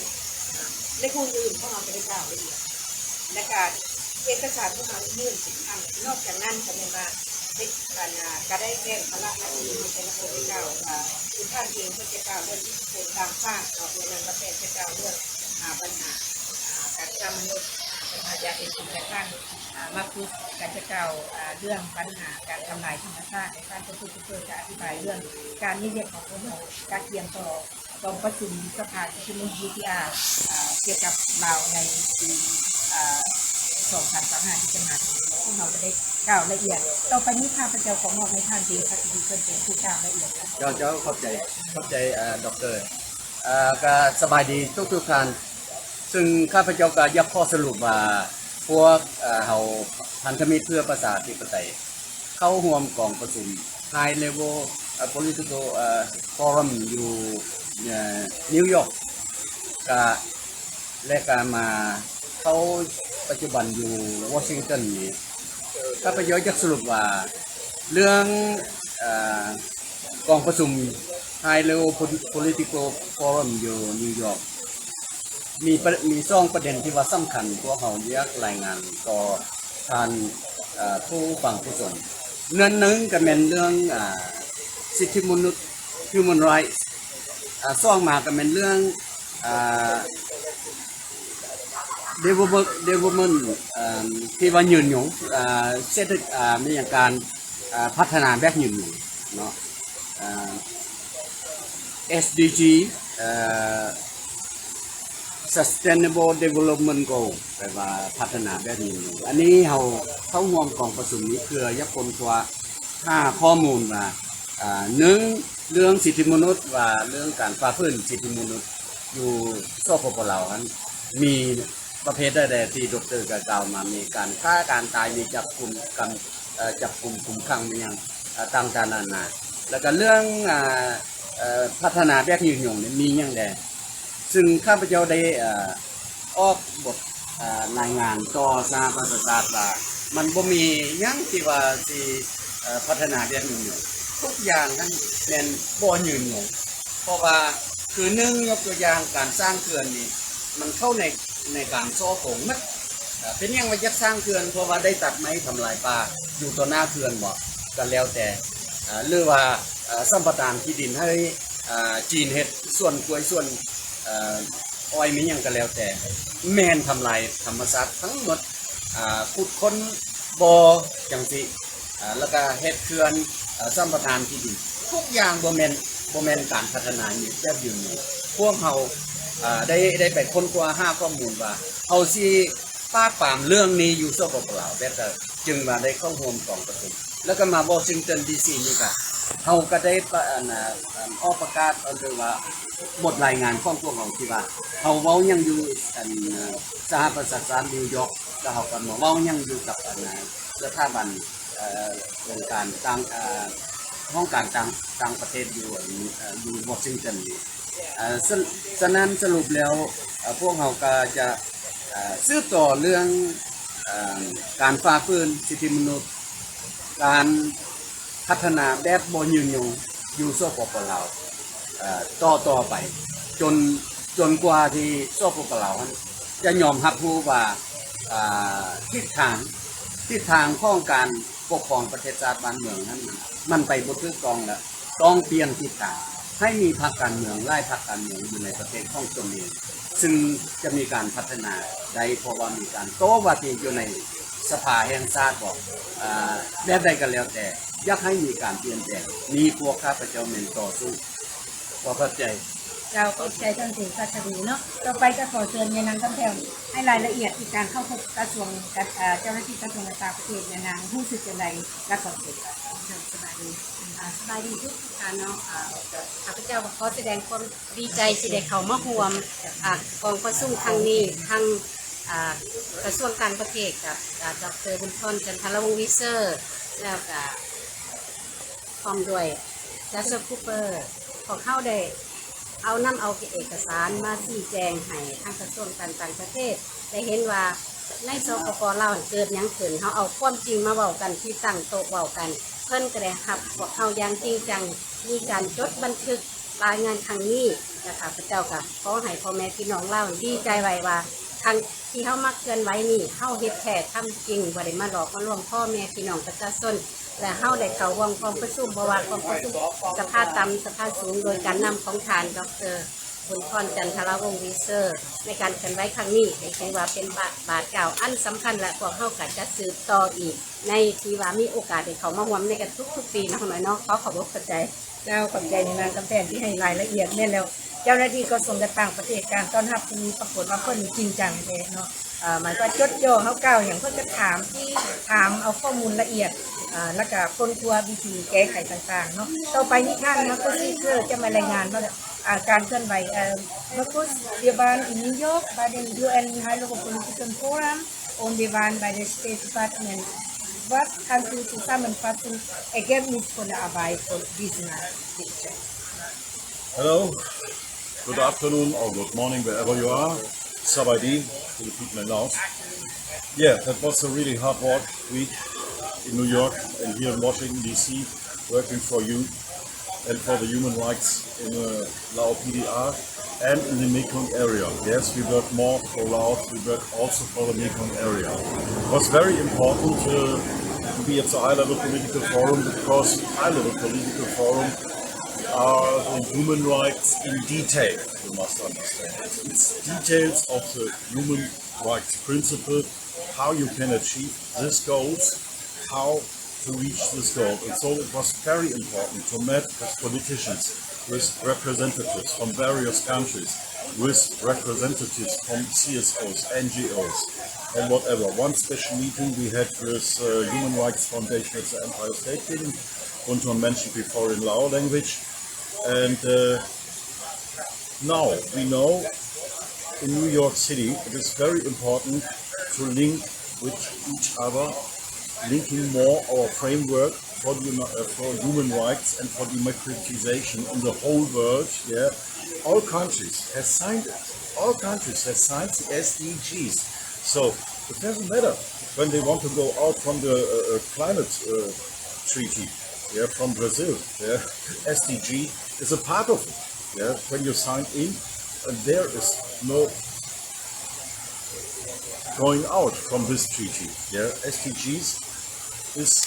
ในคู่อื่นพวกเราจะได้กล่าวละเอียดและการเอกสารพวกเรายื่นสินค้านอกจากนั้นจะเป็นว่าก็ได้แจ้งพระราชกำหนดในแต่ละคนได้กล่าวคุณท่านเองเพื่อจะกล่าวเรื่องที่เป็นตามฟ้าต่อเรื่องประเทศจะกล่าวเรื่องปัญหาการฆ่ามนุษย์อยากเป็นสิ่งแต่ท่านมาคุยการจะกล่าวเรื่องปัญหาการทำลายธรรมชาติในการจะพูดเพื่อจะอธิบายเรื่องการนิยมของพวกเราการเตรียมต่อกองประชุมสภาที่ชื่อVNRเกี่ยวกับเราในปี2025ที่จะมาถึงพวกเราจะได้กล่าวละเอียดต่อไปนี้ข้าพเจ้าขอมอบให้ท่านเพ็งศักดิ์ดีเพื่อนเป็นผู้กล่าวละเอียดเจ้าเข้าใจดร.ก็สบายดีทุกท่านซึ่งข้าพเจ้าก็อยากข้อสรุปว่าพวกเฮาพันธมิตรเพื่อประชาธิปไตยเข้าร่วมกองประชุม High Level Political Forum อยู่นิวยอร์กและการมาเขาปัจจุบันอยู่วอชิงตันนี่ ข้าพเจ้าจะสรุปว่าเรื่องกองประชุม High Level Political Forum อยู่นิวยอร์กมีซ่องประเด็นที่ว่าสำคัญพวกเขาอยากรายงานต่อทานผู้ฟังผู้ชมเนื่องนึงก็เป็นเรื่องสิทธิมนุษย์ Human Rights ซ่องมาก็เป็นเรื่องdevelopment ที่ว่ายืนหยุ่งเศรษฐกิจมีอย่างการพัฒนาแบบยืนหยุ่งเนาะSDG Sustainable Development Goal แปลว่าพัฒนาแบบยืนหยุ่งอันนี้เขาเข้าร่วมกองประชุมนี้เพื่อยักคนตัว5ข้อมูลว่าหนึ่งเรื่องสิทธิมนุษย์ว่าเรื่องการฝ่าฝืนสิทธิมนุษย์อยู่สปป.ลาวนั้นมีประเภทใดๆที่ดร.กล่าวมามีการฆ่าการตายมีจับกลุ่มคุมขังมีอย่างต่างๆนานาแล้วก็เรื่องพัฒนาแบบยืนหยุ่งมีอย่างใดซึ่งข้าพเจ้าได้ออกบทรายงานต่อสหประชาชาติว่ามันบ่มีหยังที่ว่าที่พัฒนาแบบยืนหยุ่งทุกอย่างนั้นเป็นบ่ยืนหยุ่งเพราะว่าคือหนึ่งยกตัวอย่างการสร้างเขื่อนนี่มันเข้าในการซ้อโขงมัดเป็นยังว่าจะสร้างเขื่อนเพราะว่าได้ตัดไม้ทำลายป่าอยู่ต่อหน้าเขื่อนบ่กันแล้วแต่หรือว่าสัมปทานที่ดินให้จีนเฮ็ดส่วนกล้วยส่วนอ้อยมีหยังกันแล้วแต่แม่นทำลายธรรมชาติทั้งหมดขุดค้นบ่อจังซี่แล้วก็เฮ็ดเขื่อนสัมปทานที่ดินทุกอย่างบ่แม่นการพัฒนาอยู่แบบยืนหยุ่งพวกเขาได้ไปค้นคว้า5ข้อมูลว่าเอาสิป้าปามเรื่องนี้อยู่สปป.ลาวแต่จึงมาได้เข้าร่วมกองประชุมแล้วก็มาวอชิงตันดีซีนี่ก็เขาก็ได้ออกประกาศหรือว่าบทรายงานของพวกเขาที่ว่าเขาเว้ายังอยู่สหประชาชาตินิวยอร์กแล้วเขาก็มาเว้ายังอยู่กับสถาบันองค์การห้องการต่างประเทศอยู่วอชิงตันนี่ฉะนั้นสรุปแล้วพวกเขาก็จะสืบต่อเรื่องการฝ่าฝืนสิทธิมนุษย์การพัฒนาแบบบ่ยืนยงอยู่สปป.ลาวต่อไปจนกว่าที่สปป.ลาวจะยอมรับรู้ว่าทิศทางของการปกครองประเทศชาติบ้านเมืองนั้นมันไปบ่ถูกต้องแล้วต้องเปลี่ยนทิศทางให้มีพรรคการเมืองไล่พรรคการเมืองอยู่ในประเทศของตนเองซึ่งจะมีการพัฒนาได้เพราะว่ามีการโต้วาทีอยู่ในสภาแห่งชาติบอกแบบใดกันแล้วแต่อยากให้มีการเปลี่ยนแปลงมีพวกข้าพเจ้าเน้นต่อสู้ขอเข้าใจเราเข้าใจท่านถึงสักดีเนาะต่อไปจะขอเชิญยายนางคำแถวให้รายละเอียดในการเข้าพบกระทรวงเจ้าหน้าที่กระทรวงการต่างประเทศยายนางรู้สึกอย่างไรและขอเชิญสบายดีทุกท่านเนาะข้าพเจ้าขอแสดงความดีใจที่ได้เข้ามาร่วมกองประชุมครั้งนี้ทั้งกระทรวงการประเทศกับดร.บุญทนจันทรวงศ์วิเซอร์แล้วก็พร้อมด้วยดัชเชอร์คูเปอร์ของเข้าได้เอาเอกสารมาชี้แจงให้ทางกระทรวงการต่างประเทศได้เห็นว่าในสปป.ลาวเกิดหยังขึ้นเขาเอาความจริงมาเว้ากันที่ตั้งโต๊ะเว้ากันเพิ่นก็ได้รับพวกเขาอย่างจริงจังมีการจดบันทึกรายงานครั้งนี้นะคะพระเจ้าค่ะขอให้พ่อแม่พี่น้องลาวดีใจไว้ว่าทางที่เขามักเกินไว้นี่เฮาเฮ็ดแท้ทำจริงบ่ได้มาหลอกมาลวงพ่อแม่พี่น้องประชาชนและเฮาได้เข้าร่วมกองประชุมบ่ว่ากองประชุมสภาต่ำสภาสูงโดยการนำของทานดร.บุญพรจันทรวงศ์วิเซอร์ในการเคลื่อนไหวครั้งนี้ถือว่าเป็นบาทเก่าอันสำคัญและพวกเฮาก็จะสืบต่ออีกในที่ว่ามีโอกาสได้เข้ามาร่วมในกันทุกปีนะหน่อยเนาะขอขอบคุณใจเจ้าขอบใจในงานกำแพงที่ให้รายละเอียดแน่แล้วเจ้าหน้าที่กระทรวงการต่างประเทศการต้อนรับที่มีปรากฏว่าเพิ่นจริงจังเลยเนาะหมายว่าจดจ่อเขาเก่าอย่างเพิ่นจะถามเอาข้อมูลละเอียดแล้วก็คนทัววิธีแก้ไขต่างๆเนาะต่อไปนี้ท่านนะก็ซีเกอร์จะมารายงานว่าการเคลื่อนไหวBagus dia ban in New York by the UN High Level Political Forum on the ban by the State Department was country zusammenfassen Ergebnis von der Arbeit von Business Picture. Hello, good afternoon or good morning wherever you are. Sawadee to the people in Laos. Yeah, that was a really hard work week in New York and here in Washington DC, working for you and for the human rights in Laos PDR and in the Mekong area. Yes, we work more for Laos, we work also for the Mekong area. It was very important to be at the high-level political forum because high-level political forum are the human rights in detail, you must understand. It's details of the human rights principle, how you can achieve these goals, how to reach this goal. And so it was very important to meet with politicians, with representatives from various countries, with representatives from CSOs, NGOs, and whatever. One special meeting we had with Human Rights Foundation at the Empire State Building, Bounthone mentioned before in Lao language. And now we know in New York City it is very important to link with each other, linking more our framework for human rights and for democratization in the whole world. Yeah, all countries have signed it. All countries have signed the SDGs. So it doesn't matter when they want to go out from the climate treaty. Yeah, from Brazil. Yeah, SDG is a part of it. Yeah, when you sign in, and there is no going out from this treaty. Yeah, SDGs is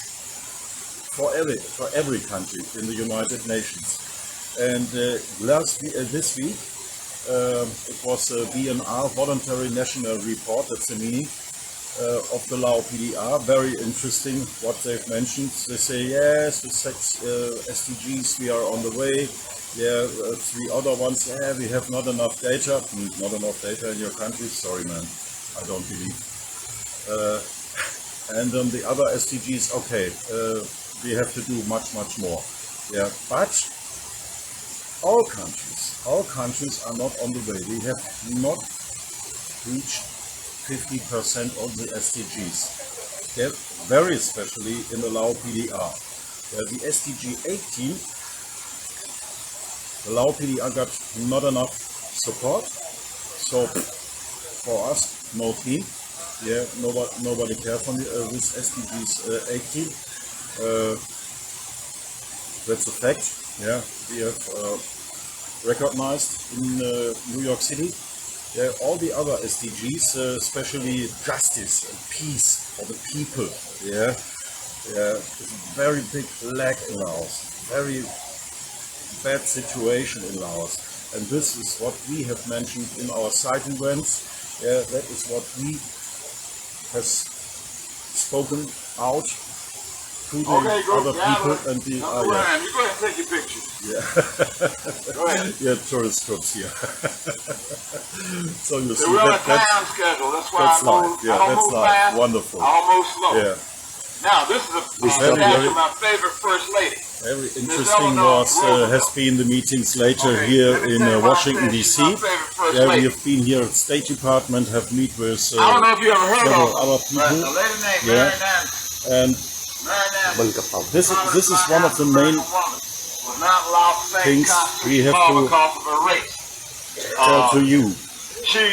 for every country in the United Nations. And this week it was a VNR, Voluntary National Report. That's the meaning. Of the Lao PDR, very interesting what they've mentioned. They say yes, with SDGs we are on the way. Yeah, 3 other ones. Yeah, we have not enough data. Not enough data in your country. Sorry, man, I don't believe. And the other SDGs. Okay, we have to do much more. Yeah, but all countries are not on the way. We have not reached 50% of the SDGs, yeah, very especially in the Lao PDR. The SDG 18, the Lao PDR got not enough support, so for us, no team. Yeah, nobody cares for this SDGs 18. That's a fact. Yeah, we have recognized in New York City. Yeah, all the other SDGs, especially justice and peace for the people, yeah, it's a very big lack in Laos, very bad situation in Laos, and this is what we have mentioned in our side events. Yeah, that is what we have spoken out to the other people and the. You go ahead and take your picture. Yeah. Go ahead. Yeah, tourist groups here. So you see We're on a that, time schedule. That's why that's I move. live. Yeah, I don't that's move live. fast. Wonderful. I don't move slow. Yeah. Now this is a statue of my favorite first lady. Very interesting has been the meetings later here in Washington DC. Yeah, we have been here at State Department, have met with I don't know if you ever heard several of other people. a lady named Yeah. Mary Nancy. And this is one of the main things we have to tell to you.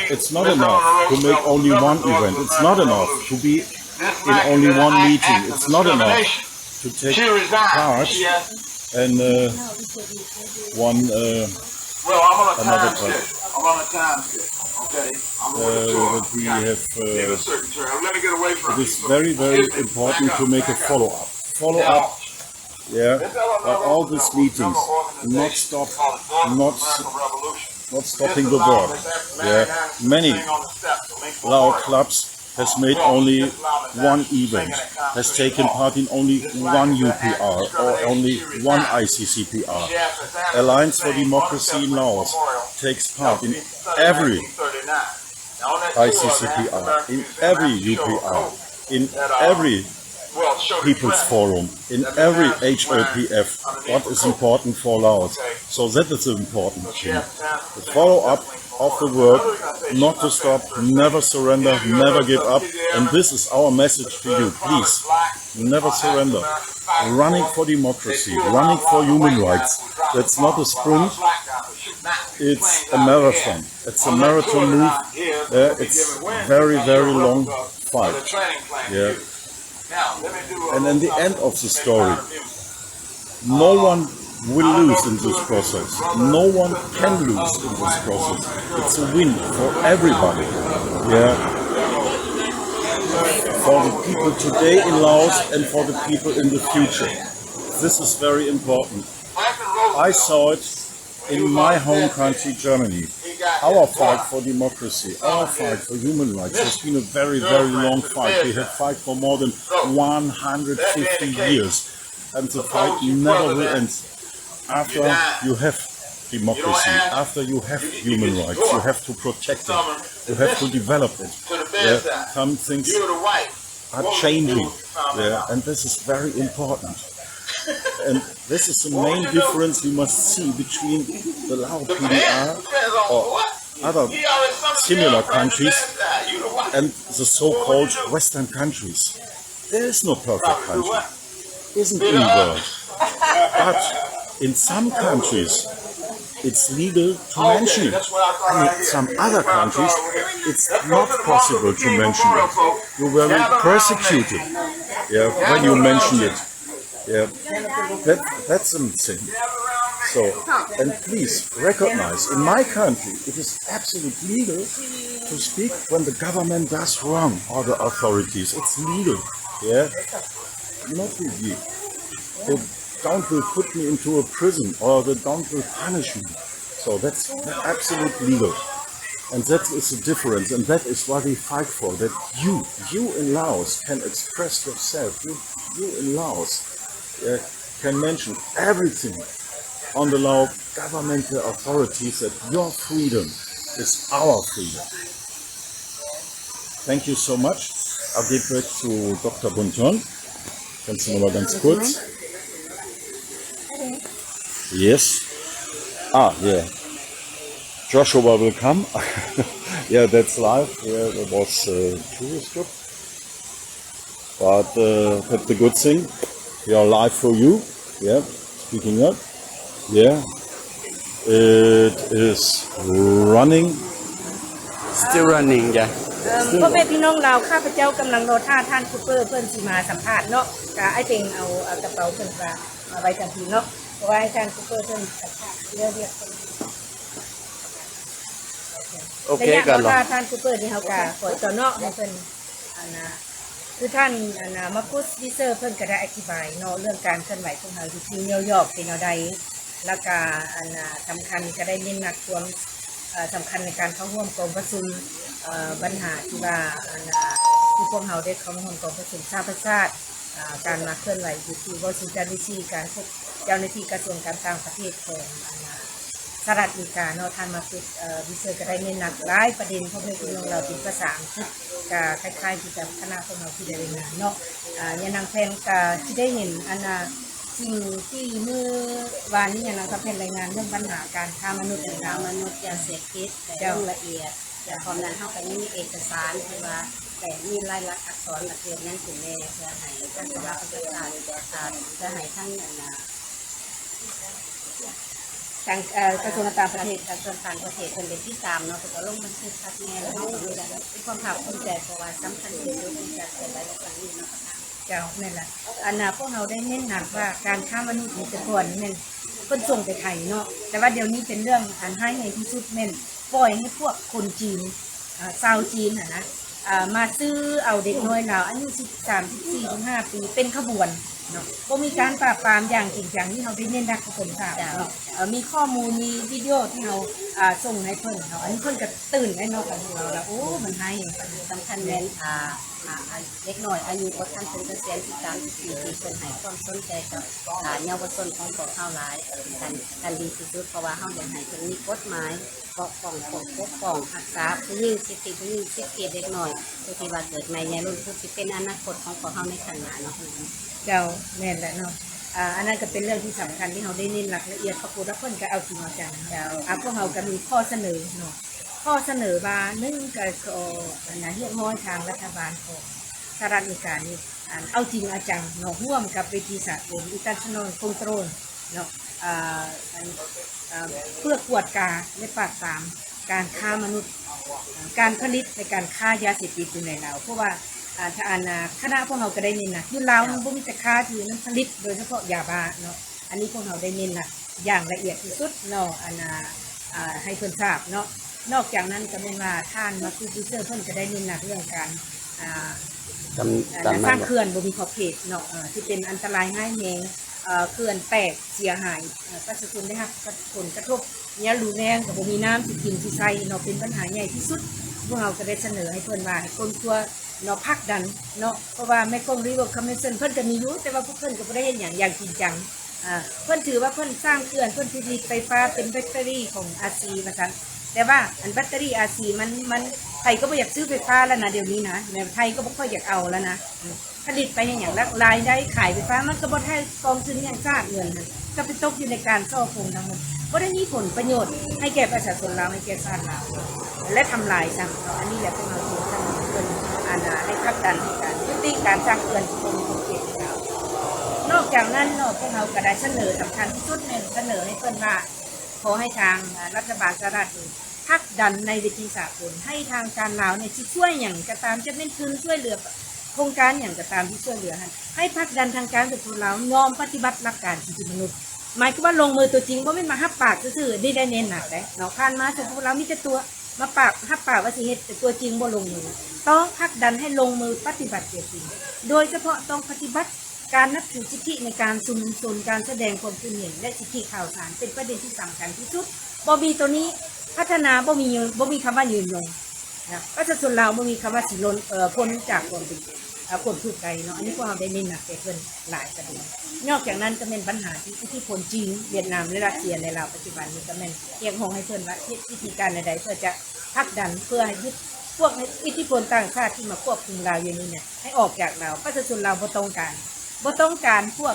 It's not enough to make only one event. It's not enough to be in only one meeting. It's not enough to take part in one Well, I'm on a another time part. schedule. I'm on a time schedule. Okay, I'm on a tour. That we have. In a certain term. Let me get away from It is very important to make a follow-up. Follow-up, yeah, by all these meetings, not stopping the work. Yeah, many Lao clubs has made only one event, has taken part in only one UPR or only one ICCPR. Alliance for Democracy in Laos takes part in every ICCPR, in every UPR, in every People's Forum, in every HLPF, what is important for Laos. So that is the important thing. The follow-up of the work, not to stop, never surrender, never give up. And this is our message to you. Please, never surrender. Running for democracy, running for human rights. That's not a sprint. It's a marathon. It's a marathon move. It's very, very long fight. Yeah. And in the end of the story, no one will lose in this process. No one can lose in this process. It's a win for everybody. Yeah. For the people today in Laos and for the people in the future. This is very important. I saw it in my home country, Germany. Our fight for democracy, our fight for human rights has been a very, very long fight. We have fight for more than 150 years. And the fight never will end. After you have democracy, after you have human rights, you have to protect it, you have to develop it. Some things are changing, and this is very important. And this is the main difference we must see between the Lao PDR or other similar countries and the so-called Western countries. There is no perfect country, isn't in the world. But in some countries, it's legal to mention it. And in some other countries, it's not possible to mention it. You were persecuted when you mention it. That's a thing. So, and please recognize, in my country, it is absolutely legal to speak when the government does wrong, or the authorities. It's legal. Not really. They don't will put me into a prison, or they don't will punish me. So that's absolutely legal. And that is the difference, and that is what we fight for, that you in Laos can express yourself. You in Laos can mention everything on the Lao government, the authorities, that your freedom is our freedom. Thank you so much. I'll give back to Dr. Bounthone. Kannst du noch mal ganz kurz? Yes. Yeah. Joshua will come. Yeah, that's live. Yeah, there was tourist group. But that's the good thing. We are live for you. Yeah, speaking up. Yeah, it is running. still running จ้ะ พ่อแม่พี่น้องเราข้าพเจ้ากำลังรอท่านคูเปอร์เพิ่นสิมาสัมภาษณ์เนาะก็ไอ้เต็งเอากระเป๋าเพิ่นมาไว้ทันทีเนาะเพราะว่าให้ท่านคูเปอร์เพิ่นสัมภาษณ์เรียกโอเคกันหรอท่านคูเปอร์นี่เฮาก็ขอต่อเนาะให้เพิ่นคือท่านมาคุสดิเซอร์เพิ่นก็ได้อธิบายเนาะเรื่องการเคลื่อนไหวของเฮาที่นิวยอร์กเป็นแนวใดแล้วก็สำคัญก็ได้เน้นหนักความสำคัญในการเข้าร่วมกองประชุมปัญหาที่ว่าที่พวกเราได้เข้าร่วมกองประชุมสหประชาชาติการมาเคลื่อนไหวอยู่ที่วอชิงตันดีซีการพบเจ้าหน้าที่กระทรวงการต่างประเทศของสหรัฐอเมริกาเนาะท่านมาคุยวิเศษก็ได้เน้นหนักหลายประเด็นเพราะเพื่อนของเราเป็นภาษาอังกฤษก็คล้ายๆที่จะคณะของเราที่ได้รายงานเนาะเนี่ยนางแพนก็ที่ได้เห็นสิ่งที่เมื่อวานนี้นางแพนรายงานเรื่องปัญหาการค้ามนุษย์ยาเสพติดแต่ต้องละเอียดแต่ความนั้นเท่ากับมีเอกสารที่ว่าแต่มีรายลักษณ์อักษรละเอียดนั่นถึงแม่เพื่อให้ท่านสภาประชาชนเพื่อให้ท่านทางกระทรวงต่างประเทศคนเป็นที่ตามเนาะก็ลงบันทึกคัดแน่แล้วเป็นความภาคภูมิใจเพราะว่าสำคัญที่สุดในการเกิดอะไรแบบนี้เนาะเจ้านั่นแหละพวกเราได้เน้นหนักว่าการค้ามนุษย์ในแต่ก่อนนี่เพิ่นส่งไปไทยเนาะแต่ว่าเดี๋ยวนี้เป็นเรื่องอันให้ในที่สุดปล่อยให้พวกคนจีนชาวจีนมาซื้อเอาเด็กน้อยเราอายุ13 14 15 ปีเป็นขบวนเนาะก็มีการปราบปรามอย่างจริงจังที่เราได้เน้นดักคนข่าวเนาะมีข้อมูลมีวิดีโอที่เราส่งให้เพิ่นเนาะอันนี้เพิ่นก็ตื่นได้เนาะกับเราแล้วโอ้มันให้สำคัญแม่นเล็กน้อยอายุบ่ทันถึงเกษียณ13 14 ปีเพิ่นให้ความสนใจกับเยาวชนของพวกเฮาหลายกันดีที่สุดเพราะว่าเฮาอยากให้เพิ่นมีกฎหมายปกป้องรักษาผู้หญิงสิทธิผู้หญิงสิทธิเด็กน้อยผู้ที่ว่าเกิดใหม่ในรุ่นผู้ที่เป็นอนาคตของพวกเฮาในข้างหน้าเนาะเจ้าแม่นแหละเนาะอันนั้นก็เป็นเรื่องที่สำคัญที่เราได้เน้นรายละเอียดประกวดแล้วเพิ่นก็เอาจริงเอาจังเจ้าพวกเราก็มีข้อเสนอเนาะข้อเสนอว่า1ก็เฮียม้อยทางรัฐบาลของสหรัฐอเมริกานี่เอาจริงเอาจังเนาะร่วมกับเวทีสากล International Control เนาะเพื่อกวดกาและปราบปรามการค้ามนุษย์การผลิตในการค้ายาเสพติดอยู่ในเราเพราะว่า ถ้าคณะพวกเราก็ได้เน้นนะอยู่ลาวมันบ่มีแต่ค้าที่มันผลิตโดยเฉพาะยาบ้าเนาะอันนี้พวกเราได้เน้นนะอย่างละเอียดที่สุดเนาะให้เพิ่นทราบเนาะนอกจากนั้นก็เป็นว่าท่านมาคูดิเซอร์เพิ่นก็ได้เน้นหนักเรื่องการสร้างเขื่อนบ่มีขอบเขตเนาะที่เป็นอันตรายง่ายแรงเขื่อนแตกเสียหายประชาชนได้รับผลกระทบเนี่ยรูแรงกับบ่มีน้ำสิกินสิใช้เนาะเป็นปัญหาใหญ่ที่สุดพวกเราก็ได้เสนอให้เพิ่นว่าให้คนทั่วเนาะพักดันเนาะเพราะว่าแม่กงรีเวิร์คคอมมิชชั่นเพิ่นก็มีอยู่แต่ว่าพวกเพิ่นก็บ่ได้เฮ็ดอย่างจริงจังเพิ่นถือว่าเพิ่นสร้างเขื่อนเพิ่นผลิตไฟฟ้าเป็นแบตเตอรี่ของ RC ว่าซั่นแต่ว่าอันแบตเตอรี่ RC มันไทยก็บ่อยากซื้อไฟฟ้าแล้วนะเดี๋ยวนี้นะในไทยก็บ่ค่อยอยากเอาแล้วนะผลิตไปอย่างละรายได้ขายไฟฟ้ามันก็บ่ได้กองทุนอย่างจ้างเงินก็ไปตกอยู่ในการซ่อโครงทั้งหมดบ่ได้มีผลประโยชน์ให้แก่ประชาชนลาวให้แก่ชาติลาวและทำลายซ้ำอันนี้แหละเป็นเราที่ต้องเพิ่นให้ผลักดันในการยุติการสร้างเขื่อนตรงเขตลาวนอกจากนั้นเนาะพวกเราก็ได้เสนอสำคัญที่สุดเนี่ยเสนอให้เพิ่นว่าขอให้ทางรัฐบาลสหรัฐผลักดันในเวทีสากลให้ทางการลาวเนี่ยช่วยอย่างก็ตามจะเป็นทุนช่วยเหลือโครงการอย่างก็ตามที่ช่วยเหลือให้ผลักดันทางการศึกษาเรายอมปฏิบัติหลักการสิทธิมนุษย์หมายคือว่าลงมือตัวจริงว่าไม่มาหับปากซื่อๆได้เน้นหนักเลยเนาะผ่านมาสุดพวกเรามีแต่ตัวมาปากหับปากว่าสิเหตุแต่ตัวจริงบ่ลงมือต้องผลักดันให้ลงมือปฏิบัติจริงโดยเฉพาะต้องปฏิบัติการนับถือสิทธิในการชุมนุมการแสดงความคิดเห็นและสิทธิข่าวสารเป็นประเด็นที่สำคัญที่สุดบ่มีตัวนี้พัฒนาบ่มีคำว่ายืนยงนะประชาชนลาวบ่มีคำว่าสิล้นพ้นจากความเป็นคนทุกข์ใดเนาะอันนี้พวกเราได้เน้นหนักแต่เพิ่นหลายประเด็นนอกจากนั้นก็เป็นปัญหาที่อิทธิพลจีนเวียดนามและรัสเซียในลาวปัจจุบันนี้ก็แม่นเรียกร้องให้เพิ่นว่าวิธีการใดๆเพื่อจะผลักดันเพื่อให้ยึดพวกอิทธิพลต่างชาติที่มาควบคุมลาวอยู่นี้เนี่ยให้ออกจากลาวประชาชนลาวบ่ต้องการพวก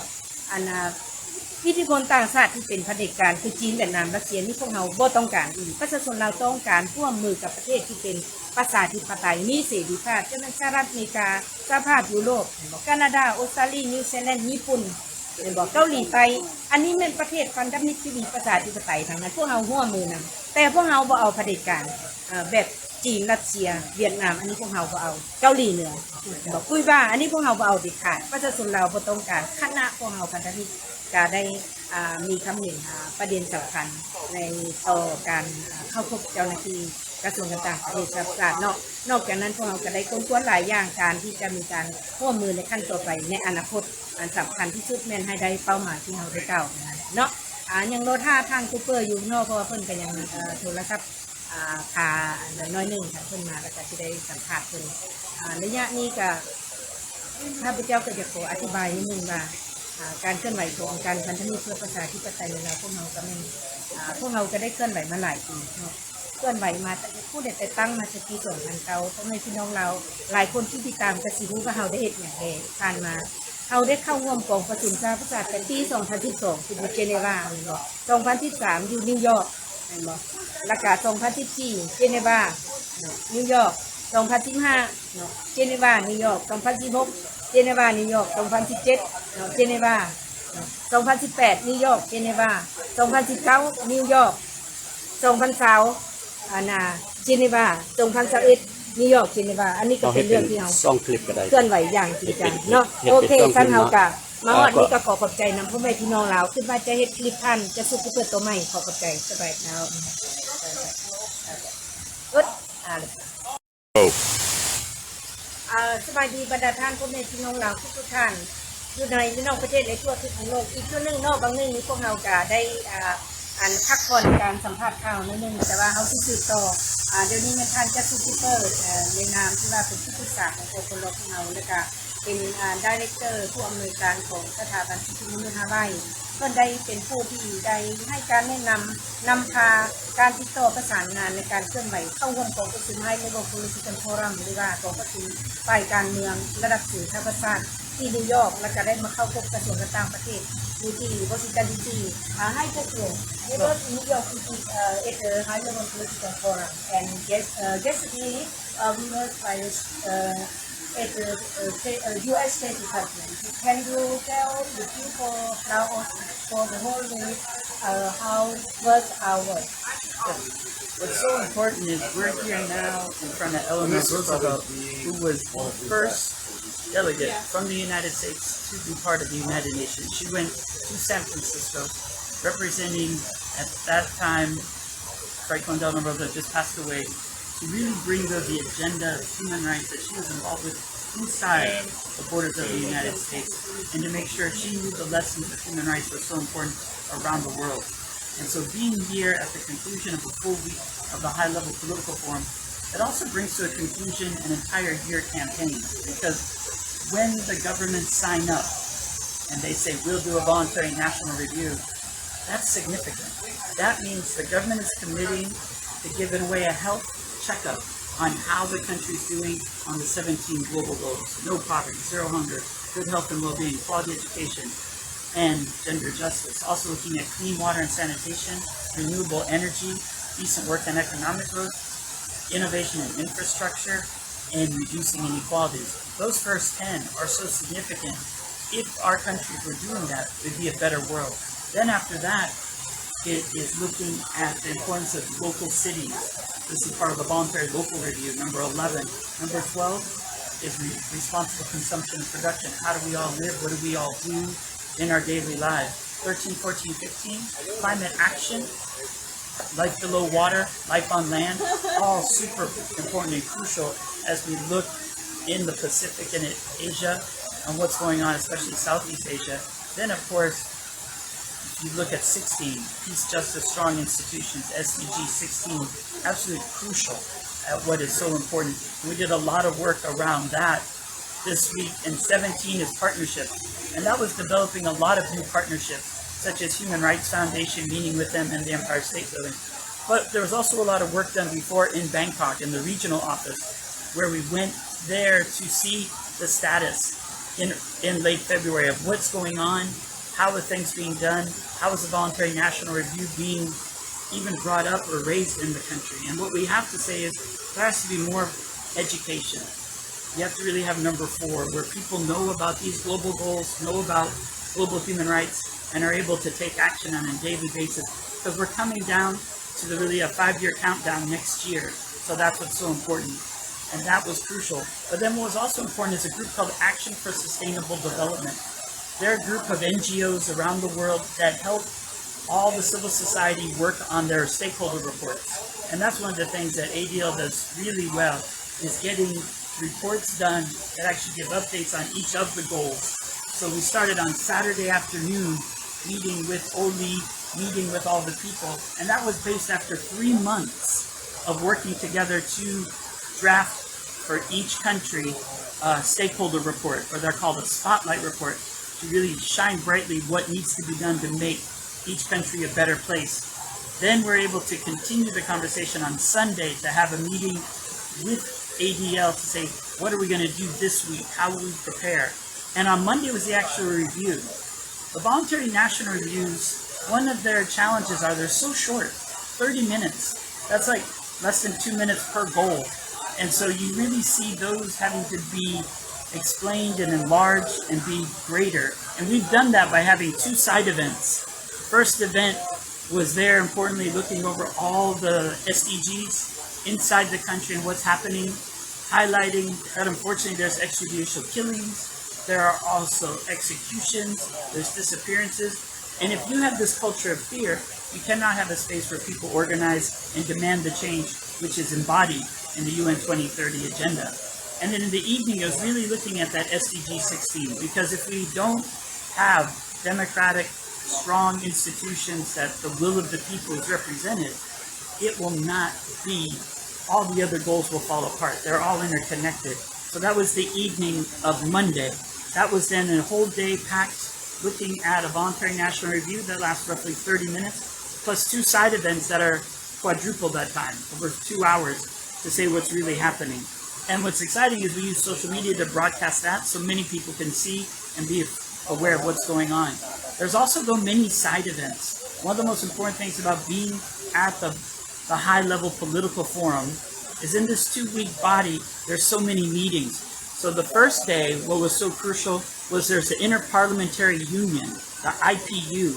อิทธิพลต่างชาติที่เป็นเผด็จการคือจีนเวียดนามรัสเซียนี่พวกเราบ่ต้องการอีกประชาชนเราต้องการร่วมมือกับประเทศที่เป็นประชาธิปไตยมีเสรีภาพเช่นสหรัฐอเมริกาสหภาพยุโรปแคนาดาออสเตรเลียนิวซีแลนด์ญี่ปุ่นเกาหลีใต้อันนี้เป็นประเทศพันธมิตรที่มีประชาธิปไตยทั้งนั้นพวกเราร่วมมือนํแต่พวกเราบ่เอาเผด็จการแบบจีนรัสเซียเวียดนามอันนี้พวกเราบ่เอาเกาหลีเหนือบอกคุยว่าอันนี้พวกเราบ่เอาเด็ดขาดประชาชนเราบ่ต้องการคณะพวกเราพันธมิตรจะได้มีคำเห็นประเด็นสำคัญในต่อการเข้าพบเจ้าหน้าที่กระทรวงการต่างประเทศสหรัฐนอกจากนั้นพวกเราก็ได้ค้นคว้าหลายอย่างการที่จะมีการร่วมมือในขั้นต่อไปในอนาคตอันสำคัญที่สุดแม่นให้ได้เป้าหมายที่เราได้กล่าวเนาะยังโลท่าทางคูเปอร์อยู่นอกเพราะว่าเพิ่นก็ยังโทรศัพท์พาน้อยหนึ่งค่ะเพิ่นมาแล้วก็จะได้สัมภาษณ์เพิ่นระยะนี้ก็ข้าพเจ้าก็จะขออธิบายนิดนึงว่าการเคลื่อนไหวของการพันธมิตรเพื่อประชาธิปไตยในลาวพวกเราก็ไม่พวกเราก็ได้เคลื่อนไหวมาหลายปีเคลื่อนไหวมาผู้เด็ดแต่ตั้งมาจากปี2009เพราะในพี่น้องเราหลายคนที่ติดตามกระสีรู้ว่าเราได้เห็นอย่างไรผ่านมาเราได้เข้าร่วมกองประชุมสหประชาชาติปี2012ที่เจนีวา2013อยู่นิวยอร์กแล้วก็2014เจนีวานิวยอร์ก2015เจนีวานิวยอร์ก2016เจนีวานิวยอร์ก2017เจนีวา2018นิวยอร์กเจนีวา2019นิวยอร์ก2020เจนีวา2021นิวยอร์กเจนีวาอันนี้ก็เป็นเรื่องที่เราเคลื่อนไหวอย่างจริงจังเนาะโอเคท่านเฮากะมาวันนี้ก็ขอขอบใจนำพ่อแม่พี่น้องลาวขึ้นมาจะเฮ็ดคลิปท่านจะสุขเปิดตัวใหม่ขอขอบใจสบายแล้วสบายดีบรรดาท่านพ่อแม่พี่น้องลาวทุกท่านอยู่ในนอกประเทศและทั่วทุกโลกอีกช่วงนึงนอกบางนึงนี้พวกเราก็ได้พักผ่อนการสัมภาษณ์ข่าวนิดนึงแต่ว่าเขาที่สืบต่อเดี๋ยวนี้มันท่านจะซูเปอร์ในนามที่ว่าเป็นที่ปรึกษาของคนรอบเราแล้วก็เป็นดีเรคเตอร์ผู้อำนวยการของสถาบันสิทธิมนุษยชนก็ได้เป็นผู้ที่ได้ให้การแนะนำพาการติดต่อประสานงานในการเคลื่อนไหวเข้าร่วมกองประชุมให้ในวง political forum หรือว่ากองประชุมฝ่ายการเมืองระดับสูงทางประชาชาติที่นิวยอร์กแล้วก็ได้มาเข้าพบกระทรวงการต่างประเทศอยู่ที่วอชิงตันดีซีให้พวกเราในรถนิวยอร์กที่at the high level political forum and guest we were by at the U.S. State Department. Can you tell the people now for the whole week how was our work? What's so important is we're here now in front of Eleanor Roosevelt, who was the first delegate from the United States to be part of the United Nations. She went to San Francisco, representing at that time, Franklin Delano Roosevelt just passed away, to really bring the agenda of human rights that she was involved with inside the borders of the United States, and to make sure she knew the lessons of human rights were so important around the world. And so being here at the conclusion of a full week of the high-level political forum, it also brings to a conclusion an entire year campaign, because when the governments sign up and they say, we'll do a voluntary national review, that's significant. That means the government is committing to giving away a health checkup on how the country is doing on the 17 global goals. No poverty, zero hunger, good health and well-being, quality education, and gender justice. Also looking at clean water and sanitation, renewable energy, decent work and economic growth, innovation and infrastructure, and reducing inequalities. Those first 10 are so significant. If our countries were doing that, it would be a better world. Then after that, it is looking at the importance of local cities. This is part of the voluntary local review, number 11. Number 12 is responsible consumption and production. How do we all live? What do we all do in our daily lives? 13, 14, 15, climate action, life below water, life on land, all super important and crucial as we look in the Pacific and in Asia and what's going on, especially Southeast Asia. Then, of course, you look at 16, peace, justice, strong institutions, SDG 16, absolutely crucial at what is so important. We did a lot of work around that this week, and 17 is partnership. And that was developing a lot of new partnerships, such as Human Rights Foundation, meeting with them, and the Empire State Building. But there was also a lot of work done before in Bangkok, in the regional office, where we went there to see the status in late February of what's going on, how are things being done, how is the voluntary national review being even brought up or raised in the country. And what we have to say is there has to be more education. You have to really have number 4, where people know about these global goals, know about global human rights, and are able to take action on a daily basis. Because we're coming down to the really a 5-year countdown next year. So that's what's so important. And that was crucial. But then what was also important is a group called Action for Sustainable Development. They're a group of NGOs around the world that help all the civil society work on their stakeholder reports. And that's one of the things that ADL does really well, is getting reports done that actually give updates on each of the goals. So we started on Saturday afternoon, meeting with OLI, meeting with all the people, and that was based after 3 months of working together to draft for each country a stakeholder report, or they're called a spotlight report, to really shine brightly what needs to be done to make each country a better place. Then we're able to continue the conversation on Sunday to have a meeting with ADL to say, what are we going to do this week? How will we prepare? And on Monday was the actual review. The voluntary national reviews, one of their challenges are they're so short, 30 minutes. That's like less than 2 minutes per goal. And so you really see those having to be explained and enlarged and be greater. And we've done that by having 2 side events. First event was there, importantly, looking over all the SDGs inside the country and what's happening, highlighting that unfortunately there's extrajudicial killings, there are also executions, there's disappearances. And if you have this culture of fear, you cannot have a space where people organize and demand the change which is embodied in the UN 2030 agenda. And then in the evening, I was really looking at that SDG 16, because if we don't have democratic, strong institutions that the will of the people is represented, it will not be, all the other goals will fall apart. They're all interconnected. So that was the evening of Monday. That was then a whole day packed looking at a voluntary national review that lasts roughly 30 minutes, plus 2 side events that are quadruple that time, over 2 hours, to say what's really happening. And what's exciting is we use social media to broadcast that so many people can see and be aware of what's going on. There's also though many side events. One of the most important things about being at the high-level political forum is in this 2-week body, there's so many meetings. So the first day, what was so crucial was there's the Interparliamentary Union, the IPU.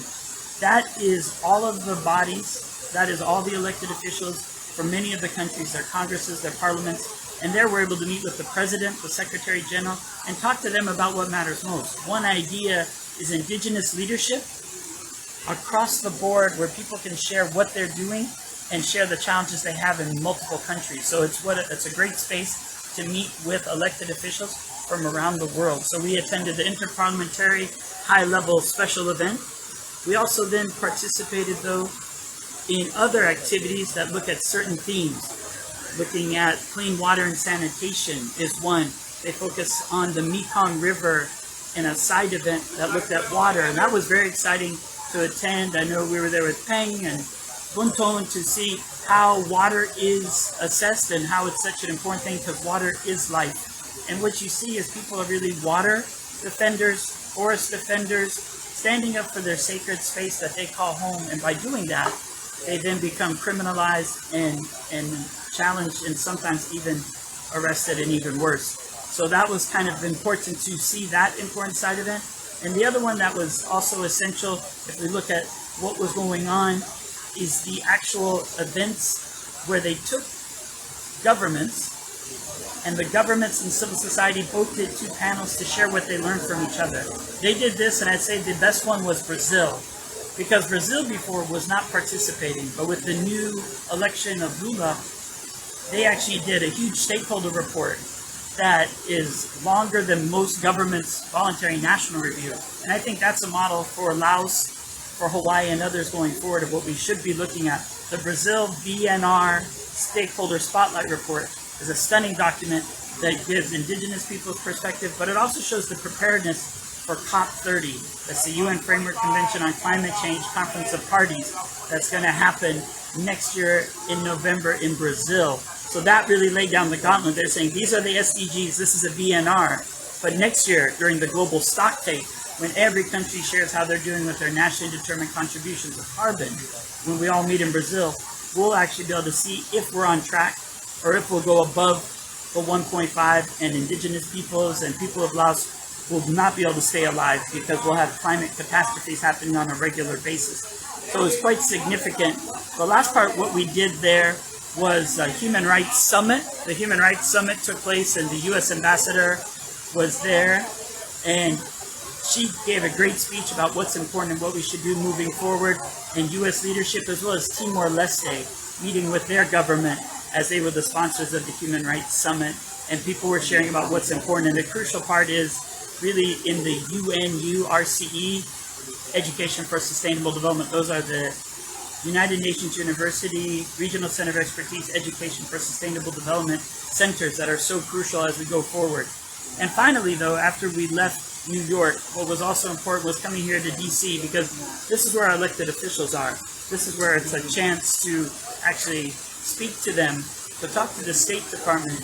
That is all of the bodies, that is all the elected officials from many of the countries, their congresses, their parliaments, and there we're able to meet with the president, the secretary general, and talk to them about what matters most. One idea is indigenous leadership across the board where people can share what they're doing and share the challenges they have in multiple countries. So it's a great space to meet with elected officials from around the world. So we attended the Interparliamentary high-level special event. We also then participated, though, in other activities that look at certain themes. Looking at clean water and sanitation is one. They focus on the Mekong River in a side event that looked at water, and that was very exciting to attend. I know we were there with Pheng and Bounthone to see how water is assessed and how it's such an important thing because water is life. And what you see is people are really water defenders, forest defenders, standing up for their sacred space that they call home. And by doing that, they then become criminalized and challenged and sometimes even arrested and even worse. So that was kind of important to see that important side of it. And the other one that was also essential, if we look at what was going on, is the actual events where they took governments, and the governments and civil society both did 2 panels to share what they learned from each other. They did this, and I'd say the best one was Brazil, because Brazil before was not participating, but with the new election of Lula, they actually did a huge stakeholder report that is longer than most governments' voluntary national review. And I think that's a model for Laos, for Hawaii, and others going forward of what we should be looking at. The Brazil VNR Stakeholder Spotlight Report is a stunning document that gives indigenous people's perspective, but it also shows the preparedness for COP30. That's the UN Framework Convention on Climate Change Conference of Parties that's going to happen next year in November in Brazil. So that really laid down the gauntlet. They're saying these are the SDGs, this is a VNR. But next year, during the global stock take, when every country shares how they're doing with their nationally determined contributions of carbon, when we all meet in Brazil, we'll actually be able to see if we're on track or if we'll go above the 1.5, and indigenous peoples and people of Laos will not be able to stay alive because we'll have climate catastrophes happening on a regular basis. So it's quite significant. The last part, what we did there was a Human Rights Summit. The Human Rights Summit took place and the U.S. Ambassador was there, and she gave a great speech about what's important and what we should do moving forward, and U.S. leadership as well as Timor-Leste meeting with their government as they were the sponsors of the Human Rights Summit, and people were sharing about what's important. And the crucial part is really in the UNURCE, Education for Sustainable Development. Those are the United Nations University, Regional Center of Expertise, Education for Sustainable Development centers that are so crucial as we go forward. And finally, though, after we left New York, what was also important was coming here to DC, because this is where our elected officials are. This is where it's a chance to actually speak to them, to talk to the State Department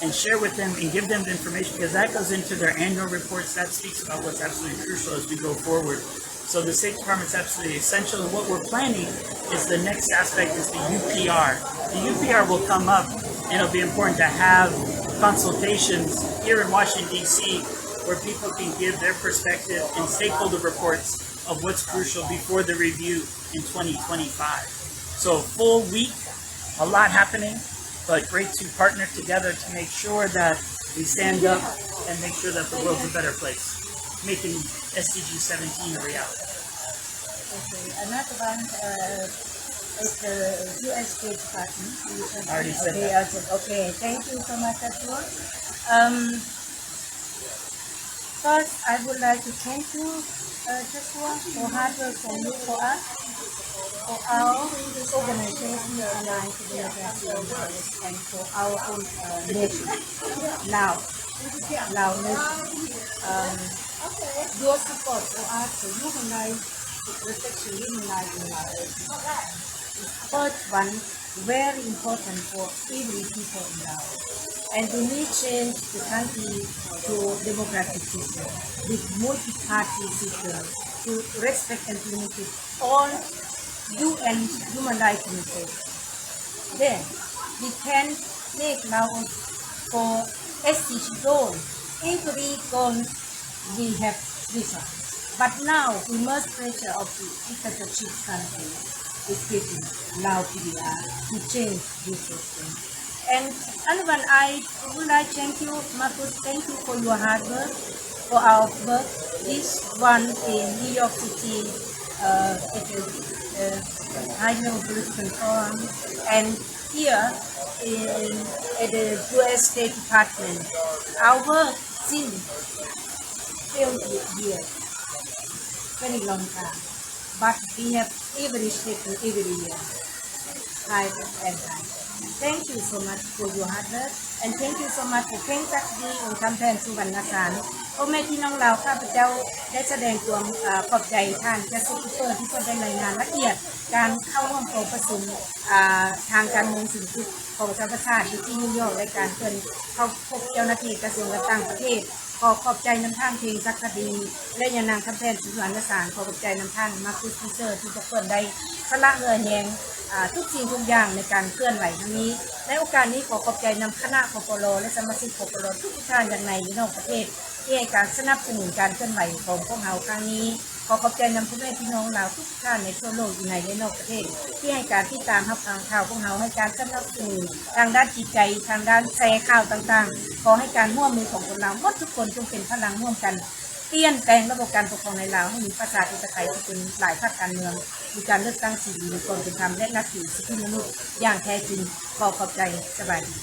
and share with them and give them the information, because that goes into their annual reports. That speaks about what's absolutely crucial as we go forward. So the State Department's absolutely essential, and what we're planning is the next aspect is the UPR. The UPR will come up, and it'll be important to have consultations here in Washington, D.C., where people can give their perspective and stakeholder reports of what's crucial before the review in 2025. So a full week, a lot happening, but great to partner together to make sure that we stand up and make sure that the world's a better place, making SDG 17 a reality. Okay, another one is the U.S. State Department. I already said that. Okay, thank you so much, Joshua. First, I would like to thank you, Joshua, for hard work for us, for our organization aligned to democracy and for our own nation. Now nation. Your support for us to humanize, respect to humanize in Laos. First one, very important for every people in Laos. And we need change the country to democratic system with multi-party system to respect and implement all UN human rights commitments. Then we can make Laos for SDG zone every goal we have vision. But now the most pressure of the dictatorship country is getting Lao PDR to change this system. And Anwan, I would like to thank you, Marcus, thank you for your hard work, for our work. This one in New York City, high-level political forum, and here at the U.S. State Department. Our work since 12 years, very long time, but we have every step every year, time and time. Thank you so much for your hard work, and thank you so much for Pheng Sacksady and Khamphene Souvannsane พ่อแม่พี่น้องเราข้าพเจ้าได้แสดงความขอบใจท่านจะสุขเพื่อที่จะได้รายงานละเอียดการเข้าร่วมประชุมทางการเมืองสิ่งที่ของสหประชาชาติที่นิวยอร์กในการเชิญเข้าพบเจ้าหน้าที่กระทรวงการต่างประเทศขอขอบใจน้ำท่านเพลงสักคดีและยานางคำแพนสุวรรณสารขอขอบใจน้ำท่านมาคุสพิเซอร์ที่ทุกคนได้สละเงินแหงทุกสิ่งทุกอย่างในการเคลื่อนไหวครั้งนี้ในโอกาสนี้ขอขอบใจนำคณะปปลและสมาชิกปปลทุกท่านอย่างในและนอกประเทศที่ให้การสนับสนุนการเคลื่อนไหวของพวกเราครั้งนี้ขอขอบใจนำพ่อแม่พี่น้องเราทุกท่านในทั่วโลกอยู่ในและนอกประเทศที่ให้การติดตามรับฟังข่าวพวกเราให้การสนับสนุนทางด้านจิตใจทางด้านแชร์ข่าวต่างๆขอให้การร่วมมือของคนเราหมดทุกคนจงเป็นพลังร่วมกันเปลี่ยนแปลงระบบการปกครองในลาวให้มีประชาธิปไตยที่เป็นหลายภาคการเมืองมีการเลือกตั้งสิทธิมีความเป็นธรรมและนับถือสิทธิมนุษย์อย่างแท้จริงขอขอบใจสบายดี